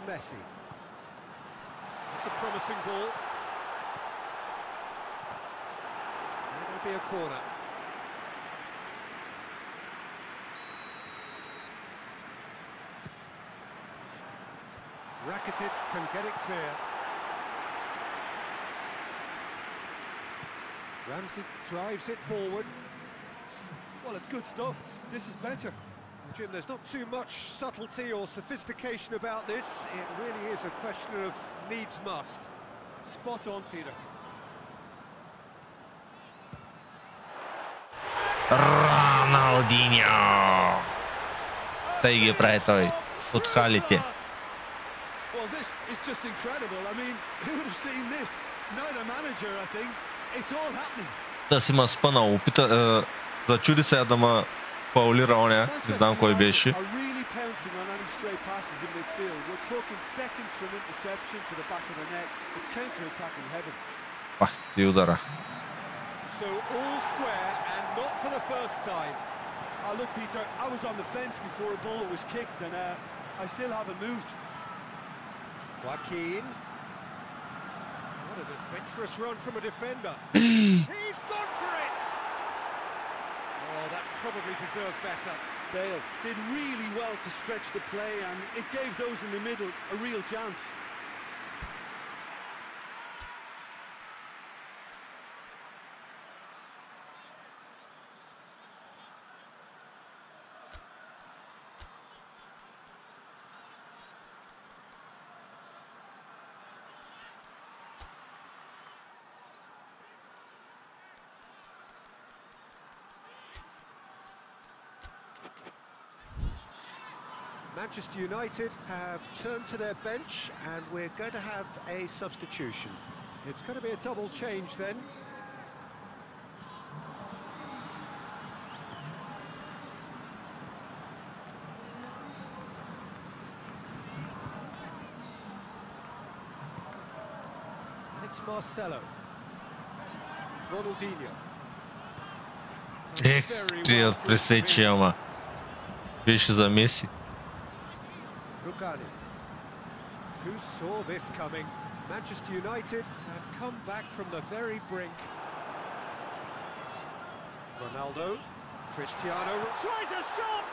Messi. It's a promising ball. It'll be a corner. Rakitic can get it clear. Ramsey drives it forward. Well, it's good stuff. This is better. Jim, there's not too much subtlety or sophistication about this. It really is a question of needs must. Spot on, Peter. Ronaldinho! Тъй ги прави той от халите. Well, this is just incredible. I mean, who would have seen this? Neither manager, I think. It's all happening. Да си ма спънал. Зачуди се да ма фаулира оня. Не знам кой беше. Are really pouncing on any stray passes in midfield. We're talking seconds from interception to the back of the net. It's counter-attacking heaven. Пах ти удара. So all square and not for the first time. Look, Peter, I was on the fence before a ball was kicked, and I still haven't moved. Joaquin. What an adventurous run from a defender. He's gone for it! Oh, that probably deserved better. Bale did really well to stretch the play, and it gave those in the middle a real chance. Manchester United have turned to their bench and we're going to have a substitution. It's going to be a double change then. And it's Marcelo. Ronaldinho. Трият пресечи, ама. Беше за Меси. Rugani. Who saw this coming? Manchester United have come back from the very brink. Ronaldo. Cristiano tries a shot!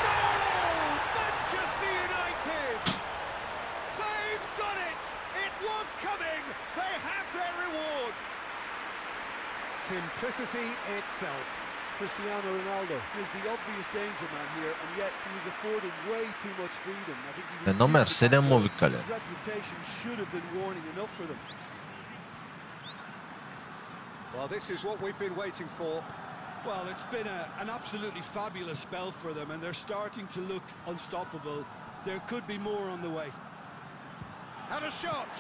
Goal! Manchester United! They've done it! It was coming! They have their reward! Simplicity itself. Cristiano Ronaldo is the obvious danger man here, and yet he was afforded way too much freedom. I think he was Номер 7 му викале. His reputation should have been warning enough for them. Well, this is what we've been waiting for. Well, it's been an absolutely fabulous spell for them, and they're starting to look unstoppable. There could be more on the way. Had a shot.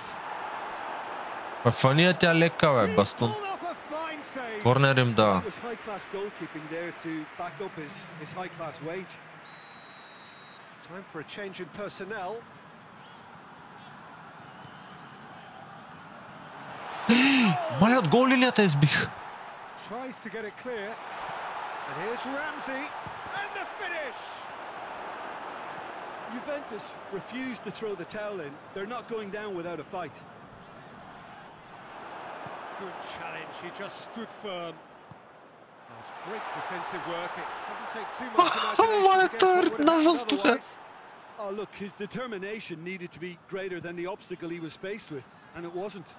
Фания тя лека, бе, бастун. Корнер им дава. It was high-class goalkeeping there to back up his high-class wage. Time for a change in personnel. Маля, от гол линията избих. Tries to get it clear. And here's Ramsey. And the finish! Juventus refused to throw the towel in. They're not going down without a fight. Good challenge, he just stood firm. That's great defensive work. It doesn't take too much imagination to get otherwise. Oh, look, his determination needed to be greater than the obstacle he was faced with, and it wasn't.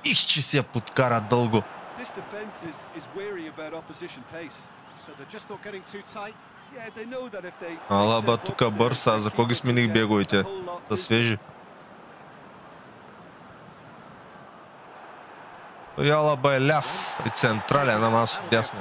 Их, че си я подкара дълго. This defense is wary about opposition pace. So they're just not getting too tight. Yeah, they know that if they... Ала, ба, тука бърса, за кого ги смених беговете? Са свежи. Яла бе ляв и централен, ама аз дясно.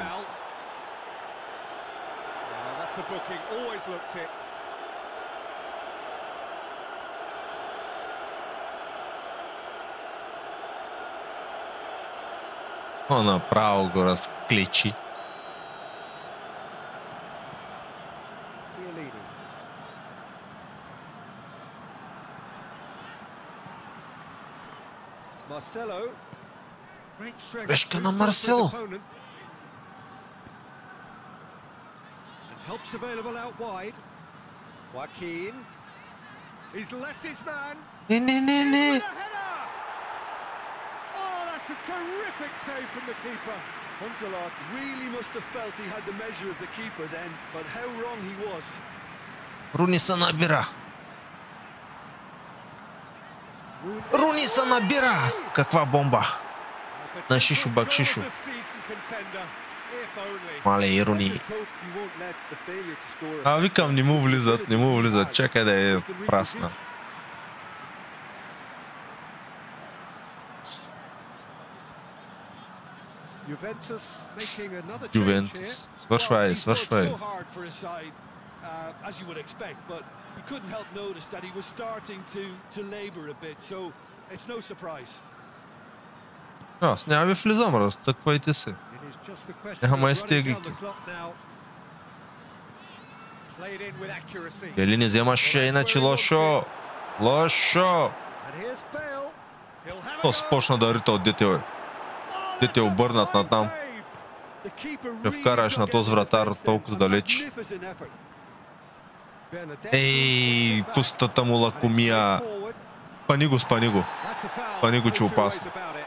О, направо го разкличи. Marcelo. Грешка на Марсел. And helps available out wide. Joaquin. He's left his man. Не. Oh, that's a terrific save from the keeper. Huntelaar really must have felt he had the measure of the keeper then, but how wrong he was. Руни се набира. Руни се набира! Каква бомба! На Шишу Бакшишу. Мале ирони. Викам, не му влизат. Чакай да е прасна. Juventus making another change here. Ювентус. Свършвай, Well, he свършвай. fought so hard for his side, as you would expect, but you couldn't help notice that he was starting to labour a bit, so it's no surprise. Аз няма ви влизам, разтъквайте се. It is just a question Няма of май running down стеглите. the clock now. Played in with accuracy. Или не вземаше, иначе лошо. Лошо! And here's Bale. He'll have То a go. спочна да рита от дете, бе. Oh, Дете that's a обърнат на fine там. save. The keeper Ще вкараш на really този dug into вратар the defence толкова then. далеч. A magnificent effort. Bernadette Ей, puts it back. пустата му And it's лакомия. played forward. Спани го, спани го. That's a foul. Пани го, No че two опасно. ways about it.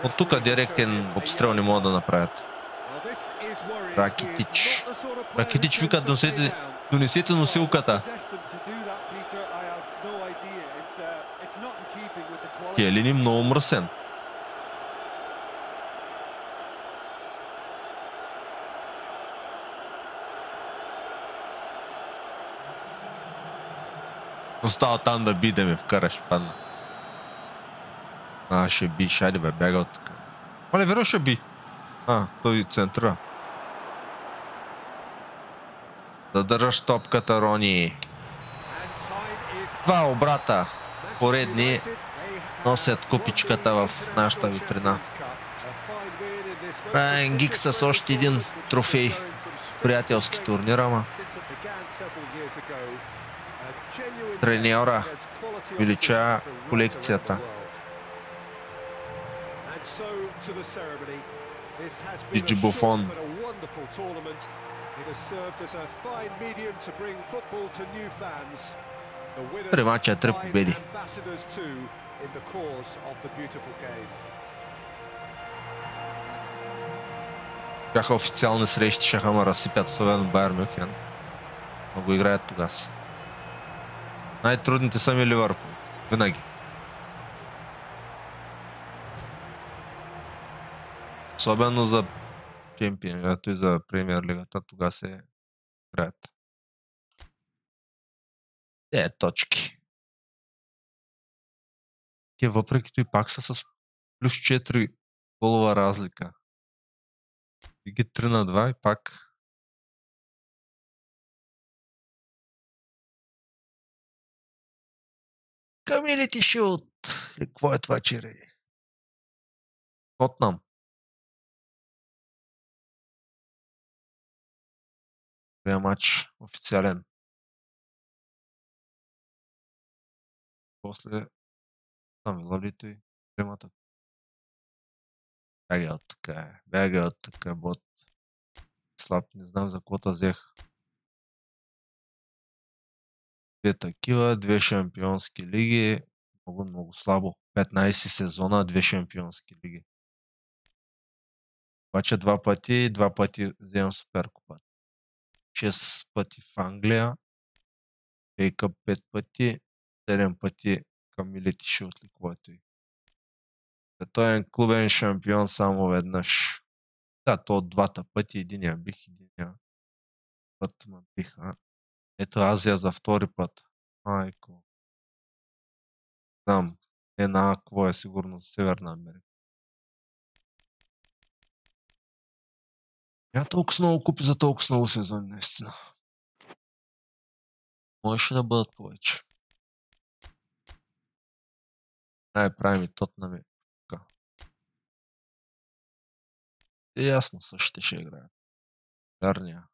And the От тук referee has директен shown him a обстрел не yellow могат да card. направят. Well, this is worrying. Ракитич. He is not the sort of player Ракитич who вика, tends to stay донесете, down. донесете носилката. Possessed them to do that, Peter. I have no idea. It's not in keeping with the quality. Келини много мръсен. Остава там да би, да ме вкараш, падна. Ще би, шайде бе, бяга от тук. Мале, веро ще би. Той центра. Да държаш топката, Рони. Два обрата. Поредни носят купичката в нашата витрина. Райан Гигс с още един трофей. Приятелски турнир, ама треньора велича колекцията. Джиджи Буфон. Три мача, три победи. Бяха официални срещи, шаха ме разсипят, особено Байер Мюнхен. Много играят тогава. Най-трудните са ми Ливърпул. Винаги. Особено за чемпионата и за премиер лигата, тогава се играят. Точки. Те въпреки и пак са с плюс 4 голова разлика. И ги 3-2 и пак. Камилити Шилд. Или какво е това, чере? Тотнам. Първия матч официален. После там лолито и тримата. Бяга от така, бяга от така, бот. Слаб, не знам за каквото взех. Две такива, две шампионски лиги. Много, много слабо. 15 сезона, две шампионски лиги. Обаче два пъти вземам Суперкупата. 6 пъти в Англия. Фейкъп 5 пъти. 7 пъти Камилити Шилд, което и. Той е клубен шампион само веднъж. Да, то от двата пъти, единия бих, единия път ме биха. Ето Азия за втори път. Айко. Знам. Какво е сигурно Северна Америка. Я толкова много купи за толкова много сезони, наистина. Можеше да бъдат повече. Правим и Тотнам. И ясно, същите ще играят. Гарния.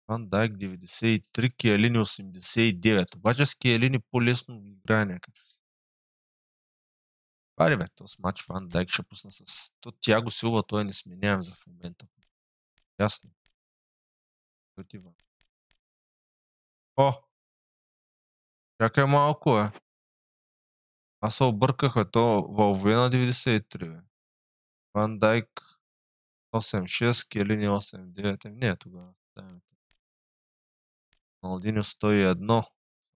Ван Дайк 93, Киелини 89. Обаче с Киелини по-лесно играе някак си. Пари бе, този матч Ван Дайк ще пусна с... Тяго Силва, той не сменяем за в момента. Ясно. Отива. О! Чакай малко, бе. Аз се обърках, бе. То Вълвена 93, бе. Ван Дайк 8-6, Киелини 8-9. Не е тогава. Роналдиньо 101,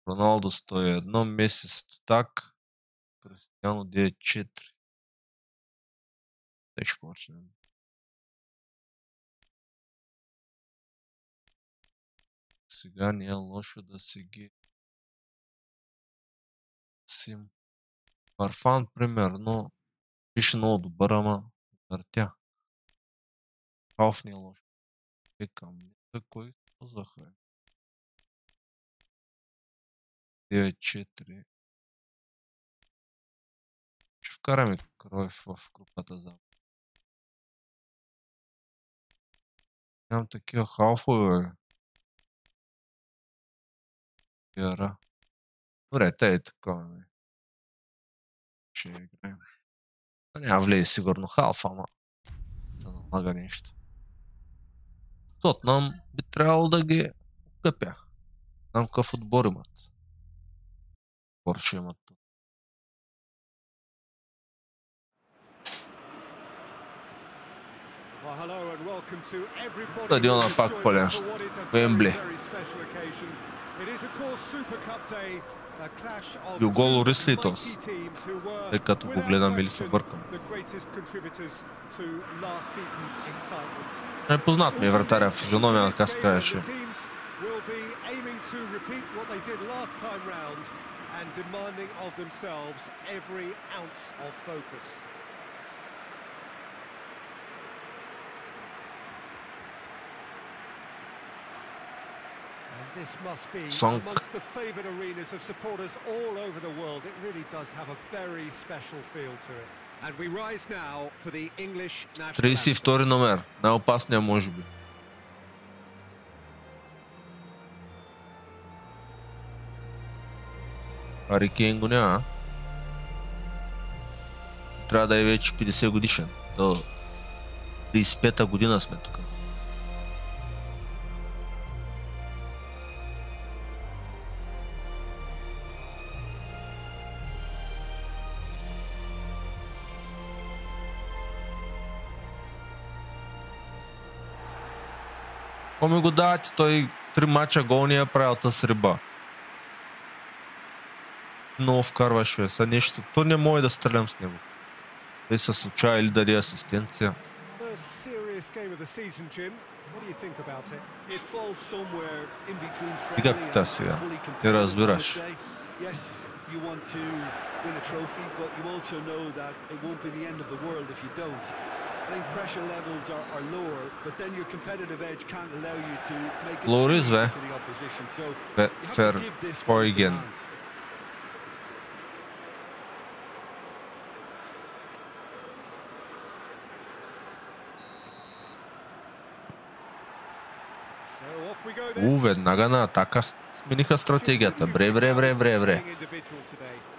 Роналдо 101, Меси 100 так, Кристиано 9-4. Дай ще почнем. Сега не е лошо да се ги Сим. Фарфан, примерно, пише много добър, ама въртя. Халф не е лош. Викам, кой ползваха? 9-4. Ще вкараме Кройф в групата за. Нямам такива халфове. Яра. Добре, те е такова. Ще играем. Няма влезе сигурно халф, ама да налага нещо. Тотнам би трябвало да ги къпя. Знам какъв отбор имат. Отбор ще имат тук. Стадиона пак пълен. Уембли. Юголо Рислитос. Тъй като го гледам или се бъркам. Непознат ми е вратаря в физиономия, така се казваше. This must be Song. amongst the favoured arenas of supporters all over the world. It really does have a very special feel to it. And we rise now for the English national 32 номер. Най-опасния може би. Хари Кейн го няма. Трябва да е вече 50 годишен. До 35-та година сме тук. Ако ми го давате, той 3 мача гол не е правил с риба. Много вкарваше са нещо. То не може да стрелям с него. Дали се случава или даде асистенция. Ига пита сега. Ти разбираш. You want to win a trophy, but you also know that it won't be the end of the world if you don't. I think pressure levels are lower, but then your competitive edge can't allow you to make it Loris to the opposition. So fair for again. Веднага на атака смениха стратегията. Бре.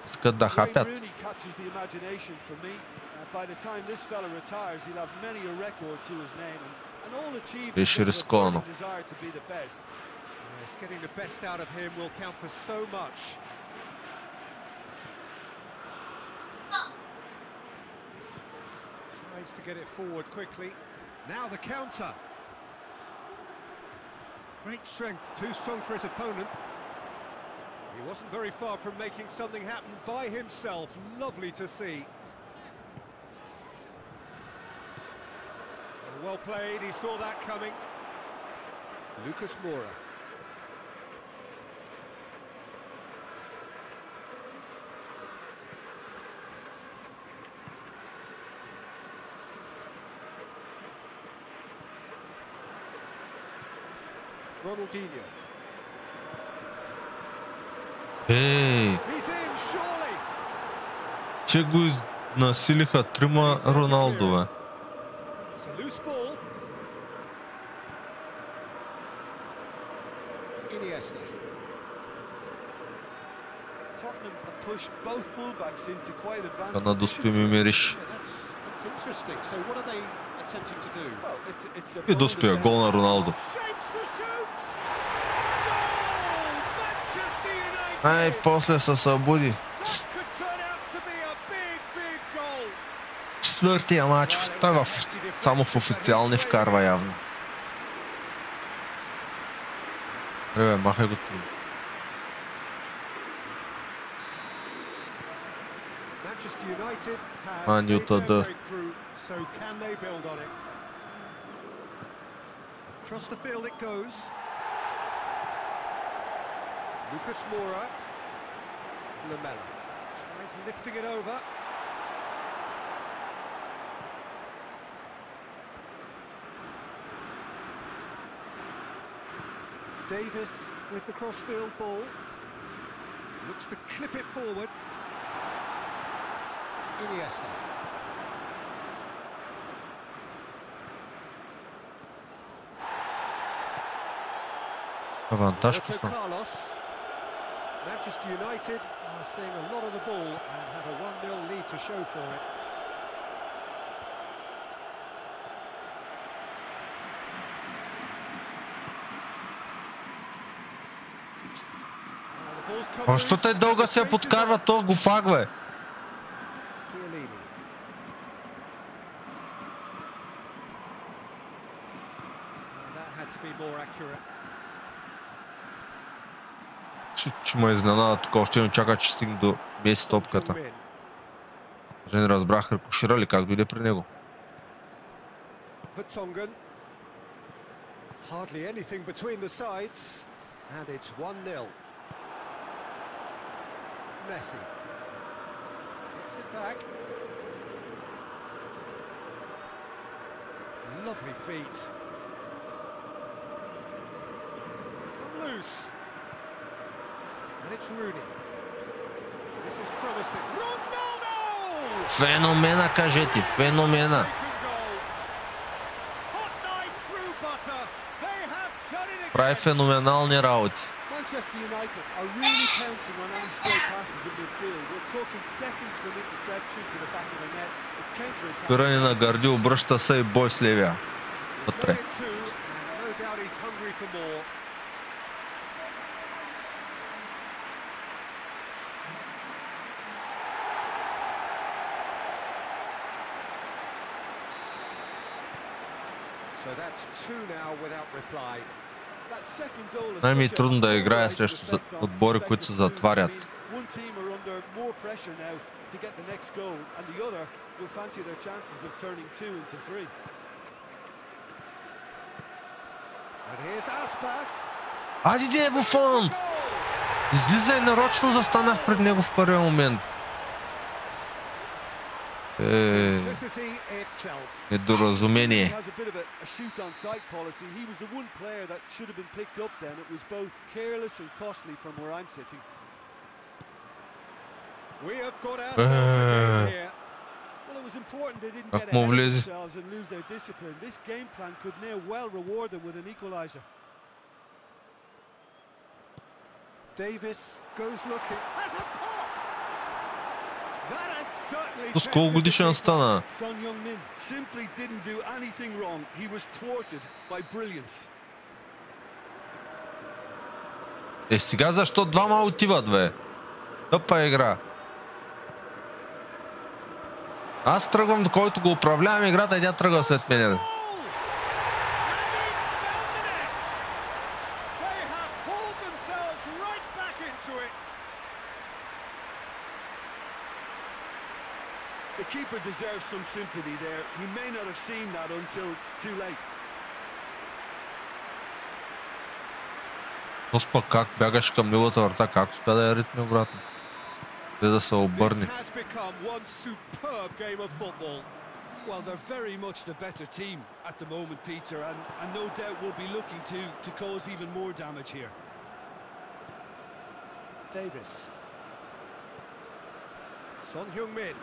Искат да хапят. Беше рисковано. Great strength, too strong for his opponent. He wasn't very far from making something happen by himself. Lovely to see. Well played, he saw that coming. Lucas Moura. Ronaldinho. He's in, surely. Че го насилиха трима Роналдове. Loose ball. Iniesta. Tottenham have pushed both fullbacks into quite advanced Да надуспи ми мириш. That's interesting. So what are they attempting to do? Well, it's a И доспя гол на Роналдо. Ай, после се събуди. Четвъртия матч. Той само в официални вкарва явно. Ребе, махай го това. Манюта да. Across the field it goes. Lucas Moura. Lamela. Tries lifting it over. Davis with the crossfield ball. Looks to clip it forward. Iniesta. Авантаж Roberto пусна. Carlos. Manchester United are seeing a lot of the ball and have a 1-0 lead to show for it. Що те дълга се подкарва, то го пак, бе. Chiellini. That had to be more accurate. Че ме изненада тук, още не чака, че стигне до Меси топката. Даже не разбрах рикошира ли как дойде при него. Vertonghen. Hardly anything between the sides, and it's 1-0. Messi gets it back. Lovely feet. It's come loose. And it's Rooney. This is promising. Ronaldo! Феномена, кажете, феномена. Hot knife through butter. They have done it again. Прави феноменални работи. Manchester United are really pouncing on any stray passes in midfield. We're talking seconds from interception to the back of the net. It's counter-attack. Пиране на Гърди, обръща се и бой с левия. Вътре. No doubt he's hungry for more. So that's two now without reply. That second goal is Най-ми е such a трудно да играя polarizing срещу effect on отбори, които се respective teams. затварят. I mean, one team are under more pressure now to get the next goal, and the other will fancy their chances of turning 2 into 3. And here's Aspas. Айде, Буфон! Излизай, нарочно застанах пред него в първия момент. Simplicity itself. Недоразумение. He has a bit of a shoot on sight policy. He was the one player that should have been picked up then. It was both careless and costly from where I'm sitting. We have got ourselves a game here. Well, it was important they didn't Как get му ahead of влезе? themselves and lose their discipline. This game plan could now well reward them with an equaliser. Davis goes looking. Has a pop! That has certainly С колко годишен стана? Son Heung-min simply didn't do anything wrong. He was thwarted by brilliance. Сега защо двама отиват, бе? Тъпа игра. Аз тръгвам, до който го управлявам играта, и тя тръгва след мене. They have pulled themselves right back into it. The keeper deserves some sympathy there. He may not have seen that until too late. Тос пък как бягаш към неговата врата, как успя да я ритне обратно? Без да се обърне. This has become one superb game of football. Well, they're very much the better team at the moment, Peter, and no doubt will be looking to cause even more damage here. Davis. Son Heung-min.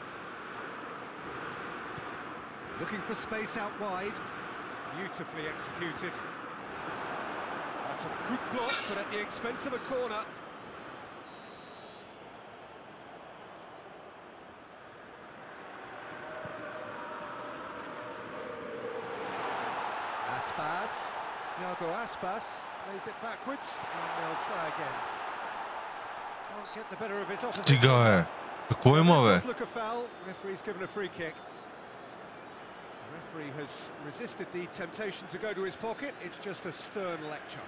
Looking for space out wide. Beautifully executed. That's a good block, but at the expense of a corner. Aspas. Iago Aspas lays it backwards, and they'll try again. Can't get the better of his opposition. Стига, бе. Какво има, бе? Does look a foul. Referee's given a free kick. The referee has resisted the temptation to go to his pocket. It's just a stern lecture.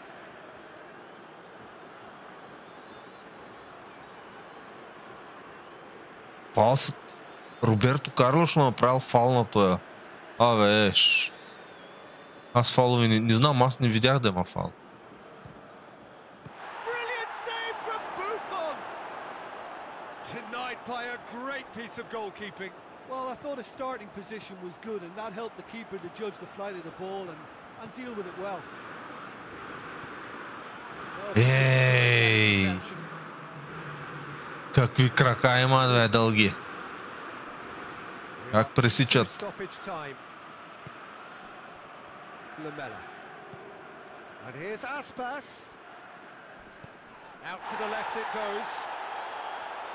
Фал с... Роберто Карлош му направил фал на тоя. Абе, аз фалови не знам, аз не видях да има фал. Brilliant save from Buffon. Denied by a great piece of goalkeeping. Well, I thought his starting position was good, and that helped the keeper to judge the flight of the ball and deal with it well. Ей! Какви крака има, бе, дълги. Как пресичат. Stoppage time. Lamela. And here's Aspas. Out to the left it goes.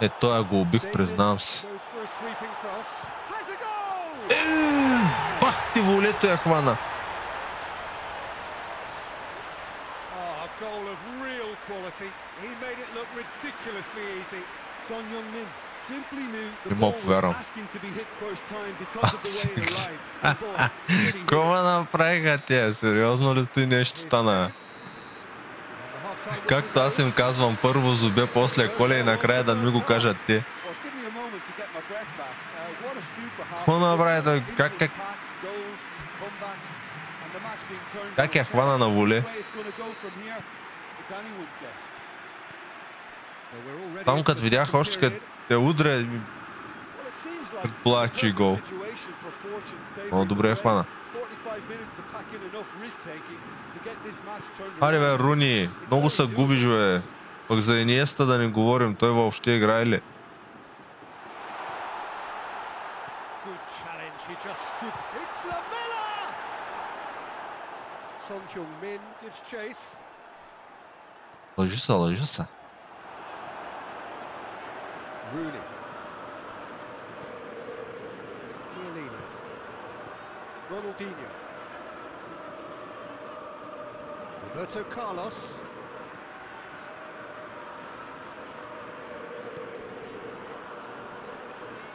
Е, той го убих, признавам се. Goes for a sweeping cross. Has a goal! Бах ти, волето я хвана. Oh, a goal of real quality. He made it look ridiculously easy. Son Heung-min simply knew the Не ball мога was повярвам. asking to be hit first time because of the way it arrived. The ball really hit. Какво направиха те? Сериозно ли ти нещо стана? Както аз им казвам, първо Зубе, после Коля и накрая да ми го кажат те. Well, give me a moment to get my breath back. What a super half. Какво направи той? Instant Как attack, goals, comebacks, and the match being turned Как я on its хвана head. на воле? The way it's going to go from here, it's anyone's guess. Well, we're already Там into като the видях second още като period. те удря, Well, it seems like предполагах, че и the гол. perfect situation for fortune favoring Много добре я the хвана. red. 45 minutes to pack in enough risk-taking to get this match turned Аре бе, around. Руни, много се губиш, бе. Пък за Иниеста да не говорим, той въобще играе ли? Good challenge. He just stood. It's Lamela. Son Heung-min gives chase. Лъжи се. Rooney. Chiellini. Ronaldinho. Roberto Carlos.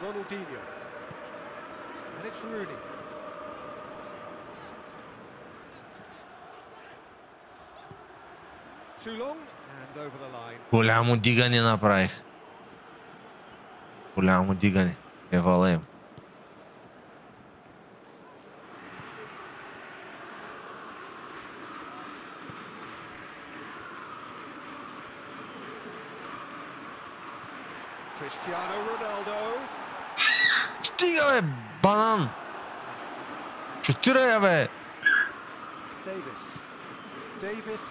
Ronaldinho. And it's Rooney. Too long and over the line. Голямо дигане направих. Голямо дигане. Евалем. Cristiano Ronaldo. Стига, бе, банан! Шутира я, бе! Davis. Davis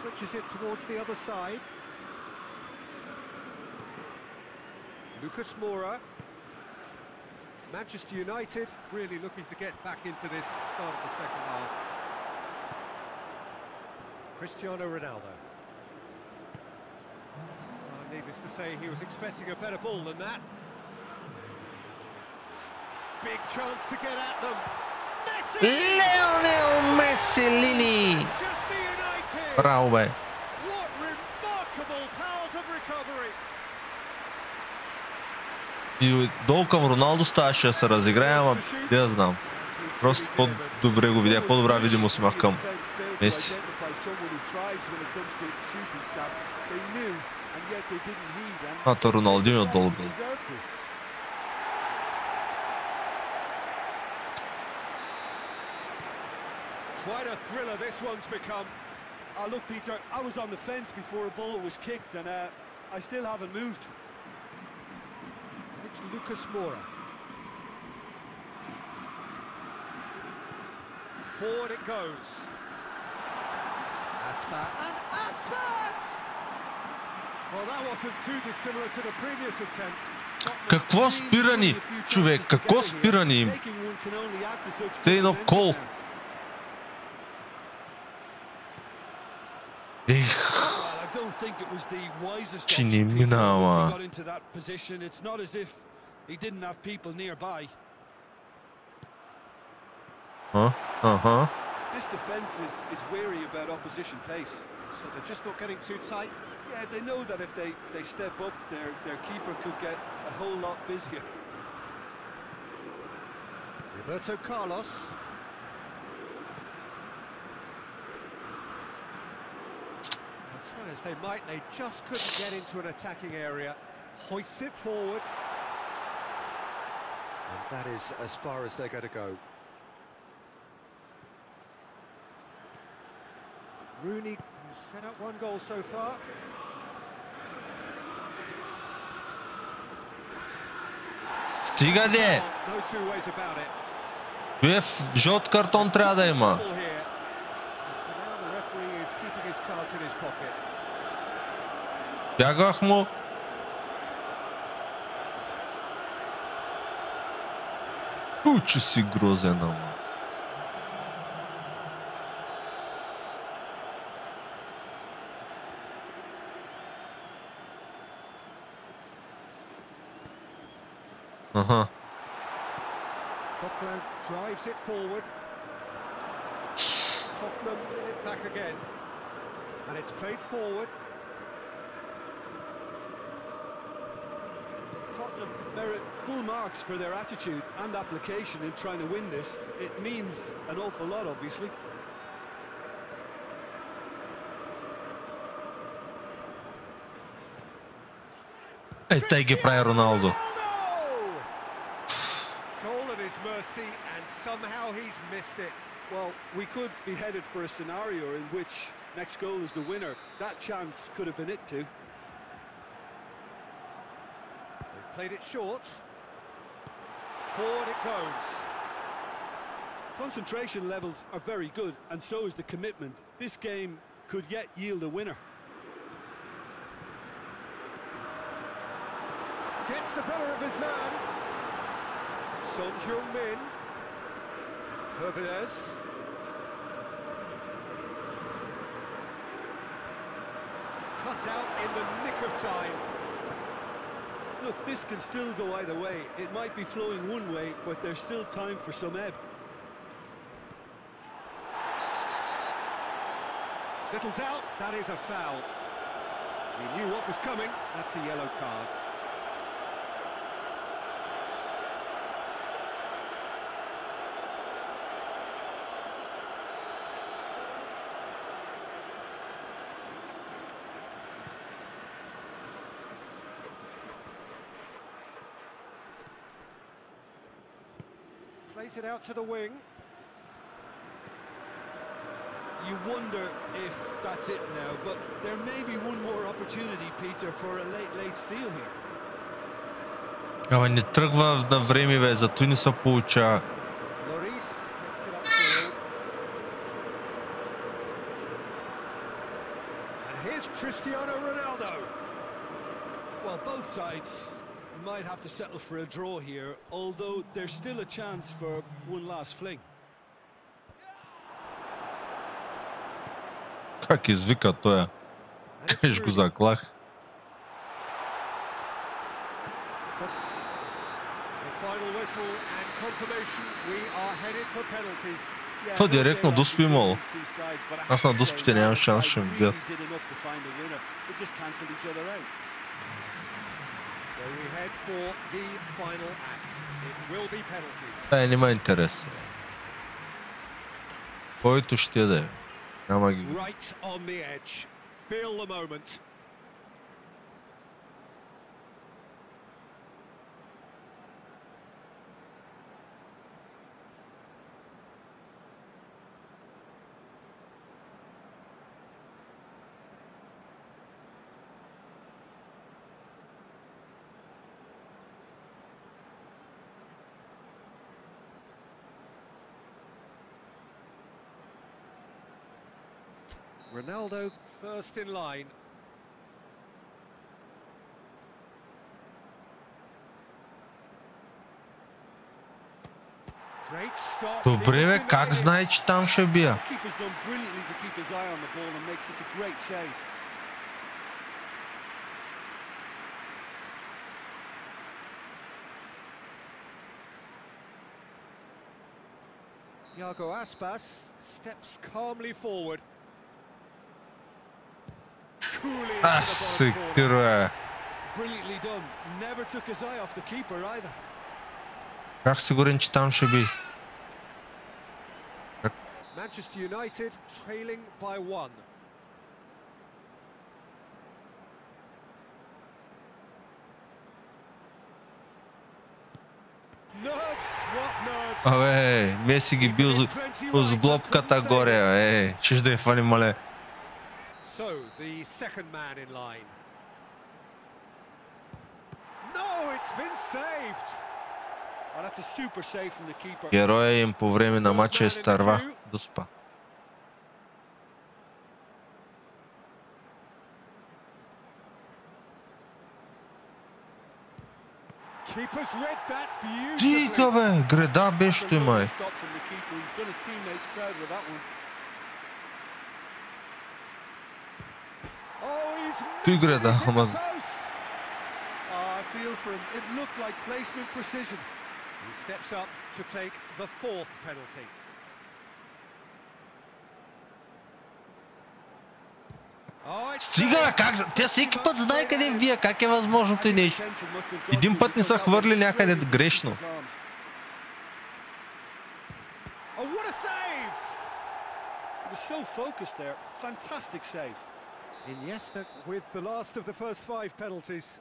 switches it towards the other side. Lucas Moura. Manchester United really looking to get back into this start of the second half. Cristiano Ronaldo. Needless to say, he was expecting a better ball than that. Big chance to get at them. Messi! Леонел Меселини! Manchester United! Браво, бе! What remarkable powers of recovery! И долу към Роналдо ставаше да се разиграе, ама не да знам. Просто по-добре го видях, по-добра видимост има към Меси. То Роналдиньо отдолу бил. Quite a thriller this one's become. Look, Peter, I was on the fence before a ball was kicked, and I still haven't moved. It's Lucas Moura. Forward it goes. Aspas. And Aspas! Well, that wasn't too dissimilar to the previous attempt. Какво спирани, човек? Какво спирани им? Те едно кол. Ех, че не мина, ама. Аха. This defense is wary about opposition pace. So they're just not getting too tight. Yeah, they know that if they step up, their keeper could get a whole lot busier. Roberto Carlos. Try as they might, they just couldn't get into an attacking area. Hoists it forward. And that is as far as they're going to go. Rooney set up one goal so far. Стига де! No two ways about it. Жълт картон трябва да има. Trouble here. So now the referee is keeping his cards in his pocket. Бягах му. Че си грозен, ама. Ага. Coquelin drives it forward. Tottenham win it back again. And it's played forward. Tottenham merit full marks for their attitude and application in trying to win this. It means an awful lot, obviously. Тъй ги прави Роналдо. Goal at his mercy, and somehow he's missed it. Well, we could be headed for a scenario in which next goal is the winner. That chance could have been it too. They've played it short. Forward it goes. Concentration levels are very good, and so is the commitment. This game could yet yield a winner. Gets the better of his man. Son Heung-min. Hervedes. Cut out in the nick of time. Look, this can still go either way. It might be flowing one way, but there's still time for some ebb. Little doubt, that is a foul. He knew what was coming. That's a yellow card. Plays it out to the wing. You wonder if that's it now, but there may be one more opportunity, Peter, for a late steal here. Ама не тръгва на време, бе, зато не се получава. Lloris takes it upfield. And here's Cristiano Ronaldo. Well, both sides might have to settle for a draw here, although there's still a chance for one last fling. Как извика тоя? Кажеш го заклах. The final whistle and confirmation we are headed for penalties. То директно дуспи имало. Аз на дуспите нямам шанс, ще ми бият. So we head for the final act. It will be penalties. Тая нема интерес. Който ще да е. Няма ги. Right on the edge. Feel the moment. Ronaldo first in line. Great stop. Добре, бе, как знае, че там ще бия? Keeper's done brilliantly to keep his eye on the ball and make such a great save. Iago Aspas steps calmly forward. Coolly into the Си bottom corner. тируе. Brilliantly done. Never took his eye off the keeper either. Бях сигурен, че там ще би. Manchester United trailing by one. Nerves, what nerves? Абе, Меси ги бил с глобката горе, ще да е фани, мале. So, the second man in line. No, it's been saved. Oh, that's a super save from the keeper. Героя им по време на матча е Старва Дуспа. Keeper's read that Тига, beautifully. бе! Греда беше той, май. Stop from the keeper. He's got his teammates proud of that one. Oh, he's Той missed it. греда, He's hit ама... the post. Oh, I feel for him. It looked like placement precision. He steps up to take the fourth penalty. Oh, it's Стига, как... Тя всеки път знае къде вие, как е възможно той нещо. Един път не са хвърли някъде грешно. Oh, what a save! He was so focused there. Fantastic save. Iniesta with the last of the first 5 penalties.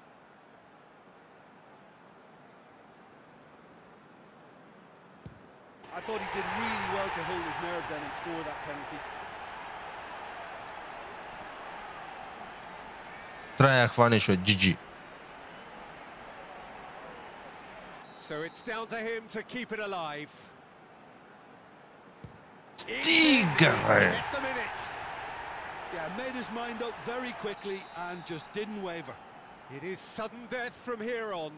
I thought he did really well to hold his nerve then and score that penalty. Трябва да хванеш от GG. So it's down to him to keep it alive. Стига, бе! Hit the minute. Yeah, made his mind up very quickly and just didn't waver. It is sudden death from here on.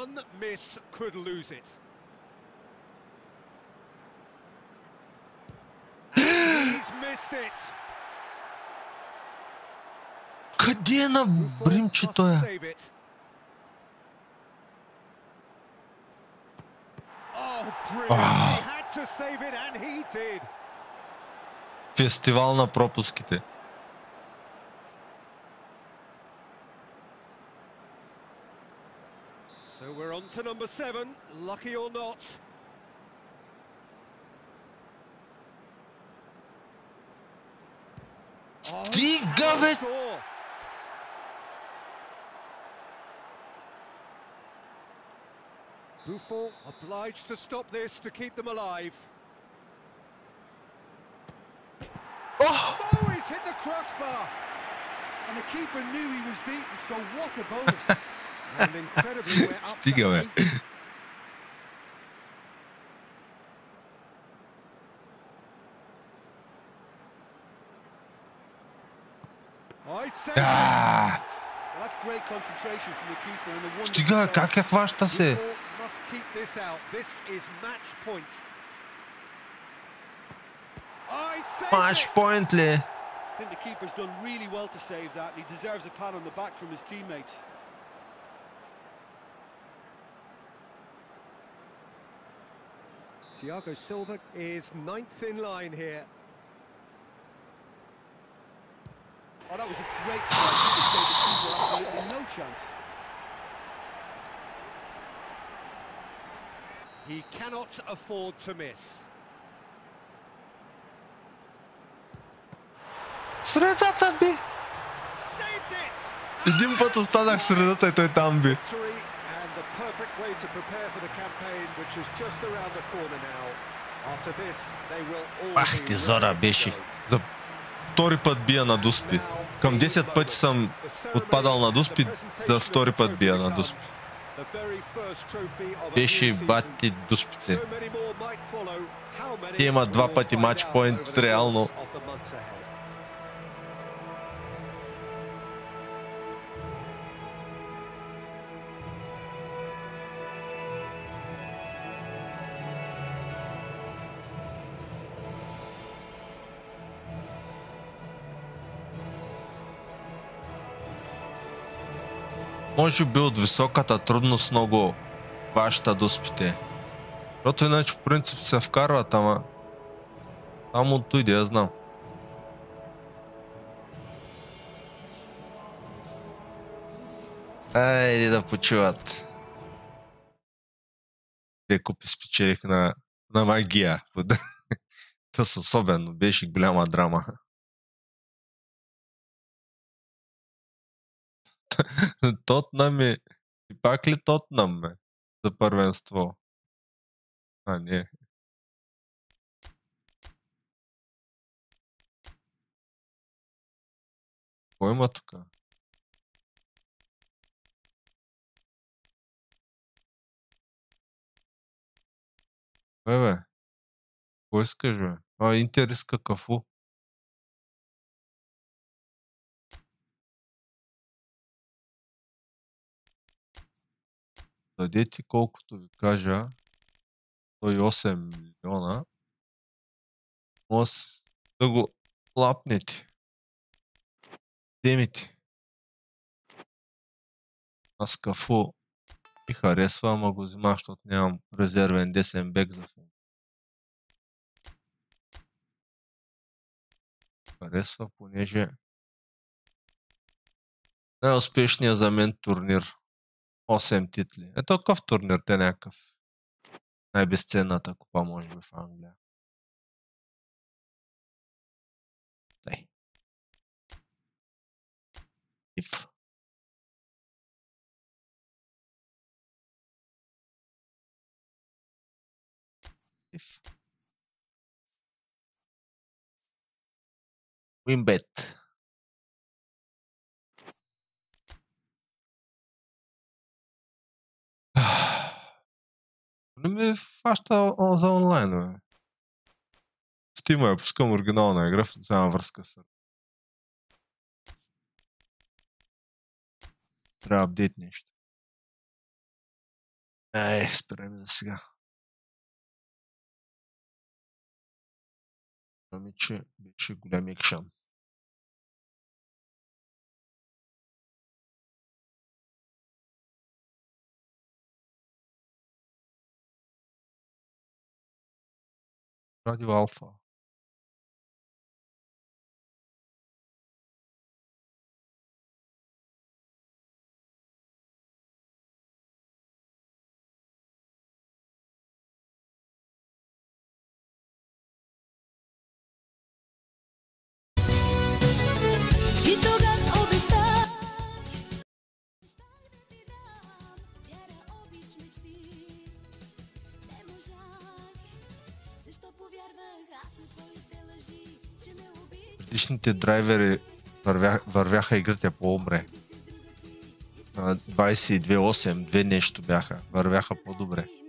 One miss could lose it. He's missed it. Къде е на Бримче Must тоя? save it. Oh, brilliant. He had to save it and he did. Фестивал на пропуските. So we're on to number 7, lucky or not. Стига, бе! Score. Buffon obliged to stop this to keep them alive. Oh! Oh, he's hit the crossbar. And the keeper knew he was beaten, so what a bonus. And incredibly, we're up to Стига, бе! 8. I say Ah! Well, that's great concentration from the keeper and a wonderful Стига, save. как я хваща се? Buffon must keep this out. This is match point. I saved Матч it. поинт ли? I think the keeper's done really well to save that, and he deserves a pat on the back from his teammates. Thiago Silva is 9th in line here. Oh, that was a great strike. He just gave the keeper absolutely no chance. He cannot afford to miss. Средата би! Saved it! Един път останах в средата и той там би. Victory and the perfect way to prepare for the campaign, which is just around the corner now. After this, they will all Ах be ти ready Зора to беше. go. За втори път бия на Дуспи. Към 10 пъти съм отпадал на Дуспи, за втори път бия на Дуспи. The very first trophy of a Беше new season. бати Дуспите. So many more might follow. How many Те имат два we'll пъти find матч out поинт, over the реално. course of the months ahead. Може би от високата трудност много хваща Дуспите. Защото иначе в принцип се вкарват, ама само от той, я знам. Айде да почиват. Те купи спечелих на магия. Тъс особено, беше голяма драма. Тотнам е... И пак ли Тотнам е? За първенство? А, не. Кой има тук? Бе. Кой искаш, бе? Интер иска Кафу. Дадете колкото ви кажа. 108 милиона. Може да го лапнете. Темите. Аз Кафу ми харесва, ама го взимах, защото нямам резервен десен бек за функция. Харесва, понеже най-успешният за мен турнир. 8 титли. Ето какъв турнир, те някакъв. Най-безценната купа, може би, в Англия. Дай. If. WinBet. Не ми фаща за онлайн, бе. Стима я пускам оригинална игра, взема връзка с. Трябва апдейт нещо. Спираме за сега. Ами, че беше голям екшън. Радио Алфа. Предишните драйвери вървяха игрите по-добре. 22-8, 2 нещо бяха. Вървяха по-добре.